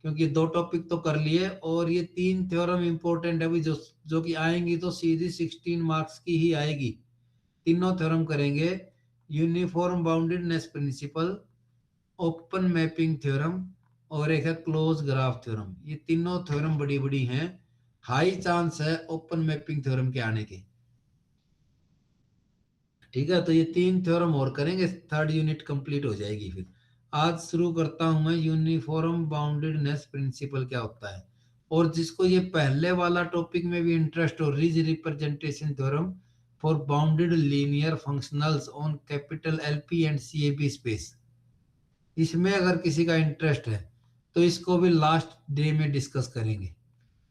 क्योंकि दो टॉपिक तो कर लिए, और ये तीन थ्योरम इंपॉर्टेंट है अभी, जो कि आएंगी तो सीधी 16 मार्क्स की ही आएगी। तीनों थ्योरम करेंगे, uniform boundedness principle, open mapping theorem, और एक है क्लोज ग्राफ थ्योरम। ये तीनों थ्योरम बड़ी बड़ी हैं, हाई चांस है ओपन मैपिंग थ्योरम के आने के, ठीक है। तो ये तीन थ्योरम और करेंगे, थर्ड यूनिट कंप्लीट हो जाएगी। फिर आज शुरू करता हूं मैं, यूनिफॉर्म बाउंडेडनेस प्रिंसिपल क्या होता है, और जिसको ये पहले वाला टॉपिक में भी इंटरेस्ट हो, ridge representation theorem for bounded linear functionals on capital LP and CAB space, इसमें अगर किसी का इंटरेस्ट है तो इसको भी लास्ट डे में डिस्कस करेंगे,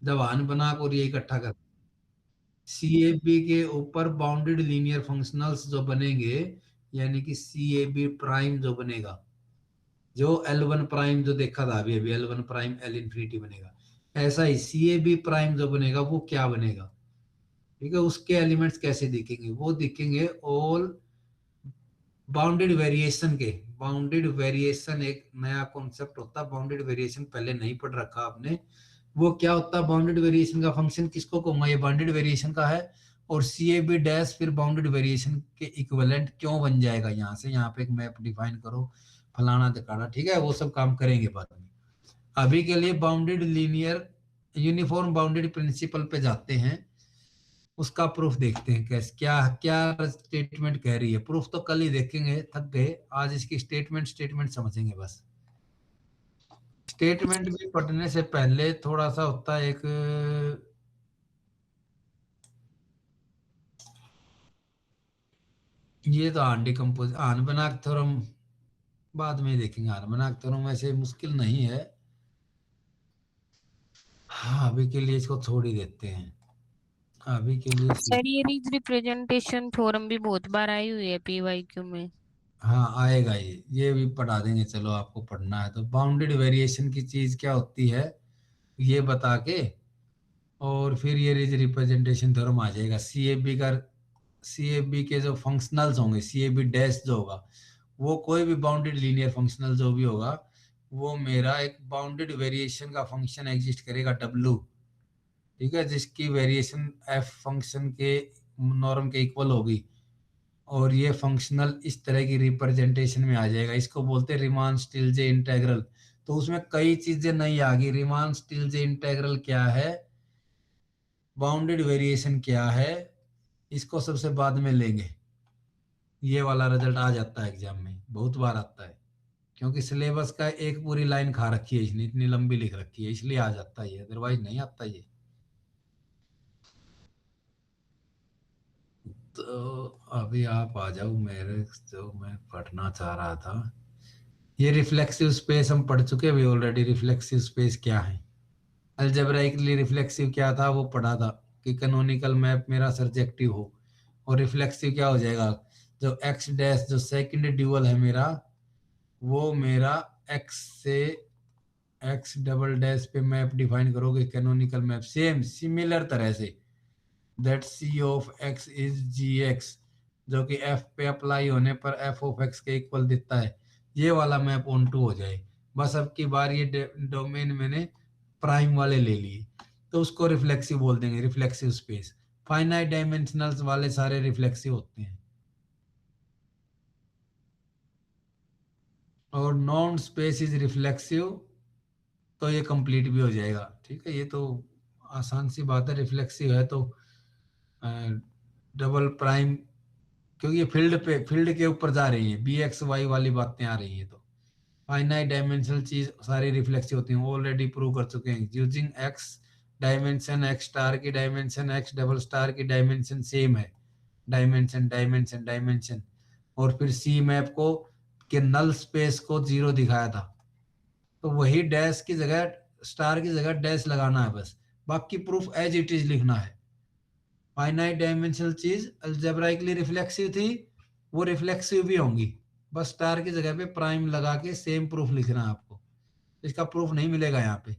जब हान बना और ये इकट्ठा कर। सीएबी के ऊपर बाउंडेड लीनियर फंक्शनल्स जो बनेंगे, यानी कि सीएबी प्राइम जो बनेगा, जो एल वन प्राइम जो देखा था अभी अभी, L one prime L infinity बनेगा, ऐसा ही सीएबी प्राइम जो बनेगा वो क्या बनेगा, ठीक है। उसके एलिमेंट्स कैसे दिखेंगे, वो दिखेंगे ऑल बाउंडेड वेरिएशन के। बाउंडेड वेरिएशन एक नया कॉन्सेप्ट होता है, बाउंडेड वेरिएशन पहले नहीं पढ़ रखा आपने, वो क्या होता है, बाउंडेड वेरिएशन का फंक्शन किसको कहूंगा, ये बाउंडेड वेरिएशन का है, और सी ए बी डैश फिर बाउंडेड वेरिएशन के इक्विवेलेंट क्यों बन जाएगा, यहाँ से यहाँ पे एक मैप डिफाइन करो, फलाना दिखाना, ठीक है, वो सब काम करेंगे बाद में। अभी के लिए bounded linear uniform boundary principle पे जाते हैं, उसका प्रूफ देखते हैं कैसे, क्या क्या स्टेटमेंट कह रही है। प्रूफ तो कल ही देखेंगे, थक गए, आज इसकी स्टेटमेंट समझेंगे बस। स्टेटमेंट भी पढ़ने से पहले थोड़ा सा होता है एक, ये तो आन डिकम्पोज आनबनाक थ्योरम बाद में देखेंगे। आनबनाक थ्योरम वैसे मुश्किल नहीं है, हाँ अभी के लिए इसको छोड़ ही देते हैं, अभी के लिए सर ये रिप्रेजेंटेशन थ्योरम भी बहुत बार आई हुई है पीवाईक्यू में। हाँ आएगा, ये भी पढ़ा देंगे, चलो आपको पढ़ना है तो। बाउंडेड वेरिएशन की चीज क्या होती है ये बता के, और फिर ये रिप्रेजेंटेशन थ्योरम आ जाएगा। सीएबी का, सीएबी के जो फंक्शनल्स होंगे, सीएबी डैश जो होगा, वो कोई भी बाउंडेड लीनियर फंक्शनल जो भी होगा, वो मेरा एक बाउंडेड वेरिएशन का फंक्शन एग्जिस्ट करेगा डब्लू, ठीक है, जिसकी वेरिएशन एफ फंक्शन के नॉर्म के इक्वल होगी, और ये फंक्शनल इस तरह की रिप्रेजेंटेशन में आ जाएगा। इसको बोलते हैं रिमान स्टिल्जे इंटेग्रल। तो उसमें कई चीजें नहीं आ गई। रिमान स्टिल्जे इंटेग्रल क्या है, बाउंडेड वेरिएशन क्या है, इसको सबसे बाद में लेंगे। ये वाला रिजल्ट आ जाता है एग्जाम में, बहुत बार आता है, क्योंकि सिलेबस का एक पूरी लाइन खा रखी है इसने, इतनी लंबी लिख रखी है, इसलिए आ जाता है ये, अदरवाइज नहीं आता ये। तो अभी आप आ जाओ मेरे, जो मैं पढ़ना चाह रहा था, ये रिफ्लेक्सिव स्पेस हम पढ़ चुके हैं ऑलरेडी। रिफ्लेक्सिव स्पेस क्या है, अलजेब्राइकली रिफ्लेक्सिव क्या था वो पढ़ा था, कि कैनोनिकल मैप मेरा सर्जेक्टिव हो, और रिफ्लेक्सिव क्या हो जाएगा, जो एक्स डैश जो सेकंड ड्यूअल है मेरा, वो मेरा एक्स से एक्स डबल डैश पे मैप डिफाइन करोगे, कैनोनिकल मैप सेम सिमिलर तरह से, that c of x is g x, जो कि एफ पे अप्लाई होने पर एफ ऑफ एक्स के इक्वल देता है, ये वाला मैप ऑन टू हो जाए। बस अब की बार ये डोमेन मैंने प्राइम वाले ले लिए, तो उसको रिफ्लेक्सिव बोल देंगे, रिफ्लेक्सिव स्पेस। फाइनाइट डायमेंशनल्स वाले सारे रिफ्लेक्सिव होते हैं, और नॉन स्पेस इज रिफ्लेक्सिव, तो ये कंप्लीट भी हो जाएगा, ठीक है। ये तो आसान सी बात है, रिफ्लेक्सिव है तो डबल प्राइम, क्योंकि ये फील्ड के ऊपर जा रही है, बी एक्स वाई वाली बातें आ रही हैं, तो फाइनाइट डायमेंशनल चीज सारी रिफ्लेक्सिव होती हैं, ऑलरेडी प्रूव कर चुके हैं। Using x dimension, x star की डायमेंशन एक्स डबल स्टार की डायमेंशन सेम है, डायमेंशन डायमेंशन डायमेंशन, और फिर सी मैप को के नल स्पेस को जीरो दिखाया था, तो वही डैश की जगह, स्टार की जगह डैश लगाना है बस, बाकी प्रूफ एज इट इज लिखना है। फाइनाइट डायमेंशनल चीज अलजेब्राइकली रिफ्लेक्सिव थी, वो रिफ्लेक्सिव भी होंगी, बस स्टार की जगह पे प्राइम लगा के सेम प्रूफ लिखना है आपको, इसका प्रूफ नहीं मिलेगा यहाँ पे।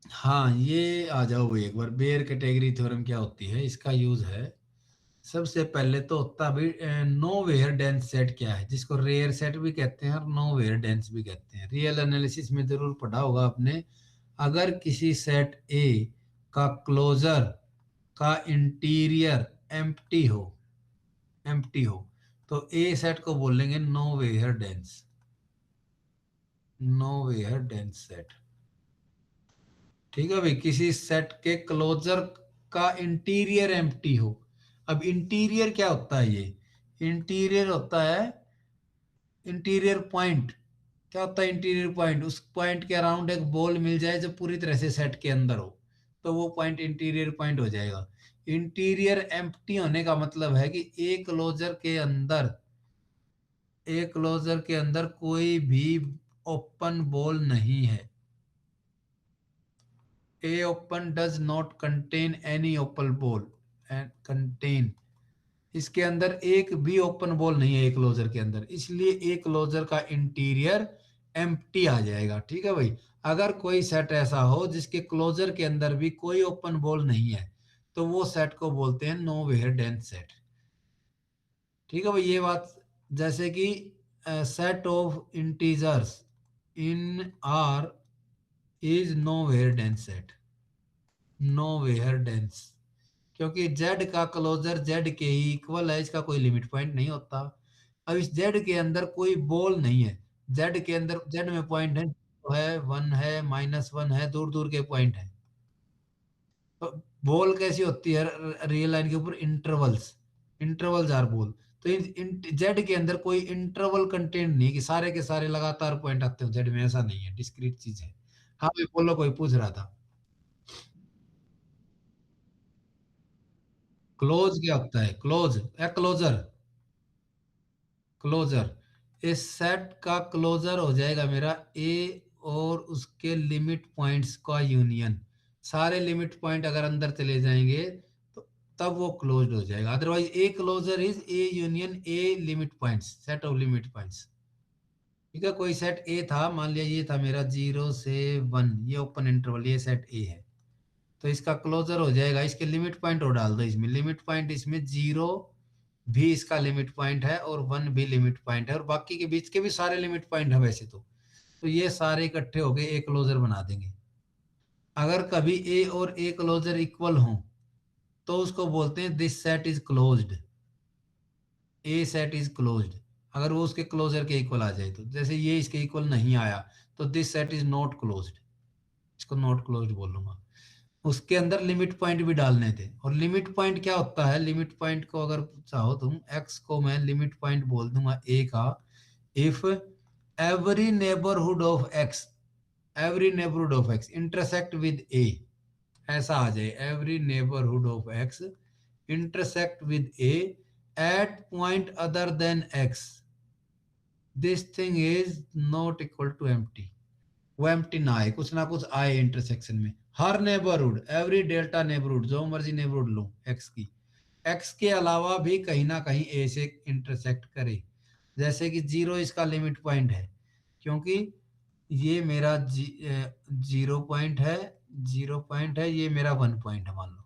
हाँ ये आ जाओ एक बार, बेयर कैटेगरी थ्योरम क्या होती है, इसका यूज है। सबसे पहले तो होता भी नो वेयर डेंस सेट क्या है, जिसको रेयर सेट भी कहते हैं और नो वेयर डेंस भी कहते हैं। रियल एनालिसिस में जरूर पढ़ा होगा आपने, अगर किसी सेट ए का क्लोजर का इंटीरियर एम्प्टी हो तो ए सेट को बोलेंगे nowhere dense, nowhere dense set, ठीक है भाई। किसी सेट के क्लोजर का इंटीरियर एम्प्टी हो, अब इंटीरियर क्या होता है, ये इंटीरियर होता है इंटीरियर पॉइंट। क्या होता है इंटीरियर पॉइंट, उस पॉइंट के अराउंड एक बॉल मिल जाए जो पूरी तरह से सेट के अंदर हो, तो वो पॉइंट इंटीरियर पॉइंट हो जाएगा। इंटीरियर एम्प्टी होने का मतलब है कि एक क्लोजर के अंदर, एक क्लोजर के अंदर कोई भी ओपन बॉल नहीं है। A open does not contain any open ball and contain, इसके अंदर एक भी ओपन बॉल नहीं है एक क्लोजर के अंदर, इसलिए एक क्लोजर का इंटीरियर एम्प्टी आ जाएगा, ठीक है भाई। अगर कोई सेट ऐसा हो जिसके क्लोजर के अंदर भी कोई ओपन बॉल नहीं है, तो वो सेट को बोलते हैं नो वेयर डेंस सेट, ठीक है भाई। ये बात, जैसे कि set of integers in R is nowhere dense set, nowhere dense, क्योंकि z का क्लोजर z के ही इक्वल है, इसका कोई लिमिट पॉइंट नहीं होता। अब इस z के अंदर कोई बॉल नहीं है, z के अंदर z में पॉइंट है, है, 1 है, -1 है, दूर दूर के पॉइंट है। तो बॉल कैसी होती है रियल लाइन के ऊपर? Intervals are ball. तो इन जेड के अंदर कोई इंटरवल कंटेंट नहीं कि सारे के सारे लगातार पॉइंट आते हो जेड में, ऐसा नहीं है, डिस्क्रीट चीज है। हाँ भाई बोलो, कोई पूछ रहा था। क्लोज क्या होता है? क्लोज या क्लोजर? क्लोजर, इस सेट का क्लोजर हो जाएगा मेरा ए और उसके लिमिट पॉइंट्स का यूनियन। सारे लिमिट पॉइंट अगर अंदर चले जाएंगे तो तब वो क्लोज्ड हो जाएगा। Otherwise a closure is a union a limit points, set of limit points. ठीक है, कोई सेट ए था, मान लिया ये था मेरा 0 से 1, ये ओपन इंटरवल, ये सेट ए है। तो इसका क्लोजर हो जाएगा, इसके लिमिट पॉइंट और डाल दो इसमें। लिमिट पॉइंट इसमें 0 भी इसका लिमिट पॉइंट है और 1 भी लिमिट पॉइंट है, और बाकी के बीच के भी सारे लिमिट पॉइंट है वैसे तो ये सारे इकट्ठे हो गए, ए क्लोजर बना देंगे। अगर कभी ए और ए क्लोजर इक्वल हो तो उसको बोलते हैं this set is closed, A set is closed. अगर वो उसके क्लोजर के इक्वल आ जाए तो, जैसे ये इसके इक्वल नहीं आया तो this set is not closed, इसको नॉट क्लोज्ड बोलूंगा। उसके अंदर लिमिट पॉइंट भी डालने थे। और लिमिट पॉइंट क्या होता है? लिमिट पॉइंट को अगर चाहो तुम, एक्स को मैं लिमिट पॉइंट बोल दूंगा ए का, if every neighbourhood of X, every neighbourhood of X intersect with A, ऐसा आ जाए, every neighbourhood of X intersect with A at point other than X, this thing is not equal to empty. वो empty ना आए, कुछ ना कुछ आए इंटरसेक्शन में। हर नेबरहुड, एवरी डेल्टा नेबरहुड, जो मर्जी नेबरहुड लो एक्स की, एक्स के अलावा भी कहीं ना कहीं ए से इंटरसेक्ट करे। जैसे कि 0 इसका लिमिट पॉइंट है, क्योंकि ये मेरा 0 पॉइंट है, 0 पॉइंट है, ये मेरा 1 पॉइंट है मान लो।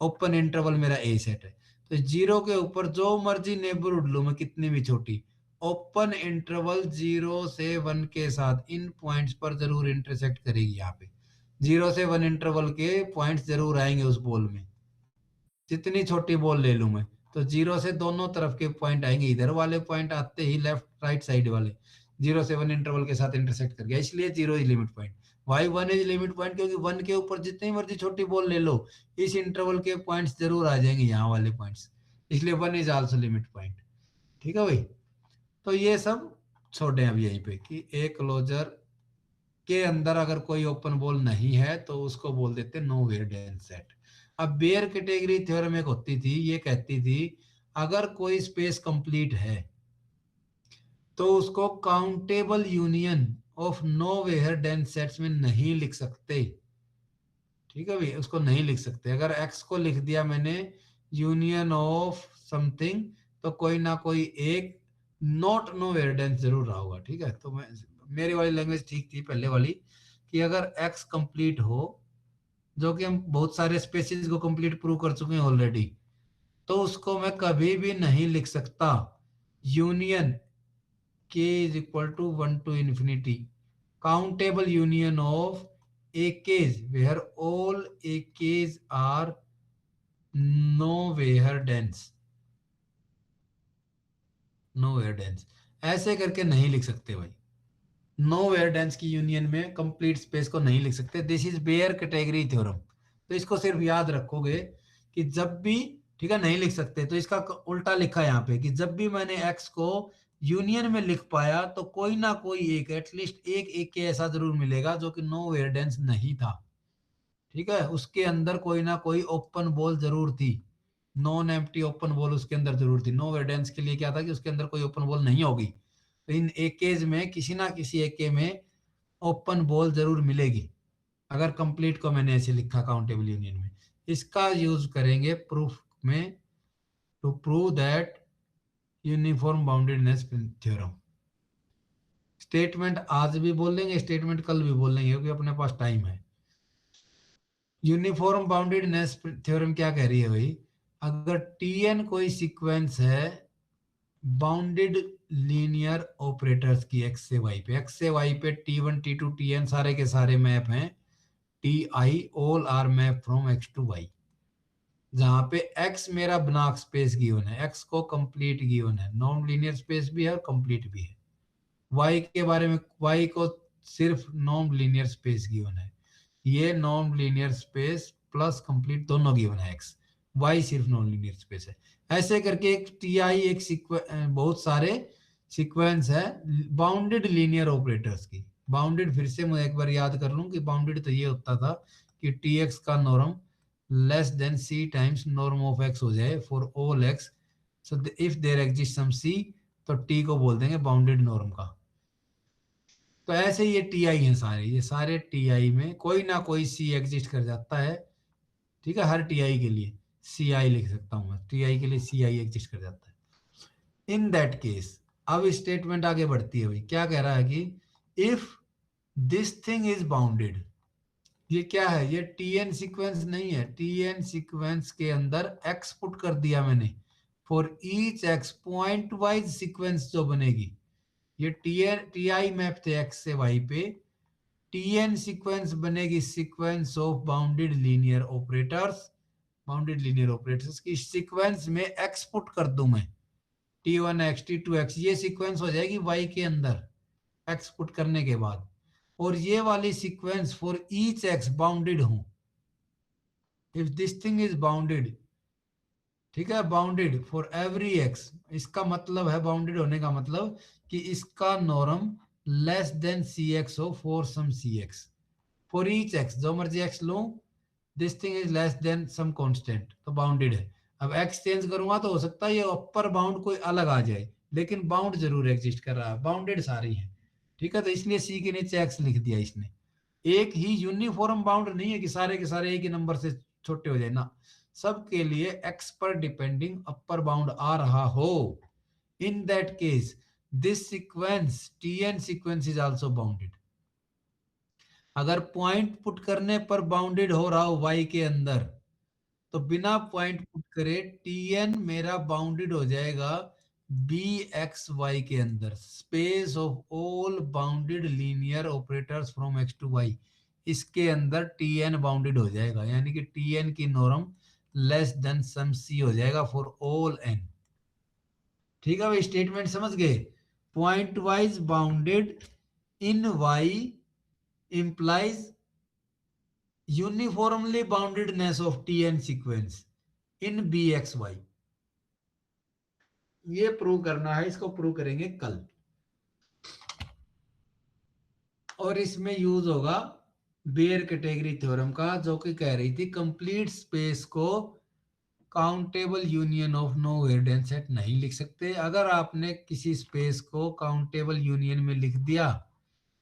ओपन इंटरवल मेरा ए सेट है, तो 0 के ऊपर जो मर्जी नेबरहुड लो मैं, कितनी भी छोटी, ओपन इंटरवल 0 से 1 के साथ इन पॉइंट्स पर जरूर इंटरसेक्ट करेगी। यहाँ पे 0 से 1 इंटरवल के पॉइंट्स जरूर आएंगे उस बॉल में, जितनी छोटी बॉल ले लूं मैं। तो 0 से दोनों तरफ के पॉइंट आएंगे, इधर वाले पॉइंट आते ही लेफ्ट राइट साइड वाले 0 से 1 इंटरवल के साथ इंटरसेक्ट कर गया, इसलिए 0 is limit point. Why 1 is limit point, क्योंकि 1 के ऊपर जितनी मर्जी छोटी बॉल ले लो, इस इंटरवल के पॉइंट्स जरूर आ जाएंगे, यहाँ वाले पॉइंट्स, इसलिए 1 इज आल्सो लिमिट पॉइंट। ठीक है भाई, तो ये सब छोड़े अब यहीं पे कि ए क्लोजर के अंदर अगर कोई ओपन बॉल नहीं है तो उसको बोल देते नो वेयर डेंस सेट। अब बेयर कैटेगरी थ्योरम एक होती थी, ये कहती थी अगर कोई स्पेस कंप्लीट है तो उसको countable union of nowhere dense sets में नहीं लिख सकते। ठीक है भाई, उसको नहीं लिख सकते। अगर एक्स को लिख दिया मैंने यूनियन ऑफ समथिंग, तो कोई ना कोई एक नॉट नो वेयर डेंस जरूर रहा होगा। ठीक है, तो मैं, मेरी वाली लैंग्वेज ठीक थी पहले वाली, कि अगर एक्स कंप्लीट हो, जो कि हम बहुत सारे स्पेसिस को कंप्लीट प्रूव कर चुके हैं ऑलरेडी, तो उसको मैं कभी भी नहीं लिख सकता union k is equal to 1 to infinity countable union of AKs where all AKs are nowhere dense, nowhere dense, ऐसे करके नहीं लिख सकते भाई। नोवेयर डेंस की यूनियन में कंप्लीट स्पेस को नहीं लिख सकते। This is Baire category theorem. तो इसको सिर्फ याद रखोगे कि जब भी, ठीक है, नहीं लिख सकते तो इसका उल्टा लिखा है यहाँ पे कि जब भी मैंने एक्स को यूनियन में लिख पाया तो कोई ना कोई एक, एटलीस्ट एक के ऐसा जरूर मिलेगा जो कि नोवेयर डेंस नहीं था। ठीक है, उसके अंदर कोई ना कोई ओपन बॉल जरूर थी, नॉन एम्प्टी ओपन बॉल उसके अंदर जरूर थी। नो वेडेंस के लिए क्या था कि उसके अंदर कोई ओपन बॉल नहीं होगी, तो इन एकेज में किसी ना किसी एके में ओपन बॉल जरूर मिलेगी। अगर कंप्लीट को मैंने ऐसे लिखा काउंटेबल यूनियन में, इसका यूज करेंगे प्रूफ में to prove that uniform boundedness theorem. Statement आज भी बोल लेंगे, स्टेटमेंट कल भी बोल लेंगे, क्योंकि अपने पास टाइम है। यूनिफॉर्म बाउंडेडनेस थ्योरम क्या कह रही है भाई? अगर Tn कोई सीक्वेंस है बाउंडेड लीनियर ऑपरेटर्स की एक्स से वाई पे, एक्स से वाई पे T1 T2 Tn सारे के सारे मैप हैं, Ti all are map from x to y, जहां पे x मेरा ब्लॉक स्पेस गिवन है, x को कंप्लीट गिवन है, नॉन लीनियर स्पेस भी है और कंप्लीट भी है। y के बारे में, y को सिर्फ नॉन लीनियर स्पेस गिवन है, ये non linear space plus complete दोनों गिवन है एक्स, वाई सिर्फ नॉन लीनियर स्पेस है। ऐसे करके एक टी आई एक बहुत सारे सीक्वेंस है बाउंडेड लीनियर ऑपरेटर्स की। बाउंडेड फिर से मैं एक बार याद कर लूं कि बाउंडेड तो ये होता था कि टी एक्स का norm less than C times norm of X हो जाए for all X, so if there exist some C, तो टी को बोल देंगे बाउंडेड नॉर्म का। तो ऐसे ये टी आई है सारे, ये सारे टी आई में कोई ना कोई सी एग्जिस्ट कर जाता है, ठीक है, हर टी आई के लिए सी आई लिख सकता हूँ मैं, टी आई के लिए सी आई एग्जिस्ट कर जाता है। इन दैट केस अब स्टेटमेंट आगे बढ़ती है भाई, क्या कह रहा है कि if this thing is bounded, ये क्या है, ये टी एन सीक्वेंस नहीं है, टी एन सीक्वेंस के अंदर एक्स पुट कर दिया मैंने, for each x point wise sequence जो बनेगी, ये टी आई मैप थे एक्स से वाई पे, टी एन सीक्वेंस बनेगी sequence of bounded linear operators, bounded linear operators की सीक्वेंस में एक्स पुट कर दूं मैं, t1x t2x, ये सीक्वेंस हो जाएगी y के अंदर x पुट करने के बाद, और ये वाली sequence for each x bounded हूं, if this thing is bounded, ठीक है, बाउंडेड फॉर एवरी x, इसका मतलब है बाउंडेड होने का मतलब कि इसका norm less than C X हो for some C X, for each x जो मर्जी x लो, this thing is less than some constant, तो बाउंडेड है। अब x चेंज करूंगा तो हो सकता है ये अपर बाउंड कोई अलग आ जाए, लेकिन बाउंड जरूर एग्जिस्ट कर रहा है, बाउंडेड सारी है, ठीक है, तो इसलिए सी के नीचे x लिख दिया इसने। एक ही यूनिफॉर्म बाउंड नहीं है कि सारे के सारे एक ही नंबर से छोटे हो जाए ना, सबके लिए x पर डिपेंडिंग अपर बाउंड आ रहा हो। इन that case this sequence tn sequence is also bounded. अगर पॉइंट पुट करने पर बाउंडेड हो रहा हो y के अंदर, तो बिना पॉइंट पुट करे tn मेरा बाउंडेड हो जाएगा बी एक्स वाई के अंदर, space of all bounded linear operators from x to y, इसके अंदर tn बाउंडेड हो जाएगा, यानी कि tn की नॉर्म लेस देन सम c हो जाएगा फॉर ऑल n। ठीक है भाई, स्टेटमेंट समझ गए, point wise bounded in y implies uniformly boundedness of tn sequence in bxy। ये प्रूव करना है, इसको प्रूव करेंगे कल, और इसमें यूज होगा बेयर कैटेगरी थ्योरम का, जो कि कह रही थी कंप्लीट स्पेस को countable union of no variant set नहीं लिख सकते। अगर आपने किसी स्पेस को काउंटेबल यूनियन में लिख दिया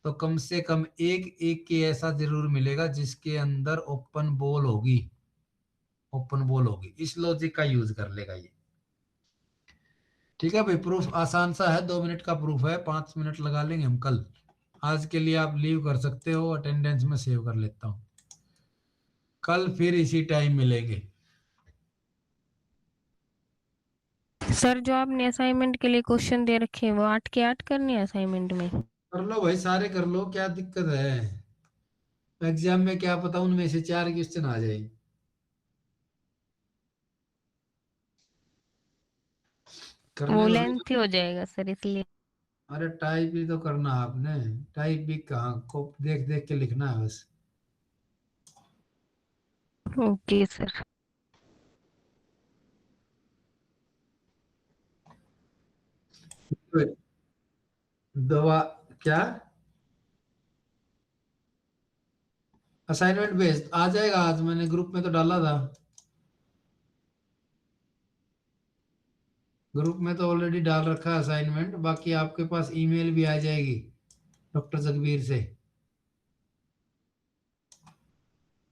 तो कम से कम एक एक के ऐसा जरूर मिलेगा जिसके अंदर ओपन बॉल होगी, ओपन बॉल होगी, इस लॉजिक का यूज कर लेगा ये। ठीक है भाई, प्रूफ आसान सा है, 2 मिनट का प्रूफ है, 5 मिनट लगा लेंगे हम कल। आज के लिए आप लीव कर सकते हो, अटेंडेंस में सेव कर लेता हूँ, कल फिर इसी टाइम मिलेंगे। सर जो आपने असाइनमेंट के लिए क्वेश्चन दे रखे हैं वो 8 के 8 करने हैं असाइनमेंट में? कर लो भाई, सारे कर लो, क्या दिक्कत है, एग्जाम में क्या पता उनमें से 4 क्वेश्चन आ जाए। करने वो वाले, लेंथी हो जाएगा सर इसलिए। अरे टाइप ही तो करना है आपने, टाइप भी कहाँ को देख देख के लिखना है बस। Okay sir. दवा क्या, असाइनमेंट भेज आ जाएगा आज, मैंने ग्रुप में तो डाला था, ग्रुप में तो ऑलरेडी डाल रखा है असाइनमेंट, बाकी आपके पास ईमेल भी आ जाएगी डॉक्टर जगबीर से,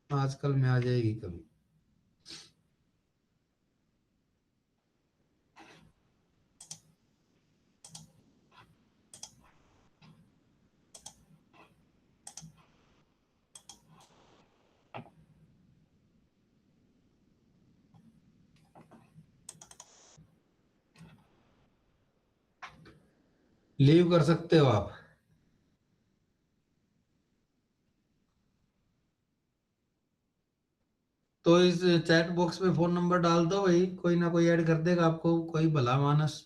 आजकल में आ जाएगी कभी। लीव कर सकते हो आप। तो इस चैट बॉक्स में फोन नंबर डाल दो भाई, कोई ना कोई ऐड कर देगा आपको, कोई भला मानस।